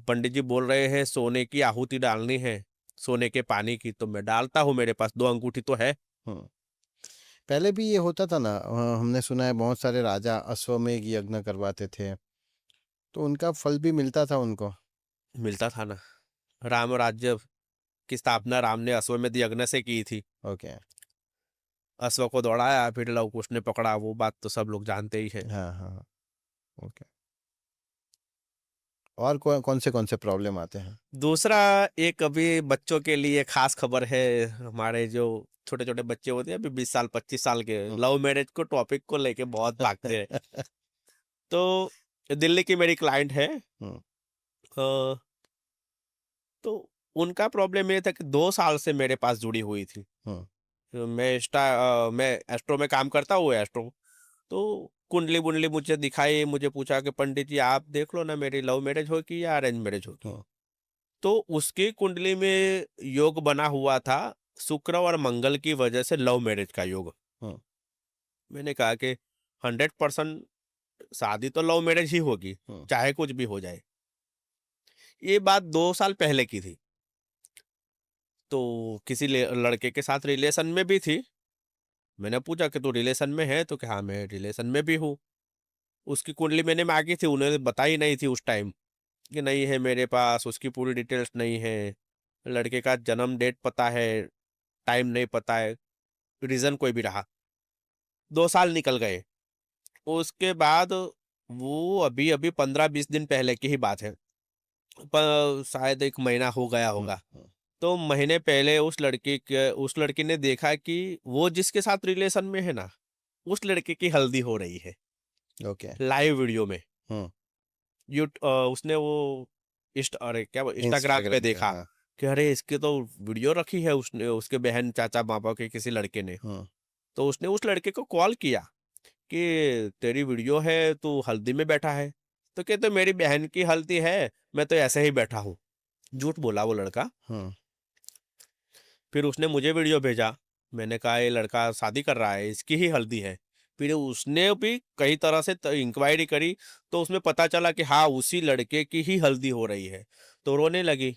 पंडित जी बोल रहे हैं सोने की आहुति डालनी है, सोने के पानी की, तो मैं डालता हूँ, मेरे पास 2 अंगूठी तो है। हम्म। पहले भी ये होता था ना, हमने सुना है बहुत सारे राजा अश्वमेध यज्ञ करवाते थे, तो उनका फल भी मिलता था उनको। मिलता था ना। राम राज्य की स्थापना राम ने अश्वमेध यज्ञ से की थी। ओके। अश्व को दौड़ाया, फिर लव कुश ने पकड़ा, वो बात तो सब लोग जानते ही हैं। हाँ, हाँ, ओके। और कौन से प्रॉब्लम आते हैं? दूसरा, एक अभी बच्चों के लिए खास खबर है। हमारे जो छोटे छोटे बच्चे होते हैं, अभी 20 साल 25 साल के, हम्म, लव मैरिज को टॉपिक को लेके बहुत भागते हैं। तो दिल्ली की मेरी क्लाइंट है। हम्म, अ, तो उनका प्रॉब्लम ये था कि 2 साल से मेरे पास जुड़ी हुई थी। हम्म, मैं एस्ट्रो में काम करता हूँ, एस्ट्रो। तो कुंडली बुंडली मुझे दिखाई, मुझे पूछा कि पंडित जी आप देख लो ना, मेरी लव मैरिज होगी या अरेंज मैरिज होगी। हम्म, तो उसकी कुंडली में योग बना हुआ था, शुक्र और मंगल की वजह से लव मैरिज का योग। हम्म, मैंने कहा कि 100% शादी तो लव मैरिज ही होगी, हम्म, चाहे कुछ भी हो जाए। ये बात 2 साल पहले की थी। तो किसी लड़के के साथ रिलेशन में भी थी। मैंने पूछा कि तू रिलेशन में है, तो कि हाँ मैं रिलेशन में भी हूँ। उसकी कुंडली मैंने मांगी थी, उन्होंने बताई नहीं थी उस टाइम कि नहीं है मेरे पास, उसकी पूरी डिटेल्स नहीं है। लड़के का जन्म डेट पता है, टाइम नहीं पता है, रीजन कोई भी रहा। 2 साल निकल गए। उसके बाद वो अभी अभी 15-20 दिन पहले की ही बात है, शायद 1 महीना हो गया हम्म, होगा। तो महीने पहले उस लड़की ने देखा कि वो जिसके साथ रिलेशन में है ना, उस लड़के की हल्दी हो रही है, ओके। लाइव वीडियो में। हम्म, उसने वो अरे क्या इंस्टाग्राम पे इंस्टाग्राम पे, देखा हाँ। कि अरे इसकी तो वीडियो रखी है उसने, उसके बहन चाचा मामा के किसी लड़के ने। हम्म, तो उसने उस लड़के को कॉल किया कि तेरी वीडियो है, तू हल्दी में बैठा है। तो कहते मेरी बहन की हल्दी है, मैं तो ऐसे ही बैठा हूँ। झूठ बोला वो लड़का। हम्म, फिर उसने मुझे वीडियो भेजा। मैंने कहा ये लड़का शादी कर रहा है, इसकी ही हल्दी है। फिर उसने भी कई तरह से इंक्वायरी करी, तो उसमें पता चला कि हाँ उसी लड़के की ही हल्दी हो रही है। तो रोने लगी,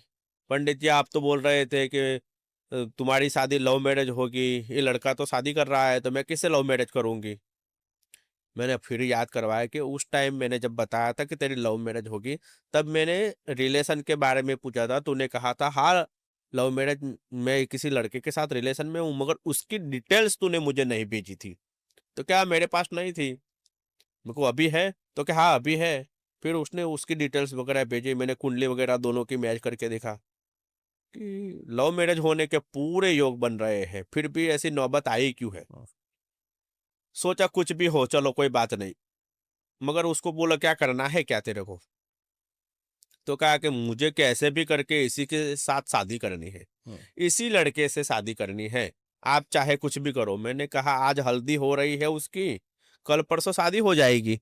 पंडित जी आप तो बोल रहे थे कि तुम्हारी शादी लव मैरिज होगी, ये लड़का तो शादी कर रहा है, तो मैं किससे लव मैरिज करूंगी। मैंने फिर याद करवाया कि उस टाइम मैंने जब बताया था कि तेरी लव मैरिज होगी, तब मैंने रिलेशन के बारे में पूछा था, तूने कहा था हाँ लव मैरिज, मैं किसी लड़के के साथ रिलेशन में हूँ, मगर उसकी डिटेल्स तूने मुझे नहीं भेजी थी। तो क्या मेरे पास नहीं थी? मेरे को अभी है? तो क्या हाँ अभी है। फिर उसने उसकी डिटेल्स वगैरह भेजी, मैंने कुंडली वगैरह दोनों की मैच करके देखा कि लव मैरिज होने के पूरे योग बन रहे हैं, फिर भी ऐसी नौबत आई क्यों है। सोचा कुछ भी हो, चलो कोई बात नहीं। मगर उसको बोला क्या करना है क्या तेरे को? तो कहा कि मुझे कैसे भी करके इसी के साथ शादी करनी है, इसी लड़के से शादी करनी है, आप चाहे कुछ भी करो। मैंने कहा आज हल्दी हो रही है उसकी, कल परसों शादी हो जाएगी,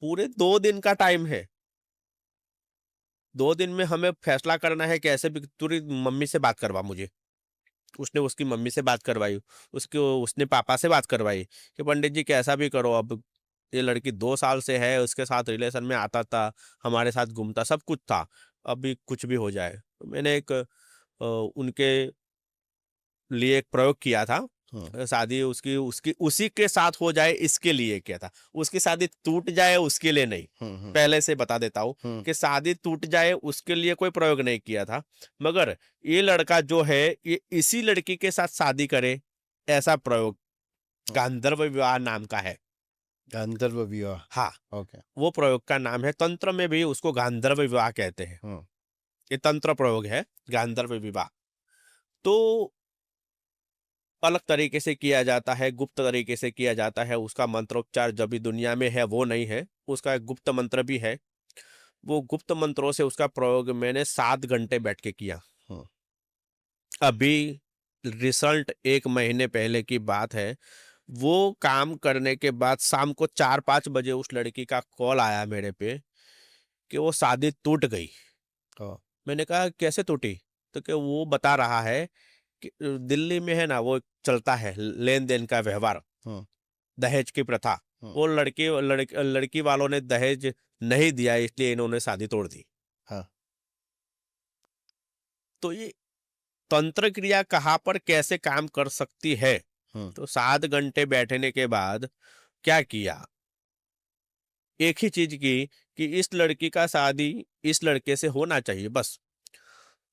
पूरे 2 दिन का टाइम है, 2 दिन में हमें फैसला करना है कैसे भी। तुरी मम्मी से बात करवा मुझे। उसने उसकी मम्मी से बात करवाई, उसने पापा से बात करवाई कि पंडित जी कैसा भी करो, अब ये लड़की 2 साल से है, उसके साथ रिलेशन में आता था, हमारे साथ घूमता, सब कुछ था, अभी कुछ भी हो जाए। तो मैंने एक उनके लिए एक प्रयोग किया था। शादी उसकी उसकी उसी के साथ हो जाए इसके लिए किया था, उसकी शादी टूट जाए उसके लिए नहीं। पहले से बता देता हूँ कि शादी टूट जाए उसके लिए कोई प्रयोग नहीं किया था, मगर ये लड़का जो है ये इसी लड़की के साथ शादी करे, ऐसा प्रयोग गांधर्व विवाह नाम का है। गांधर्व विवाह। हाँ, ओके। वो प्रयोग का नाम है, तंत्र में भी उसको गांधर्व विवाह कहते हैं। ये तंत्र प्रयोग है गांधर्व विवाह। तो अलग तरीके से किया जाता है, गुप्त तरीके से किया जाता है। उसका मंत्रोच्चार जब भी दुनिया में है वो नहीं है, उसका एक गुप्त मंत्र भी है। वो गुप्त मंत्रों से उसका प्रयोग मैंने 7 घंटे बैठ के किया। अभी रिजल्ट 1 महीने पहले की बात है। वो काम करने के बाद शाम को 4-5 बजे उस लड़की का कॉल आया मेरे पे कि वो शादी टूट गई। मैंने कहा कैसे टूटी? तो कि वो बता रहा है कि दिल्ली में है ना, वो चलता है लेन देन का व्यवहार, दहेज की प्रथा। वो लड़की वालों ने दहेज नहीं दिया, इसलिए इन्होंने शादी तोड़ दी। तो ये तंत्र क्रिया कहाँ पर कैसे काम कर सकती है? तो 7 घंटे बैठने के बाद क्या किया, एक ही चीज की कि इस लड़की का शादी इस लड़के से होना चाहिए बस।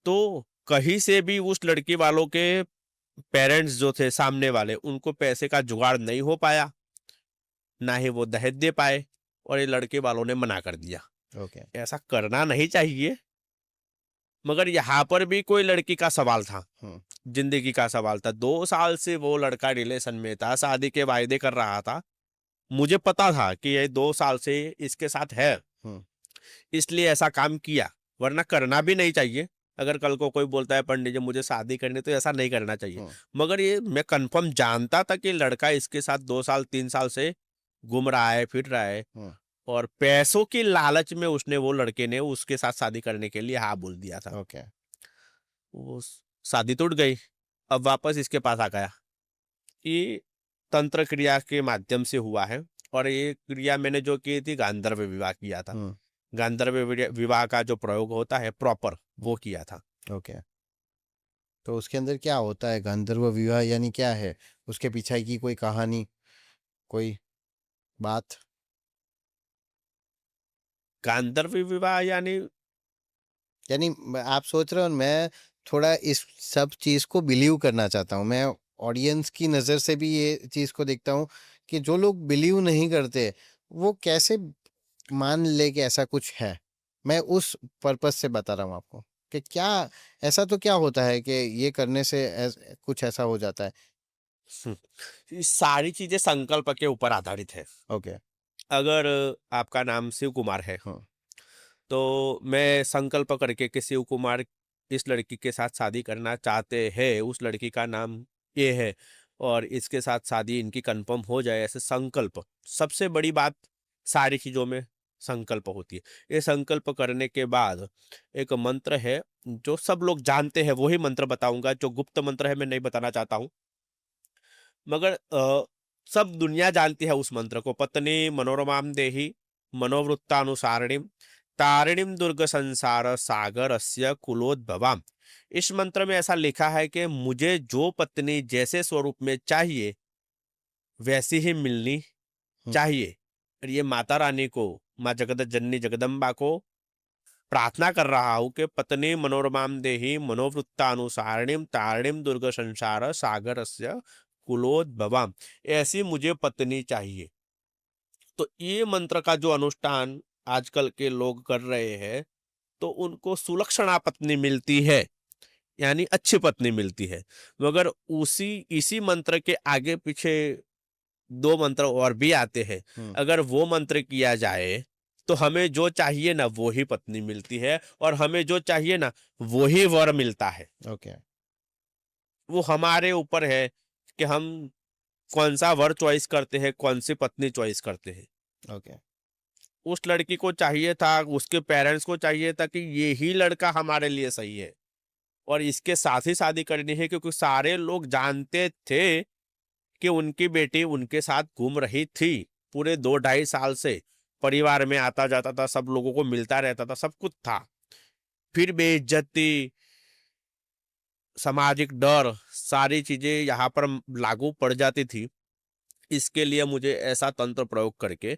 तो कहीं से भी उस लड़की वालों के पेरेंट्स जो थे सामने वाले, उनको पैसे का जुगाड़ नहीं हो पाया, ना ही वो दहेज दे पाए, और ये लड़के वालों ने मना कर दिया। ऐसा करना नहीं चाहिए, मगर यहाँ पर भी कोई लड़की का सवाल था, जिंदगी का सवाल था। 2 साल से वो लड़का रिलेशन में था, शादी के वायदे कर रहा था, मुझे पता था कि ये 2 साल से इसके साथ है, इसलिए ऐसा काम किया, वरना करना भी नहीं चाहिए। अगर कल को कोई बोलता है पंडित जी मुझे शादी करनी, तो ऐसा नहीं करना चाहिए। मगर ये मैं कंफर्म जानता था कि लड़का इसके साथ 2 साल 3 साल से घूम रहा है, फिर रहा है, और पैसों की लालच में उसने, वो लड़के ने उसके साथ शादी करने के लिए हाँ बोल दिया था। वो शादी टूट गई, अब वापस इसके पास आ गया। ये तंत्र क्रिया के माध्यम से हुआ है, और ये क्रिया मैंने जो की थी गांधर्व विवाह किया था। गांधर्व विवाह का जो प्रयोग होता है प्रॉपर, वो किया था। तो उसके अंदर क्या होता है गांधर्व विवाह, यानी क्या है उसके पीछे की कोई कहानी, कोई बात? गांधर्व विवाह यानी आप सोच रहे हो, मैं थोड़ा इस सब चीज को बिलीव करना चाहता हूँ। मैं ऑडियंस की नजर से भी ये चीज को देखता हूँ कि जो लोग बिलीव नहीं करते वो कैसे मान ले कि ऐसा कुछ है। मैं उस पर्पस से बता रहा हूँ आपको कि क्या ऐसा तो क्या होता है कि ये करने से कुछ ऐसा हो जाता है। ये सारी चीजें संकल्प के ऊपर आधारित है। अगर आपका नाम शिव कुमार है, तो मैं संकल्प करके कि शिव कुमार इस लड़की के साथ शादी करना चाहते हैं, उस लड़की का नाम ये है, और इसके साथ शादी इनकी कंफर्म हो जाए, ऐसे संकल्प। सबसे बड़ी बात सारी चीज़ों में संकल्प होती है। ये संकल्प करने के बाद एक मंत्र है जो सब लोग जानते हैं, वही मंत्र बताऊंगा। जो गुप्त मंत्र है मैं नहीं बताना चाहता हूँ, मगर सब दुनिया जानती है उस मंत्र को। पत्नी मनोरमाम देहि मनोवृत्तानुसारिणीम तारिणीम दुर्ग संसार सागरस्य कुलोद्भवाम। इस मंत्र में ऐसा लिखा है कि मुझे जो पत्नी जैसे स्वरूप में चाहिए वैसी ही मिलनी चाहिए। और ये माता रानी को, माँ जगत जननी जगदम्बा को प्रार्थना कर रहा हूं कि पत्नी मनोरमाम देहि मनोवृत्तानुसारिणीम तारिणीम दुर्ग संसार सागरस्य कुलोद्भवाम, ऐसी मुझे पत्नी चाहिए। तो ये मंत्र का जो अनुष्ठान आजकल के लोग कर रहे हैं, तो उनको सुलक्षणा पत्नी मिलती है, यानी अच्छी पत्नी मिलती है। मगर इसी मंत्र के आगे पीछे 2 मंत्र और भी आते हैं। अगर वो मंत्र किया जाए तो हमें जो चाहिए ना वो ही पत्नी मिलती है, और हमें जो चाहिए ना वो ही वर मिलता है। ओके। वो हमारे ऊपर है कि हम कौन सा वर चॉइस करते हैं, कौन सी पत्नी चॉइस करते हैं। ओके। उस लड़की को चाहिए था, उसके पेरेंट्स को चाहिए था कि ये ही लड़का हमारे लिए सही है और इसके साथ ही शादी करनी है, क्योंकि सारे लोग जानते थे कि उनकी बेटी उनके साथ घूम रही थी पूरे 2 ढाई साल से। परिवार में आता जाता था, सब लोगों को मिलता रहता था, सब कुछ था। फिर बेइज्जती, सामाजिक डर, सारी चीजें यहाँ पर लागू पड़ जाती थी। इसके लिए मुझे ऐसा तंत्र प्रयोग करके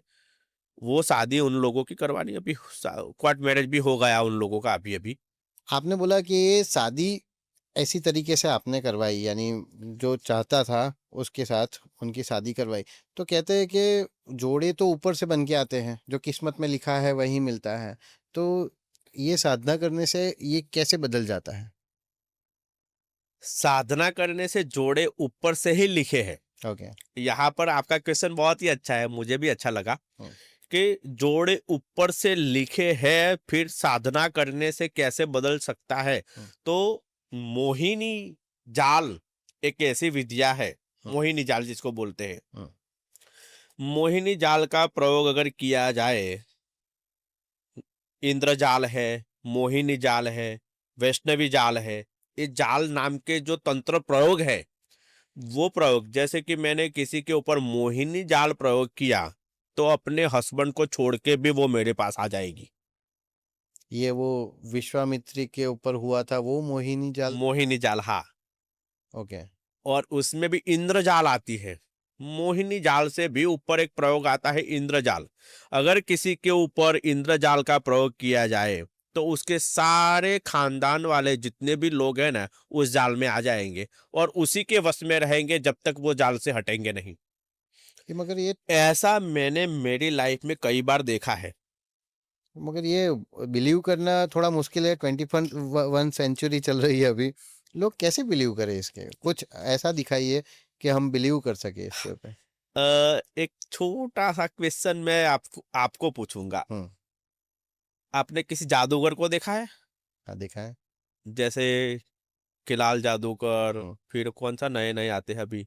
वो शादी उन लोगों की करवानी। अभी कोर्ट मैरिज भी हो गया उन लोगों का अभी अभी। आपने बोला कि ये शादी ऐसी तरीके से आपने करवाई, यानी जो चाहता था उसके साथ उनकी शादी करवाई। तो कहते हैं कि जोड़े तो ऊपर से बन के आते हैं, जो किस्मत में लिखा है वही मिलता है। तो ये साधना करने से ये कैसे बदल जाता है? साधना करने से जोड़े ऊपर से ही लिखे हैं। ओके। यहाँ पर आपका क्वेश्चन बहुत ही अच्छा है, मुझे भी अच्छा लगा हम्म। कि जोड़े ऊपर से लिखे हैं, फिर साधना करने से कैसे बदल सकता है। हम्म। तो मोहिनी जाल एक ऐसी विद्या है, हम्म। मोहिनी जाल जिसको बोलते हैं। हम्म। मोहिनी जाल का प्रयोग अगर किया जाए, इंद्रजाल है, मोहिनी जाल है, वैष्णवी जाल है, ये जाल नाम के जो तंत्र प्रयोग है, वो प्रयोग जैसे कि मैंने किसी के ऊपर मोहिनी जाल प्रयोग किया तो अपने हस्बैंड को छोड़ के भी वो मेरे पास आ जाएगी। ये वो विश्वामित्री के ऊपर हुआ था वो मोहिनी जाल? मोहिनी जाल, हाँ। ओके। और उसमें भी इंद्रजाल आती है। मोहिनी जाल से भी ऊपर एक प्रयोग आता है इंद्रजाल। अगर किसी के ऊपर इंद्रजाल का प्रयोग किया जाए तो उसके सारे खानदान वाले जितने भी लोग हैं ना उस जाल में आ जाएंगे और उसी के वश में रहेंगे जब तक वो जाल से हटेंगे नहीं। मगर ये ऐसा मैंने मेरी लाइफ में कई बार देखा है। मगर ये बिलीव करना थोड़ा मुश्किल है। 21 सेंचुरी चल रही है अभी, लोग कैसे बिलीव करें इसके? कुछ ऐसा दिखाइए कि हम बिलीव कर सके इसके ऊपर। एक छोटा सा क्वेश्चन मैं आपको आपको पूछूंगा। हम्म। आपने किसी जादूगर को देखा है? हाँ, देखा है। जैसे किलाल जादूगर, हम्म। फिर कौन सा नए नए आते हैं अभी?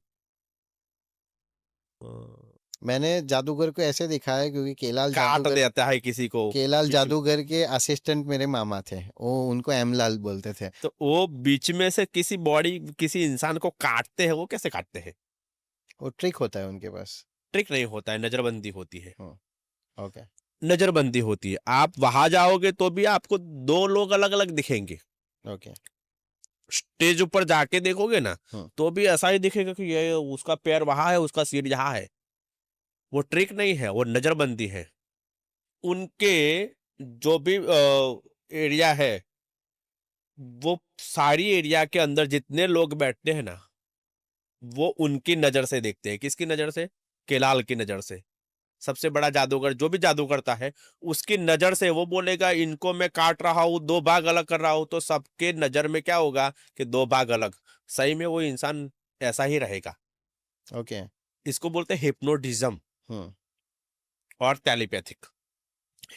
मैंने जादूगर को ऐसे देखा है क्योंकि काट देता है किसी को। केलाल बीच में, जादूगर के असिस्टेंट मेरे मामा थे, वो उनको एमलाल बोलते थे। तो वो बीच में से किसी बॉडी किसी इंसान को काटते हैं। वो कैसे काटते हैं? वो ट्रिक होता है उनके पास। ट्रिक नहीं होता है, नजरबंदी होती है। ओके। नजरबंदी होती है। आप वहां जाओगे तो भी आपको दो लोग अलग अलग दिखेंगे। ओके। स्टेज ऊपर जाके देखोगे ना हम्म। तो भी ऐसा ही दिखेगा कि ये उसका पैर वहां है, उसका सिर यहाँ है। वो ट्रिक नहीं है, वो नजरबंदी है। उनके जो भी एरिया है, वो सारी एरिया के अंदर जितने लोग बैठते हैं ना वो उनकी नजर से देखते हैं। किसकी नजर से? केलाल की नजर से। सबसे बड़ा जादूगर जो भी जादू करता है उसकी नजर से वो बोलेगा इनको मैं काट रहा हूं, दो भाग अलग कर रहा हूं, तो सबके नजर में क्या होगा कि दो भाग अलग। सही में वो इंसान ऐसा ही रहेगा। ओके। इसको बोलते हैं हिप्नोटिज्म हम्म। और टेलीपैथिक।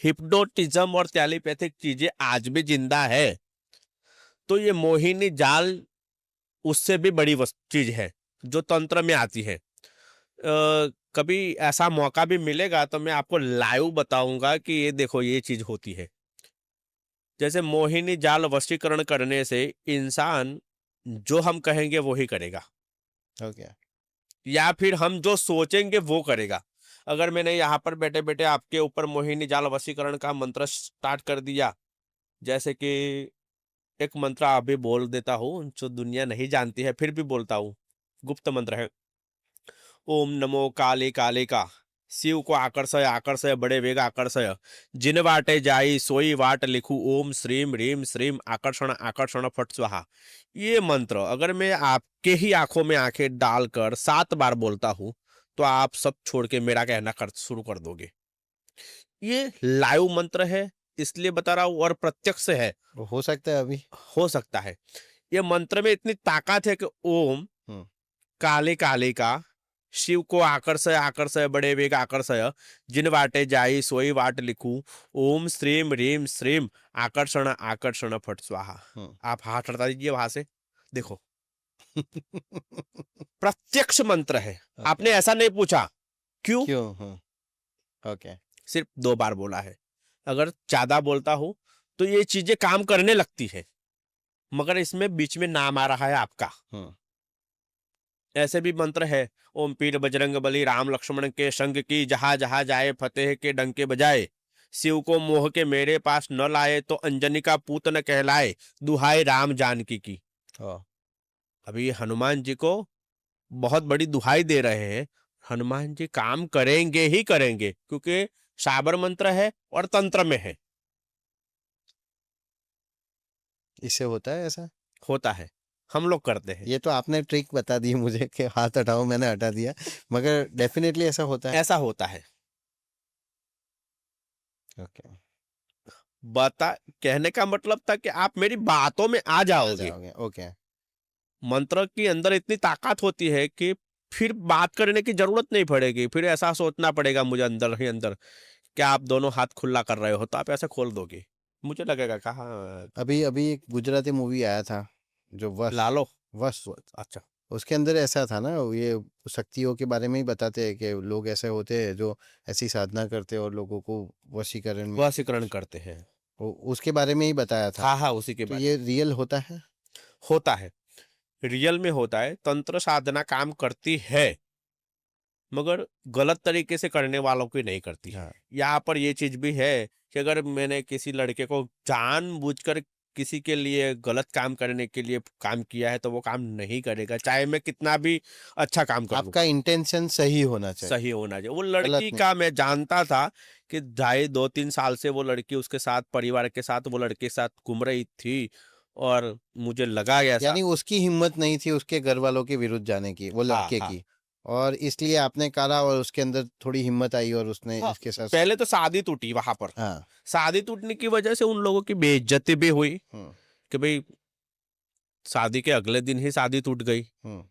हिप्नोटिज्म और टेलीपैथिक चीजें आज भी जिंदा है। तो ये मोहिनी जाल उससे भी बड़ी चीज है जो तंत्र में आती है। कभी ऐसा मौका भी मिलेगा तो मैं आपको लाइव बताऊंगा कि ये देखो ये चीज होती है। जैसे मोहिनी जाल वशीकरण करने से इंसान जो हम कहेंगे वो ही करेगा, ओके। या फिर हम जो सोचेंगे वो करेगा। अगर मैंने यहाँ पर बैठे बैठे आपके ऊपर मोहिनी जाल वशीकरण का मंत्र स्टार्ट कर दिया, जैसे कि एक मंत्र अभी बोल देता हूँ जो दुनिया नहीं जानती है फिर भी बोलता हूँ, गुप्त मंत्र है। ओम नमो काले काले का, शिव को आकर्षय आकर्षय बड़े वेग आकर्षय, जिन वाटे जाई सोई वाट लिखू, ओम श्रीम रीम श्रीम आकर्षण आकर्षण फट स्वाहा। ये मंत्र अगर मैं आपके ही आंखों में आंखें डालकर 7 बार बोलता हूं तो आप सब छोड़ के मेरा कहना कर शुरू कर दोगे। ये लाइव मंत्र है इसलिए बता रहा हूं, और प्रत्यक्ष है। हो सकता है अभी। हो सकता है। ये मंत्र में इतनी ताकत है कि ओम हम्म। काले काले का शिव को आकर्षय आकर्षय बड़े वेग आकर्षय, जिन वाटे जाई सोई वाट लिखूं, ओम श्रीम रीम श्रीम आकर्षण आकर्षण फट स्वाहा। आप हाथ हटा दीजिए वहां से, देखो प्रत्यक्ष मंत्र है। आपने ऐसा नहीं पूछा क्यों, क्यों? ओके। सिर्फ 2 बार बोला है। अगर ज्यादा बोलता हूं तो ये चीजें काम करने लगती है, मगर इसमें बीच में नाम आ रहा है आपका। ऐसे भी मंत्र है, ओम पीर बजरंग बली राम लक्ष्मण के संग की, जहां जहां जाए फतेह के डंके बजाए, शिव को मोह के मेरे पास न लाए, तो अंजनी का पूत न कहलाए, दुहाई राम जानकी की। अभी हनुमान जी को बहुत बड़ी दुहाई दे रहे हैं। हनुमान जी काम करेंगे ही करेंगे, क्योंकि साबर मंत्र है और तंत्र में है। इससे होता है ऐसा? होता है, हम लोग करते हैं। ये तो आपने ट्रिक बता दी मुझे कि हाथ हटाओ, मैंने हटा दिया, मगर डेफिनेटली ऐसा होता है। ऐसा होता है। ओके। बता कहने का मतलब था कि आप मेरी बातों में आ जाओगे। ओके। मंत्र के अंदर इतनी ताकत होती है कि फिर बात करने की जरूरत नहीं पड़ेगी। फिर ऐसा सोचना पड़ेगा मुझे अंदर ही अंदर कि आप दोनों हाथ खुला कर रहे हो, तो आप ऐसे खोल दोगे, मुझे लगेगा कहा अभी अभी एक गुजराती मूवी आया था जो वश। लालो। वश। अच्छा, उसके अंदर ऐसा था ना, ये शक्तियों के बारे में ही बताते हैं कि लोग ऐसे होते हैं जो ऐसी साधना करते हैं और लोगों को वशीकरण में, वशीकरण करते हैं। उसके बारे में ही बताया था। हाँ हाँ, उसी के तो बाद ये रियल होता है? होता है, रियल में होता है। तंत्र साधना काम करती है, मगर गलत तरीके से करने वालों की नहीं करती। हाँ। यहाँ पर ये चीज भी है कि अगर मैंने किसी लड़के को जानबूझकर किसी के लिए गलत काम करने के लिए काम किया है, तो वो काम नहीं करेगा, चाहे मैं कितना भी अच्छा काम कर लूं। आपका इंटेंशन सही होना चाहिए। सही होना चाहिए। वो गलत लड़की नहीं। का मैं जानता था कि 2.5-3 साल से वो लड़की उसके साथ, परिवार के साथ वो लड़के के साथ घूम रही थी, और मुझे लगा ऐसा। यानी उसकी हिम्मत नहीं थी उसके घर वालों के विरुद्ध जाने की, वो हाँ लड़के हाँ की, और इसलिए आपने करा और उसके अंदर थोड़ी हिम्मत आई और उसने हाँ। इसके साथ। पहले तो शादी टूटी वहां पर। हाँ। शादी टूटने की वजह से उन लोगों की बेइज्जती भी हुई हम्म। कि भाई शादी के अगले दिन ही शादी टूट गई। हम्म।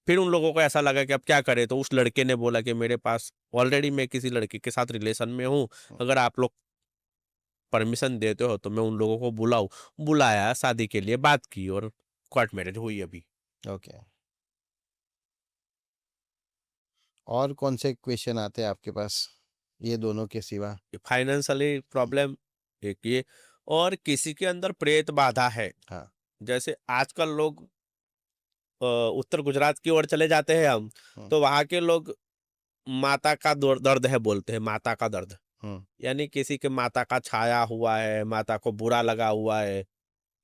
फिर उन लोगों को ऐसा लगा कि अब क्या करें, तो उस लड़के ने बोला कि मेरे पास ऑलरेडी मैं किसी लड़की के साथ रिलेशन में हूँ, अगर आप लोग परमिशन देते हो तो मैं उन लोगों को बुलाया, शादी के लिए बात की और कोर्ट मैरिज हुई अभी। ओके। और कौन से क्वेश्चन आते हैं आपके पास ये दोनों के सिवा? फाइनेंशियली प्रॉब्लम एक ये, और किसी के अंदर प्रेत बाधा है। हाँ। जैसे आजकल लोग उत्तर गुजरात की ओर चले जाते हैं हम, हम्म। तो वहां के लोग माता का दर्द है बोलते हैं, माता का दर्द। हम्म। यानी किसी के माता का छाया हुआ है, माता को बुरा लगा हुआ है,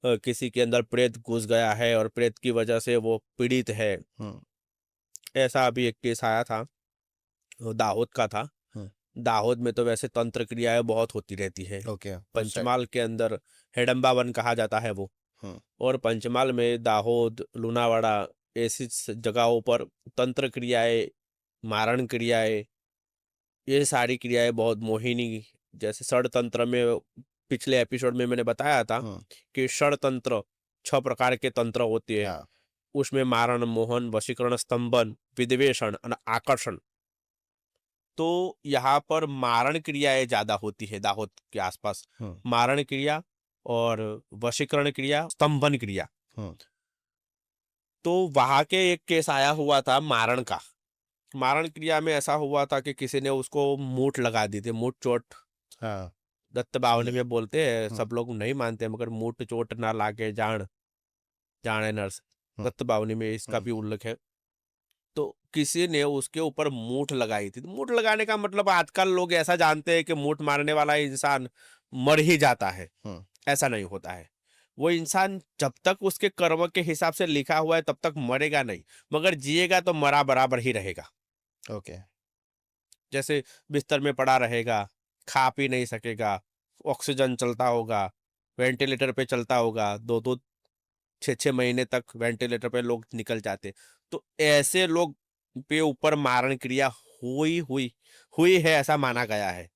किसी के अंदर प्रेत घुस गया है और प्रेत की वजह से वो पीड़ित है। हम्म। ऐसा अभी एक केस आया था, वो दाहोद का था। हम्म। दाहोद में तो वैसे तंत्र क्रियाएं बहुत होती रहती है। ओके। पंचमाल के अंदर हेडम्बा वन कहा जाता है वो, हम्म। और पंचमहाल में दाहोद, लुनावाड़ा, ऐसी जगहों पर तंत्र क्रियाएं, मारण क्रियाएं, ये सारी क्रियाएं बहुत मोहिनी। जैसे षडतंत्र में पिछले एपिसोड में मैंने बताया था हम्म। कि षडतंत्र 6 प्रकार के तंत्र होते हैं। हाँ। उसमें मारण, मोहन, वशीकरण, स्तंभन, विद्वेषण और आकर्षण। तो यहाँ पर मारण क्रियाएं ज्यादा होती है दाहोद के आसपास। हम्म। मारण क्रिया और वशीकरण क्रिया, स्तंभन क्रिया। हम्म। तो वहां के एक केस आया हुआ था मारण का। मारण क्रिया में ऐसा हुआ था कि किसी ने उसको मूठ लगा दी थी, मूठ चोट। हाँ। दत्त बावली में बोलते हैं, हम्म। सब लोग नहीं मानते, मगर मूठ चोट ना लागे जान जाने नर्स। हम्म। दत्त बावली में इसका हम्म। भी उल्लेख है। तो किसी ने उसके ऊपर मूठ लगाई थी। तो मूठ लगाने का मतलब आजकल लोग ऐसा जानते हैं कि मूठ मारने वाला इंसान मर ही जाता है। हम्म। ऐसा नहीं होता है। वो इंसान जब तक उसके कर्म के हिसाब से लिखा हुआ है तब तक मरेगा नहीं, मगर जिएगा तो मरा बराबर ही रहेगा। ओके। जैसे बिस्तर में पड़ा रहेगा, खा पी नहीं सकेगा, ऑक्सीजन चलता होगा, वेंटिलेटर पे चलता होगा, 2-2 6-6 महीने तक वेंटिलेटर पे लोग निकल जाते। तो ऐसे लोग पे ऊपर मारण क्रिया हुई हुई हुई है, ऐसा माना गया है।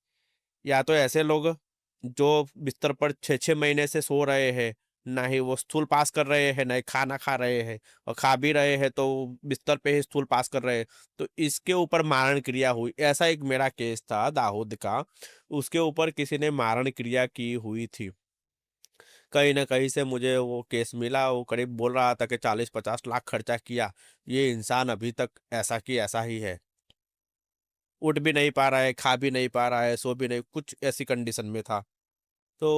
या तो ऐसे लोग जो बिस्तर पर 6-6 महीने से सो रहे हैं, ना ही वो स्थूल पास कर रहे हैं, ना ही खाना खा रहे हैं, और खा भी रहे हैं तो बिस्तर पे ही स्थूल पास कर रहे हैं। तो इसके ऊपर मारण क्रिया हुई, ऐसा एक मेरा केस था दाऊद का। उसके ऊपर किसी ने मारण क्रिया की हुई थी। कहीं न कहीं से मुझे वो केस मिला, वो करीब बोल रहा था कि 40-50 लाख खर्चा किया, ये इंसान अभी तक ऐसा की ऐसा ही है। उठ भी नहीं पा रहा है, खा भी नहीं पा रहा है, सो भी नहीं, कुछ ऐसी कंडीशन में था। तो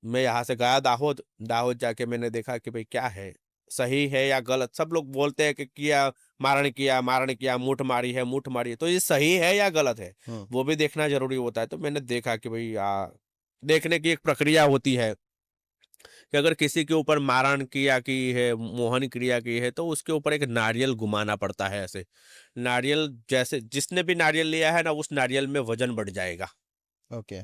मैं यहाँ से गया दाहोद, दाहोद जाके मैंने देखा कि भाई क्या है, सही है या गलत? सब लोग बोलते हैं कि मारण किया, मूठ मारी है, तो ये सही है या गलत है? हुँ, वो भी देखना ज़रूरी होता है। तो मैंने देखा कि भाई देखने की एक प्रक्रिया होती है कि अगर किसी के ऊपर मारण क्रिया की है, मोहन क्रिया की है, तो उसके ऊपर एक नारियल घुमाना पड़ता है ऐसे। नारियल जैसे जिसने भी नारियल लिया है ना, उस नारियल में वज़न बढ़ जाएगा। ओके।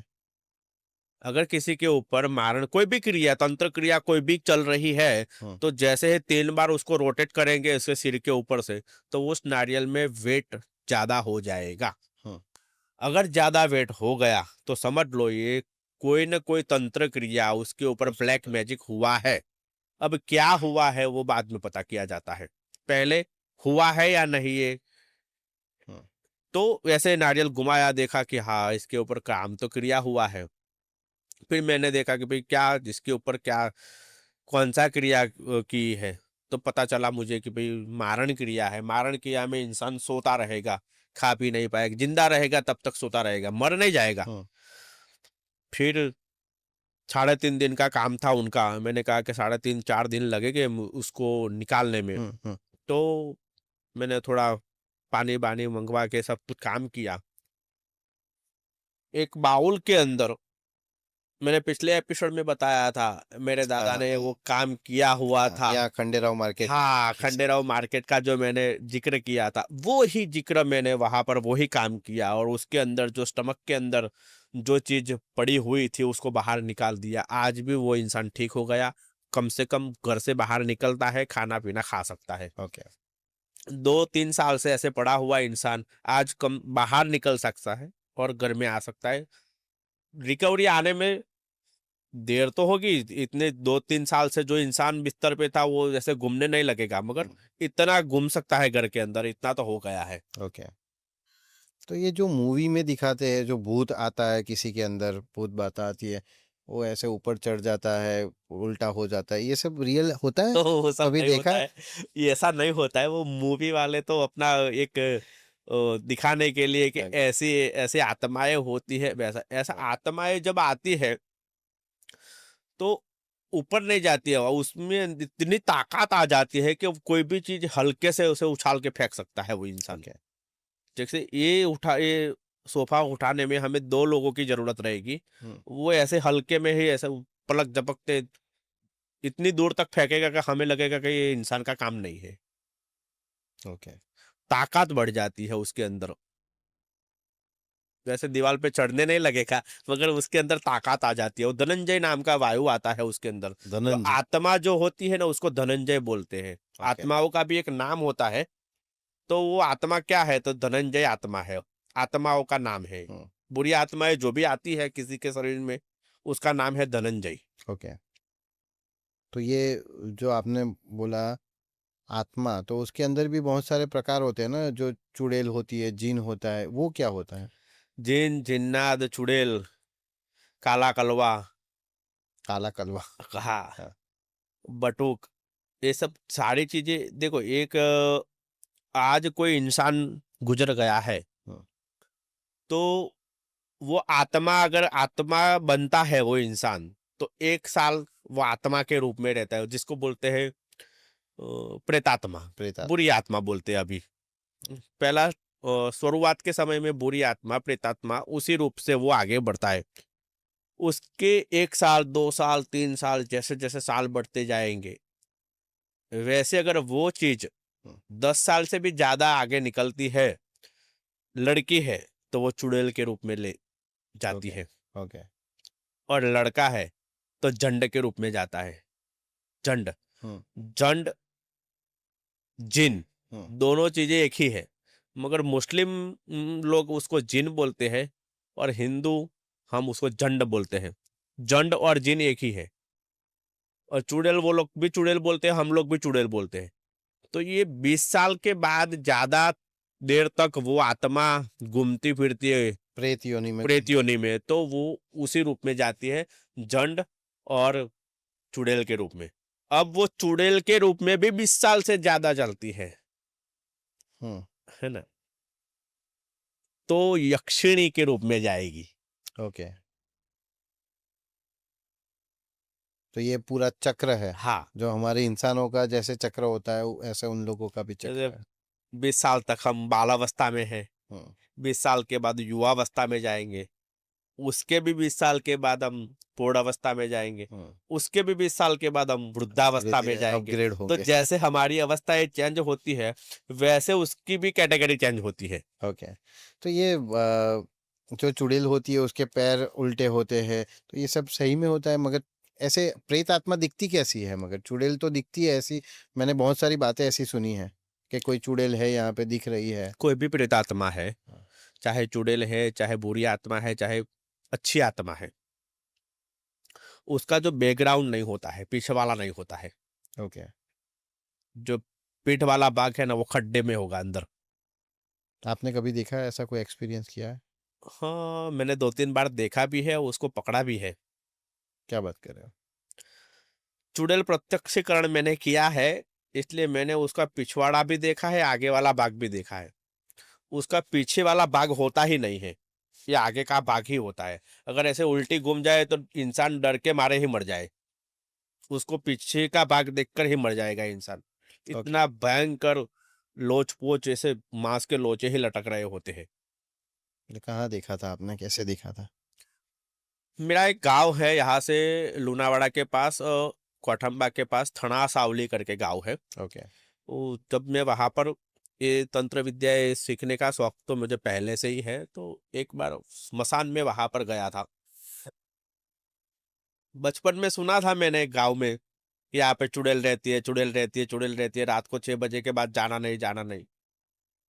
अगर किसी के ऊपर मारण कोई भी क्रिया, तंत्र क्रिया कोई भी चल रही है, हुँ, तो जैसे ही 3 बार उसको रोटेट करेंगे इसके सिर के ऊपर से, तो उस नारियल में वेट ज़्यादा हो जाएगा। हुँ, अगर ज़्यादा वेट हो गया, तो समझ लो ये कोई न कोई तंत्र क्रिया उसके ऊपर ब्लैक मैजिक हुआ है। अब क्या हुआ है वो बाद में पता किया जाता है। पहले हुआ है या नहीं ये, हुँ, तो वैसे नारियल घुमाया, देखा कि हाँ, इसके ऊपर काम तो क्रिया हुआ है। फिर मैंने देखा कि भाई क्या जिसके ऊपर क्या कौन-सा क्रिया की है, तो पता चला मुझे कि भाई मारण क्रिया है। मारण क्रिया में इंसान सोता रहेगा, खा पी नहीं पाएगा, ज़िंदा रहेगा तब तक सोता रहेगा, मर नहीं जाएगा। हुँ, फिर साढ़े 3 दिन का काम था उनका। मैंने कहा कि साढ़े 3-4 दिन लगेंगे उसको निकालने में। हुँ, हुँ, तो मैंने थोड़ा पानी-वानी मँगवा के सब कुछ काम किया। एक बाउल के अंदर मैंने पिछले एपिसोड में बताया था, मेरे दादा हाँ, ने वो काम किया हुआ हाँ, था। यहाँ खंडेराव मार्केट। हाँ, खंडेराव मार्केट का जो मैंने ज़िक्र किया था, वो ही ज़िक्र मैंने वहाँ पर वो ही काम किया, और उसके अंदर जो स्टमक के अंदर जो चीज़ पड़ी हुई थी उसको बाहर निकाल दिया। आज भी वो इंसान ठीक हो गया, कम से कम घर से बाहर निकलता है, खाना-पीना खा सकता है। ओके। 2-3 साल से ऐसे पड़ा हुआ इंसान आज कम बाहर निकल सकता है और घर में आ सकता है। रिकवरी आने में देर तो होगी, इतने 2-3 साल से जो इंसान बिस्तर पे था वो जैसे घूमने नहीं लगेगा, मगर हुँ, इतना घूम सकता है घर के अंदर, इतना तो हो गया है। ओके। तो ये जो मूवी में दिखाते हैं, जो भूत आता है किसी के अंदर, भूत बात आती है, वो ऐसे ऊपर चढ़ जाता है, उल्टा हो जाता है, ये सब रियल होता है? तो वो सब कभी नहीं देखा होता है? है, ये ऐसा नहीं होता है। वो मूवी वाले तो अपना एक दिखाने के लिए कि ओके। ऐसी ऐसी आत्माएँ होती है, वैसा ऐसा हाँ, आत्माएँ जब आती है, तो ऊपर नहीं जाती है, और उसमें इतनी ताकत आ जाती है कि कोई भी चीज़ हल्के से उसे उछाल के फेंक सकता है वो इंसान। ओके। जैसे ये सोफ़ा उठाने में हमें 2 लोगों की ज़रूरत रहेगी, हुँ, वो ऐसे हल्के में ही ऐसे पलक झपकते इतनी दूर तक फेंकेगा कि हमें लगेगा कि ये इंसान का काम नहीं है। ओके। ताकत बढ़ जाती है उसके अंदर। वैसे दीवार पे चढ़ने नहीं लगेगा, मगर उसके अंदर ताकत आ जाती है। वो धनंजय नाम का वायु आता है उसके अंदर। तो धनंजय। आत्मा जो होती है ना, उसको धनंजय बोलते हैं। ओके। आत्माओं का भी एक नाम होता है, तो वो आत्मा क्या है? तो धनंजय आत्मा है, आत्माओं का नाम है। हुँ, बुरी आत्माएँ जो भी आती है किसी के शरीर में, उसका नाम है धनंजय। ओके। तो ये जो आपने बोला आत्मा, तो उसके अंदर भी बहुत सारे प्रकार होते हैं ना, जो चुड़ैल होती है, जिन होता है, वो क्या होता है? जिन, जिन्नात, चुड़ैल, काला कलवा, काला कलवा। हाँ, हाँ, बटुक, ये सब सारी चीज़ें देखो। एक आज कोई इंसान गुज़र गया है, हुँ, तो वो आत्मा अगर आत्मा बनता है वो इंसान, तो 1 साल वो आत्मा के रूप में रहता है, जिसको बोलते हैं प्रेतात्मा, प्रेतात्मा। बुरी आत्मा बोलते हैं अभी। पहला शुरुआत के समय में बुरी आत्मा, प्रेतात्मा उसी रूप से वो आगे बढ़ता है। उसके 1 साल, 2 साल, 3 साल जैसे-जैसे साल बढ़ते जाएँगे, वैसे अगर वो चीज़ हुँ, 10 साल से भी ज़्यादा आगे निकलती है, लड़की है, तो वो चुड़ैल के रूप में ले जाती ओके, है, ओके। और लड़का है, तो जंड के रूप में जाता है। जंड, हुँ, जंड, जिन, हुँ, दोनों चीज़ें एक ही है, मगर मुस्लिम लोग उसको जिन बोलते हैं, और हिंदू हम उसको जंड बोलते हैं। जंड और जिन एक ही है। और चुड़ैल वो लोग भी चुड़ैल बोलते हैं, हम लोग भी चुड़ैल बोलते हैं। तो ये 20 साल के बाद ज्यादा देर तक वो आत्मा घूमती फिरती है प्रेत योनि में। प्रेत योनि में, तो वो उसी रूप में जाती है, जंड और चुड़ैल के रूप में। अब वो चुड़ैल के रूप में भी 20 साल से ज्यादा चलती हम्म। है ना। तो यक्षिणी के रूप में जाएगी। ओके, तो ये पूरा चक्र है, हाँ, जो हमारे इंसानों का जैसे चक्र होता है ऐसे उन लोगों का भी जैसे चक्र है। 20 साल तक हम बालावस्था में हैं, हम्म। 20 साल के बाद युवावस्था में जाएंगे, उसके भी 20 साल के बाद हम प्रौढ़ावस्था में जाएंगे, हम्म। उसके भी 20 साल के बाद हम धीरे वृद्धावस्था में धीरे जाएंगे। अपग्रेड तो होंगे। जैसे हमारी अवस्थाएं चेंज होती है, वैसे उसकी भी कैटेगरी चेंज होती है। ओके, तो ये जो चुड़ैल होती है उसके पैर उल्टे होते हैं, तो ये सब सही में होता है? मगर ऐसे प्रेत आत्मा दिखती कैसी है? मगर चुड़ैल तो दिखती है ऐसी, मैंने बहुत सारी बातें ऐसी सुनी है कि कोई चुड़ैल है यहाँ पे दिख रही है। कोई भी प्रेतात्मा है, हाँ। चाहे चुड़ैल है, चाहे बुरी आत्मा है, चाहे अच्छी आत्मा है, उसका जो बैकग्राउंड नहीं होता है, पीछे वाला नहीं होता है। ओके, जो पीठ वाला भाग है ना, वो खड्डे में होगा अंदर। आपने कभी देखा है, ऐसा कोई एक्सपीरियंस किया है? हाँ, मैंने 2-3 बार देखा भी है, उसको पकड़ा भी है। क्या बात कर रहे हो? चुड़ैल प्रत्यक्षीकरण मैंने किया है, इसलिए मैंने उसका पिछवाड़ा भी देखा है, आगे वाला भाग भी देखा है। उसका पीछे वाला भाग होता ही नहीं है, ये आगे का भाग ही होता है। अगर ऐसे उल्टी घूम जाए तो इंसान डर के मारे ही मर जाए, उसको पीछे का भाग देखकर ही मर जाएगा इंसान। ओके, इतना भयंकर लोच पोच, ऐसे मांस के लोचे ही लटक रहे होते हैं। ये कहाँ देखा था आपने, कैसे देखा था? मेरा एक गांव है यहाँ से, लूनावाड़ा के पास, कोठंबा के पास थना सावली करके गांव है। ओके। तो जब मैं वहां पर, ये तंत्र विद्या ये सीखने का शौक तो मुझे पहले से ही है, तो एक बार स्मशान में वहां पर गया था। बचपन में सुना था मैंने गांव में, यहाँ पे चुड़ैल रहती है, चुड़ैल रहती है, चुड़ैल रहती है, रात को 6 बजे के बाद जाना नहीं, जाना नहीं।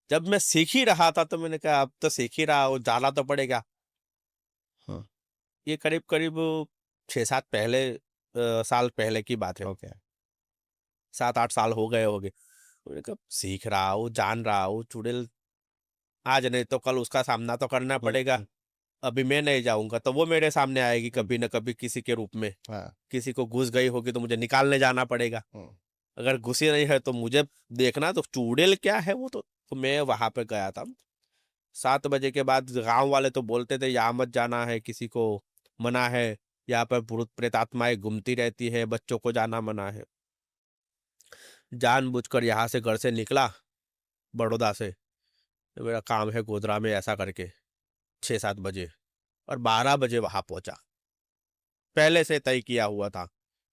जब मैं सीख ही रहा था तो मैंने कहा अब तो सीख ही रहा हूँ, जाना तो पड़ेगा। हाँ। ये करीब करीब 6-7 साल पहले की बात है। ओके। 7-8 साल हो गए होंगे। मैंने कहा सीख रहा हूँ, जान रहा हूँ, चुड़ैल आज नहीं तो कल उसका सामना तो करना पड़ेगा। हम्म। अभी मैं नहीं जाऊंगा तो वो मेरे सामने आएगी हम्म। कभी न कभी, किसी के रूप में। हाँ। किसी को घुस गई होगी तो मुझे निकालने जाना पड़ेगा। हम्म। अगर घुसी नहीं है तो मुझे देखना, तो चुड़ैल क्या है वो तो मैं वहां पे गया था। 7 बजे के बाद गांव वाले तो बोलते थे यहाँ मत जाना है, किसी को मना है, यहाँ पर भूत प्रेत आत्माएं घूमती रहती है, बच्चों को जाना मना है। जानबूझकर यहाँ से घर से निकला, बड़ौदा से, तो मेरा काम है गोधरा में, ऐसा करके 6-7 बजे, और 12 बजे वहां पहुंचा। पहले से तय किया हुआ था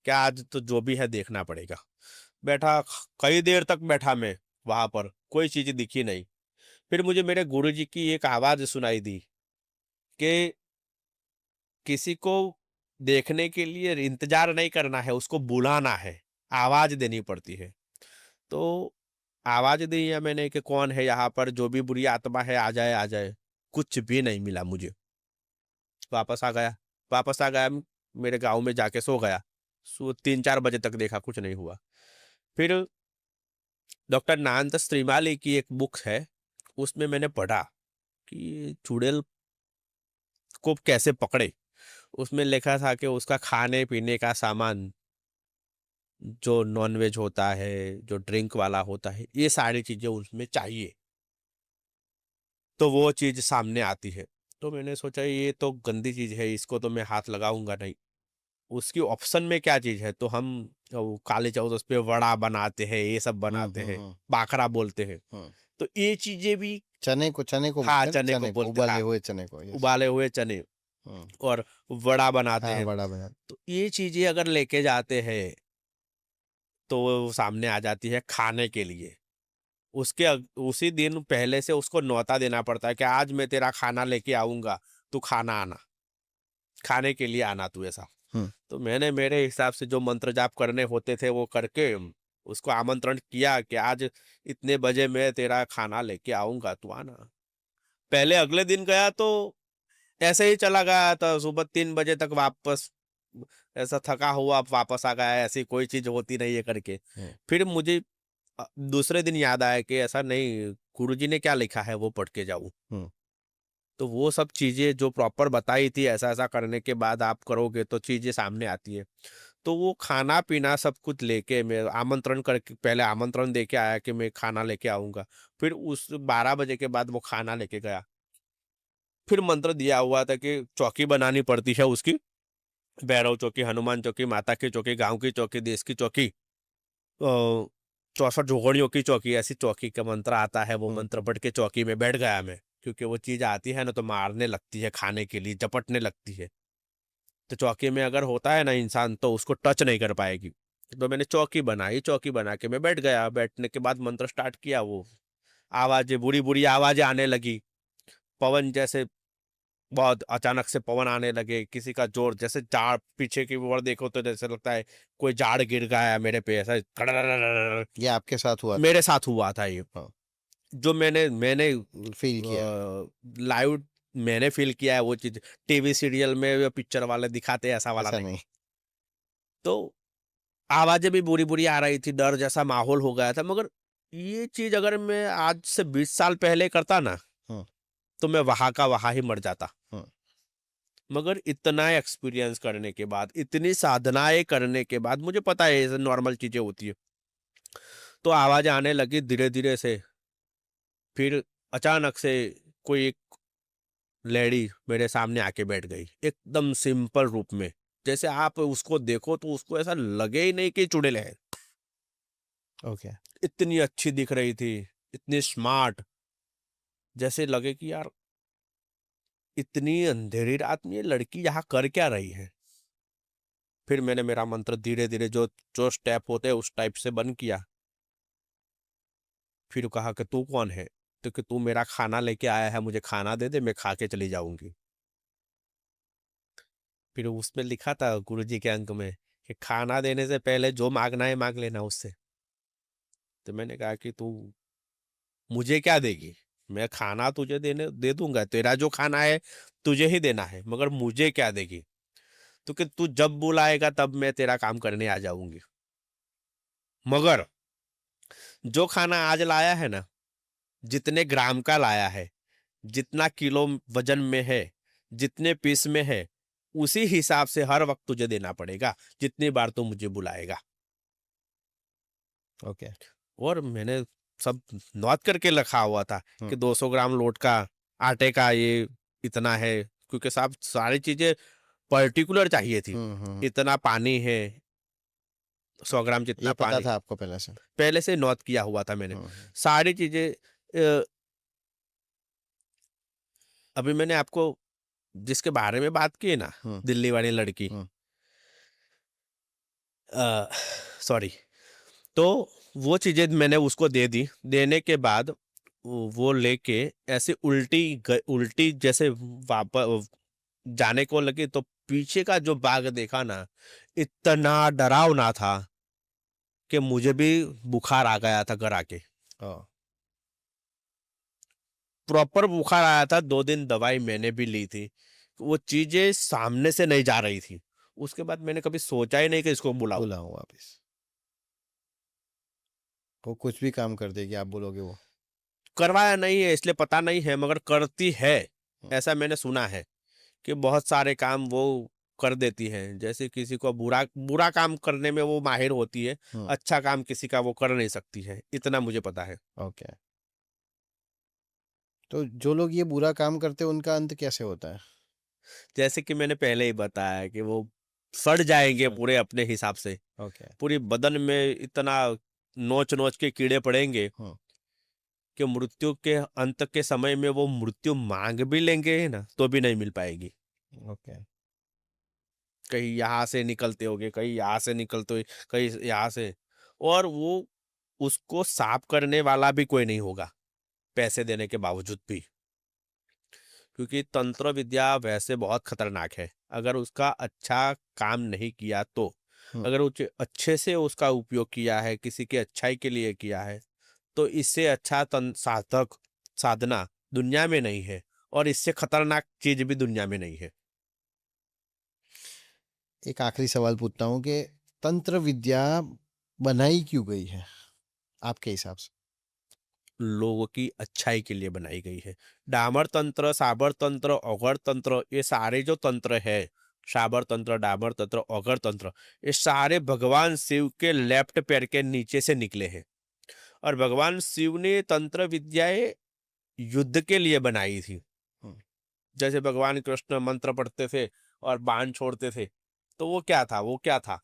कि आज तो जो भी है देखना पड़ेगा। बैठा, कई देर तक बैठा मैं वहां पर, कोई चीज दिखी नहीं। फिर मुझे मेरे गुरुजी की एक आवाज सुनाई दी कि किसी को देखने के लिए इंतजार नहीं करना है, उसको बुलाना है, आवाज देनी पड़ती है। तो आवाज दी है मैंने कि कौन है यहाँ पर, जो भी बुरी आत्मा है आ जाए, आ जाए। कुछ भी नहीं मिला मुझे। वापस आ गया, वापस आ गया, मेरे गांव में जाके सो गया। 3-4 बजे तक देखा, कुछ नहीं हुआ। फिर डॉक्टर नानंद श्रीमाली की एक बुक है, उसमें मैंने पढ़ा कि चुड़ैल को कैसे पकड़े। उसमें लिखा था कि उसका खाने पीने का सामान, जो नॉनवेज होता है, जो ड्रिंक वाला होता है, ये सारी चीजें उसमें चाहिए, तो वो चीज सामने आती है। तो मैंने सोचा ये तो गंदी चीज है, इसको तो मैं हाथ लगाऊंगा नहीं। उसकी ऑप्शन में क्या चीज है, तो हम वो काले चौदस पे वड़ा बनाते हैं, ये सब बनाते हैं, हम्म। बाखरा बोलते हैं। हम्म। तो ये चीजें भी, चने को हाँ, बोलते हैं ना, चने को चने को बोलते, उबाले हाँ, हुए चने को, यस। उबाले हुए चने, हम्म। और वड़ा बनाते हाँ, हैं। बड़ा बना। तो ये चीजें अगर लेके जाते हैं तो वो सामने आ जाती है खाने के लिए। उसी दिन पहले से उसको न्योता देना पड़ता है कि आज मैं तेरा खाना लेके आऊंगा, तू खाना आना, खाने के लिए आना तू, ऐसा। हम्म। तो मैंने मेरे हिसाब से जो मंत्र जाप करने होते थे वो करके उसको आमंत्रण किया कि आज इतने बजे मैं तेरा खाना लेके आऊंगा, तू आना। पहले अगले दिन गया तो ऐसे ही चला गया था, सुबह 3 बजे तक वापस ऐसा थका हुआ वापस आ गया, ऐसी कोई चीज होती नहीं है करके। हम्म, फिर मुझे दूसरे दिन याद आया कि ऐसा नहीं, गुरुजी ने क्या लिखा है वो पढ़ के जाऊं। हम्म, तो वो सब चीजें जो प्रॉपर बताई थी, ऐसा ऐसा करने के बाद आप करोगे तो चीजें सामने आती है। तो वो खाना पीना सब कुछ लेके मैं आमंत्रण करके, पहले आमंत्रण दे के आया कि मैं खाना लेके आऊंगा। फिर उस 12 बजे के बाद वो खाना लेके गया। फिर मंत्र दिया हुआ था कि चौकी बनानी पड़ती है उसकी, भैरव चौकी, हनुमान चौकी, माता की चौकी, गांव की चौकी, देश की चौकी, 64 झोगड़ियों की चौकी, ऐसी चौकी का मंत्र आता है। वो हम्म, मंत्र पढ़ के चौकी में बैठ गया मैं, क्योंकि वो चीज आती है ना तो मारने लगती है, खाने के लिए झपटने लगती है। तो चौकी में अगर होता है ना इंसान तो उसको टच नहीं कर पाएगी। तो मैंने चौकी बनाई, चौकी बना के मैं बैठ गया। बैठने के बाद मंत्र स्टार्ट किया। वो आवाजें, बुरी बुरी आवाजें आने लगी, पवन जैसे, बहुत अचानक से पवन आने लगे, किसी का जोर, जैसे झाड़ पीछे की ओर देखो तो जैसे लगता है कोई झाड़ गिर गया है मेरे पे, ऐसा कड़र। ये आपके साथ हुआ था? मेरे साथ हुआ था ये। हाँ, जो मैंने मैंने फील किया? लाइव मैंने फील किया है वो चीज। टीवी सीरियल में या पिक्चर वाले दिखाते हैं, ऐसा वाला ऐसा नहीं। नहीं? तो आवाजें भी बुरी बुरी आ रही थी, डर जैसा माहौल हो गया था। मगर ये चीज अगर मैं आज से 20 साल पहले करता ना हम्म, तो मैं वहां का वहां ही मर जाता। हम्म, मगर इतना एक्सपीरियंस करने के बाद, इतनी साधनाएं करने के बाद, मुझे पता है ये नॉर्मल चीजें होती है। तो आवाज आने लगी धीरे धीरे से। फिर अचानक से कोई एक लेडी मेरे सामने आके बैठ गई, एकदम सिंपल रूप में। जैसे आप उसको देखो तो उसको ऐसा लगे ही नहीं कि चुड़ैल है। ओके। इतनी अच्छी दिख रही थी, इतनी स्मार्ट, जैसे लगे कि यार इतनी अंधेरी रात में ये लड़की यहाँ कर क्या रही है। फिर मैंने मेरा मंत्र धीरे धीरे जो जो स्टेप होते हैं उस टाइप से बंद किया। फिर कहा कि तू कौन है। तो कि तू मेरा खाना लेके आया है, मुझे खाना दे दे, मैं खा के चली जाऊंगी। फिर उसमें लिखा था गुरुजी के अंक में कि खाना देने से पहले जो मांगना है मांग लेना उससे। तो मैंने कहा कि तू मुझे क्या देगी, मैं खाना तुझे देने दे दूंगा, तेरा जो खाना है तुझे ही देना है, मगर मुझे क्या देगी। तो कि तू जब बुलाएगा तब मैं तेरा काम करने आ जाऊंगी। मगर जो खाना आज लाया है ना, जितने ग्राम का लाया है, जितना किलो वजन में है, जितने पीस में है, उसी हिसाब से हर वक्त तुझे देना पड़ेगा, जितनी बार तू मुझे बुलाएगा। ओके। और मैंने सब नोट करके रखा हुआ था हम्म, कि 200 ग्राम लोट का, आटे का ये इतना है, क्योंकि सब सारी चीजें पर्टिकुलर चाहिए थी। हम्म, इतना पानी है, 100 ग्राम जितना ये पता पानी। था आपको पहले से? पहले से नोट किया हुआ था मैंने हम्म, सारी चीजें। अ, अभी मैंने आपको जिसके बारे में बात की ना, हम्म, दिल्ली वाली लड़की, हम्म, सॉरी। तो वो चीजें मैंने उसको दे दी। देने के बाद वो लेके ऐसे उल्टी जैसे वापस जाने को लगी, तो पीछे का जो बाग देखा ना, इतना डरावना था कि मुझे भी बुखार आ गया था घर आके। ओ, प्रॉपर बुखार आया था। 2 दिन दवाई मैंने भी ली थी, वो चीजें सामने से नहीं जा रही थी। उसके बाद मैंने कभी सोचा ही नहीं कि इसको बुलाऊं। बुलाऊं वापिस? वो कुछ भी काम कर देगी, आप बोलोगे वो? करवाया नहीं है इसलिए पता नहीं है, मगर करती है, हम्म, ऐसा मैंने सुना है कि बहुत सारे काम वो कर देती है। जैसे किसी को बुरा बुरा काम करने में वो माहिर होती है, हम्म, अच्छा काम किसी का वो कर नहीं सकती है, इतना मुझे पता है। ओके। तो जो लोग ये बुरा काम करते हैं उनका अंत कैसे होता है? जैसे कि मैंने पहले ही बताया कि वो सड़ जाएंगे हम्म, पूरे अपने हिसाब से। ओके। पूरी बदन में इतना नोच नोच के कीड़े पड़ेंगे हम्म, कि मृत्यु के अंत के समय में वो मृत्यु मांग भी लेंगे ना तो भी नहीं मिल पाएगी। ओके। कहीं यहाँ से निकलते होगे, कहीं यहाँ से निकलते हुए, कहीं यहाँ से। और वो उसको साफ करने वाला भी कोई नहीं होगा, पैसे देने के बावजूद भी। क्योंकि तंत्र विद्या वैसे बहुत खतरनाक है। अगर उसका अच्छा काम नहीं किया तो, हम्म, अगर उसे अच्छे से उसका उपयोग किया है, किसी की अच्छाई के लिए किया है, तो इससे अच्छा साधक साधना दुनिया में नहीं है, और इससे खतरनाक चीज भी दुनिया में नहीं है। एक आखिरी सवाल पूछता हूँ कि तंत्र विद्या बनाई क्यों गई है आपके हिसाब से? लोगों की अच्छाई के लिए बनाई गई है। डामर तंत्र, साबर तंत्र, औघड़ तंत्र, ये सारे जो तंत्र है, साबर तंत्र, डामर तंत्र, औघड़ तंत्र, ये सारे भगवान शिव के लेफ्ट पैर के नीचे से निकले हैं। और भगवान शिव ने तंत्र विद्याएं युद्ध के लिए बनाई थी। हम्म, जैसे भगवान कृष्ण मंत्र पढ़ते थे और बाण छोड़ते थे, तो वो क्या था, वो क्या था?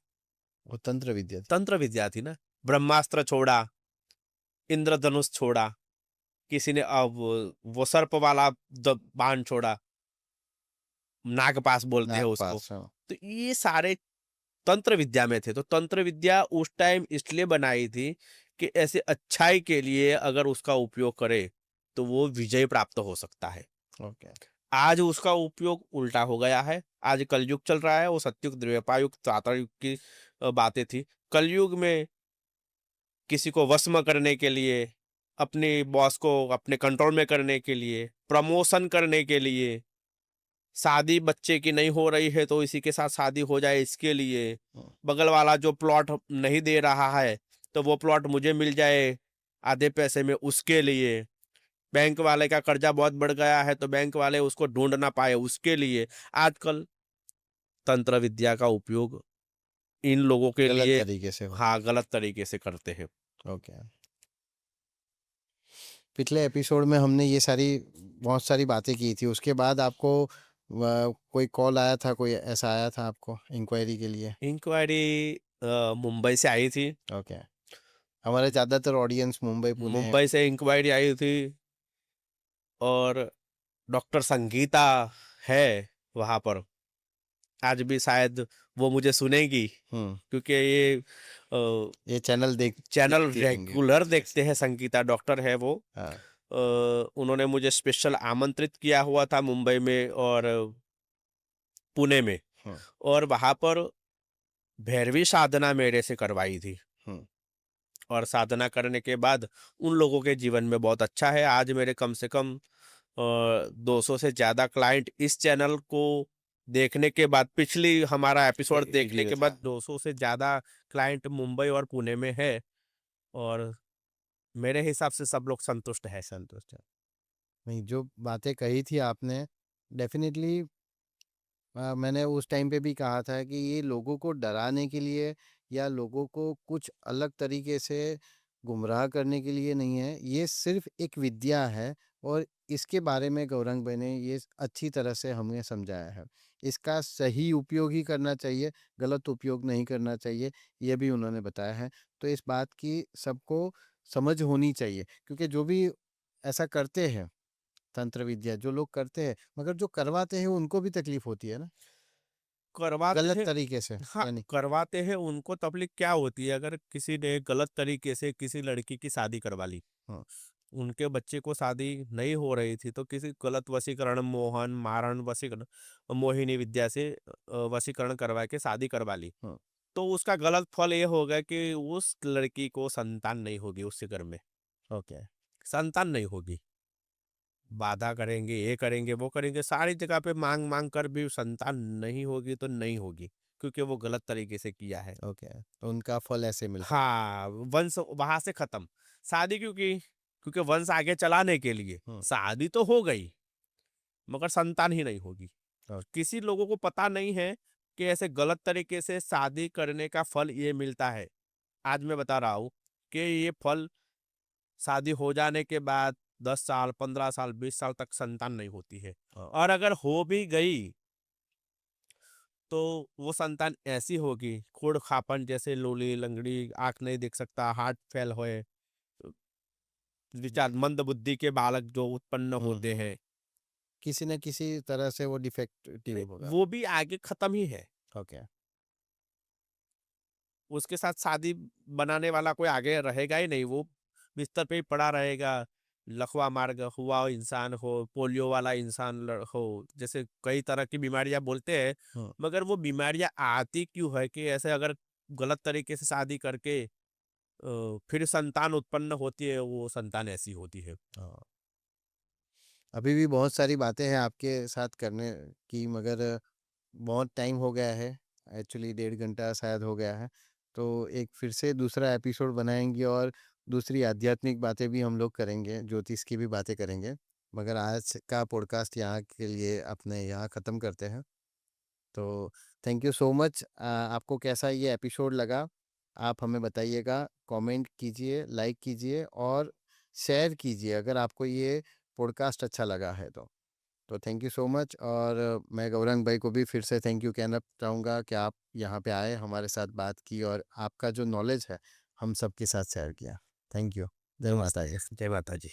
वो तंत्र विद्या थी। तंत्र विद्या थी ना। ब्रह्मास्त्र छोड़ा, इंद्रधनुष छोड़ा, किसी ने अब वो सर्प वाला बाण छोड़ा, नागपाश बोलते हैं उसको। नागपाश, हाँ। तो ये सारे तंत्र विद्या में थे। तो तंत्र विद्या उस टाइम इसलिए बनाई थी कि ऐसे अच्छाई के लिए अगर उसका उपयोग करे तो वो विजय प्राप्त हो सकता है। ओके। आज उसका उपयोग उल्टा हो गया है। आज कलयुग चल रहा है, वो सतयुग, त्रेतायुग, त्रेता युग की बातें थी। कलयुग में किसी को वश में करने के लिए, अपने बॉस को अपने कंट्रोल में करने के लिए, प्रमोशन करने के लिए, शादी बच्चे की नहीं हो रही है तो इसी के साथ शादी हो जाए इसके लिए, हम्म, बगल वाला जो प्लॉट नहीं दे रहा है तो वो प्लॉट मुझे मिल जाए आधे पैसे में उसके लिए, बैंक वाले का कर्जा बहुत बढ़ गया है तो बैंक वाले उसको ढूंढ ना पाए उसके लिए, आजकल तंत्र विद्या का उपयोग इन लोगों के गलत लिए, तरीके से हो। हाँ, गलत तरीके से करते हैं। ओके। पिछले एपिसोड में हमने ये सारी बहुत सारी बातें की थी, उसके बाद आपको कोई कॉल आया था, कोई ऐसा आया था आपको इंक्वायरी के लिए? इंक्वायरी मुंबई से आई थी। ओके। हमारे ज़्यादातर ऑडियंस मुंबई पुणे है। मुंबई से इंक्वायरी आई थी और डॉक्टर संगीता है वहाँ पर। आज भी शायद वो मुझे सुनेगी, हम्म। क्योंकि ये ये चैनल चैनल देखती होंगे। रेगुलर देखते हैं। संगीता डॉक्टर है वो। हाँ। उन्होंने मुझे स्पेशल आमंत्रित किया हुआ था मुंबई में और पुणे में। हम्म। और वहाँ पर भैरवी साधना मेरे से करवाई थी। हम्म। और साधना करने के बाद उन लोगों के जीवन में बहुत अच्छा है। आज मेरे कम से कम 200 से ज़्यादा क्लाइंट इस चैनल को देखने के बाद, पिछली हमारा एपिसोड देखने वीडियो के था। बाद 200 से ज़्यादा क्लाइंट मुंबई और पुणे में है। और मेरे हिसाब से सब लोग संतुष्ट है। संतुष्ट है। नहीं, जो बातें कही थी आपने, डेफिनेटली मैंने उस टाइम पे भी कहा था कि ये लोगों को डराने के लिए या लोगों को कुछ अलग तरीके से गुमराह करने के लिए नहीं है, ये सिर्फ एक विद्या है। और इसके बारे में गौरंग भाई ने ये अच्छी तरह से हमें समझाया है। इसका सही उपयोग ही करना चाहिए, गलत उपयोग नहीं करना चाहिए, ये भी उन्होंने बताया है। तो इस बात की सबको समझ होनी चाहिए, क्योंकि जो भी ऐसा करते हैं, तंत्र विद्या जो लोग करते हैं, मगर जो करवाते हैं उनको भी तकलीफ होती है ना, करवाते गलत हैं। तरीके से, हाँ, यानी। करवाते हैं उनको तकलीफ क्या होती है? अगर किसी ने गलत तरीके से किसी लड़की की शादी करवा ली, हाँ। उनके बच्चे को शादी नहीं हो रही थी तो किसी गलत वशीकरण, मोहन मारण वशीकरण, मोहिनी विद्या से वशीकरण करवा के शादी करवा ली, हाँ। तो उसका गलत फल ये होगा कि उस लड़की को संतान नहीं होगी, उसके घर में ओके। संतान नहीं होगी। बाधा करेंगे, ये करेंगे, वो करेंगे, सारी जगह पे मांग मांग कर भी संतान नहीं होगी तो नहीं होगी, क्योंकि वो गलत तरीके से किया है। ओके, तो उनका फल ऐसे मिलता है। हाँ, वंश वहां से खत्म। शादी क्योंकि क्योंकि वंश आगे चलाने के लिए हम्म। शादी तो हो गई, मगर संतान ही नहीं होगी। ओके। किसी लोगों को पता नहीं है कि ऐसे गलत तरीके से शादी करने का फल ये मिलता है। आज मैं बता रहा हूँ कि ये फल शादी हो जाने के बाद 10 साल, 15 साल, 20 साल तक संतान नहीं होती है। हाँ। और अगर हो भी गई तो वो संतान ऐसी होगी, खुड़ खापन जैसे, लूली लंगड़ी, आंख नहीं देख सकता, हार्ट फेल होए, विचार मंद बुद्धि के बालक जो उत्पन्न होते हम्म। हैं, किसी न किसी तरह से वो डिफेक्टिव होगा। वो भी आगे खत्म ही है। ओके। उसके साथ शादी बनाने वाला कोई आगे रहेगा ही नहीं, वो बिस्तर पे ही पड़ा रहेगा। लकवा मार्ग हुआ इंसान हो, पोलियो वाला इंसान हो, जैसे कई तरह की बीमारियां बोलते हैं। हाँ। मगर वो बीमारियां आती क्यों है कि ऐसे अगर गलत तरीके से शादी करके फिर संतान उत्पन्न होती है, वो संतान ऐसी होती है। हाँ। अभी भी बहुत सारी बातें हैं आपके साथ करने की, मगर बहुत टाइम हो गया है। एक्चुअली 1.5 घंटा शायद हो गया है। तो एक फिर से दूसरा एपिसोड बनाएँगे और दूसरी आध्यात्मिक बातें भी हम लोग करेंगे, ज्योतिष की भी बातें करेंगे। मगर आज का पॉडकास्ट यहाँ के लिए अपने यहाँ ख़त्म करते हैं। तो थैंक यू सो मच। आपको कैसा ये एपिसोड लगा? आप हमें बताइएगा, कमेंट कीजिए, लाइक कीजिए और शेयर कीजिए अगर आपको ये पॉडकास्ट अच्छा लगा है तो। तो थैंक यू सो मच और मैं गौरंग भाई को भी फिर से थैंक यू कहना चाहूँगा कि आप यहाँ पे आए, हमारे साथ बात की और आपका जो नॉलेज है, हम सबके साथ शेयर किया। Thank you. जय माता दी। जय माता जी।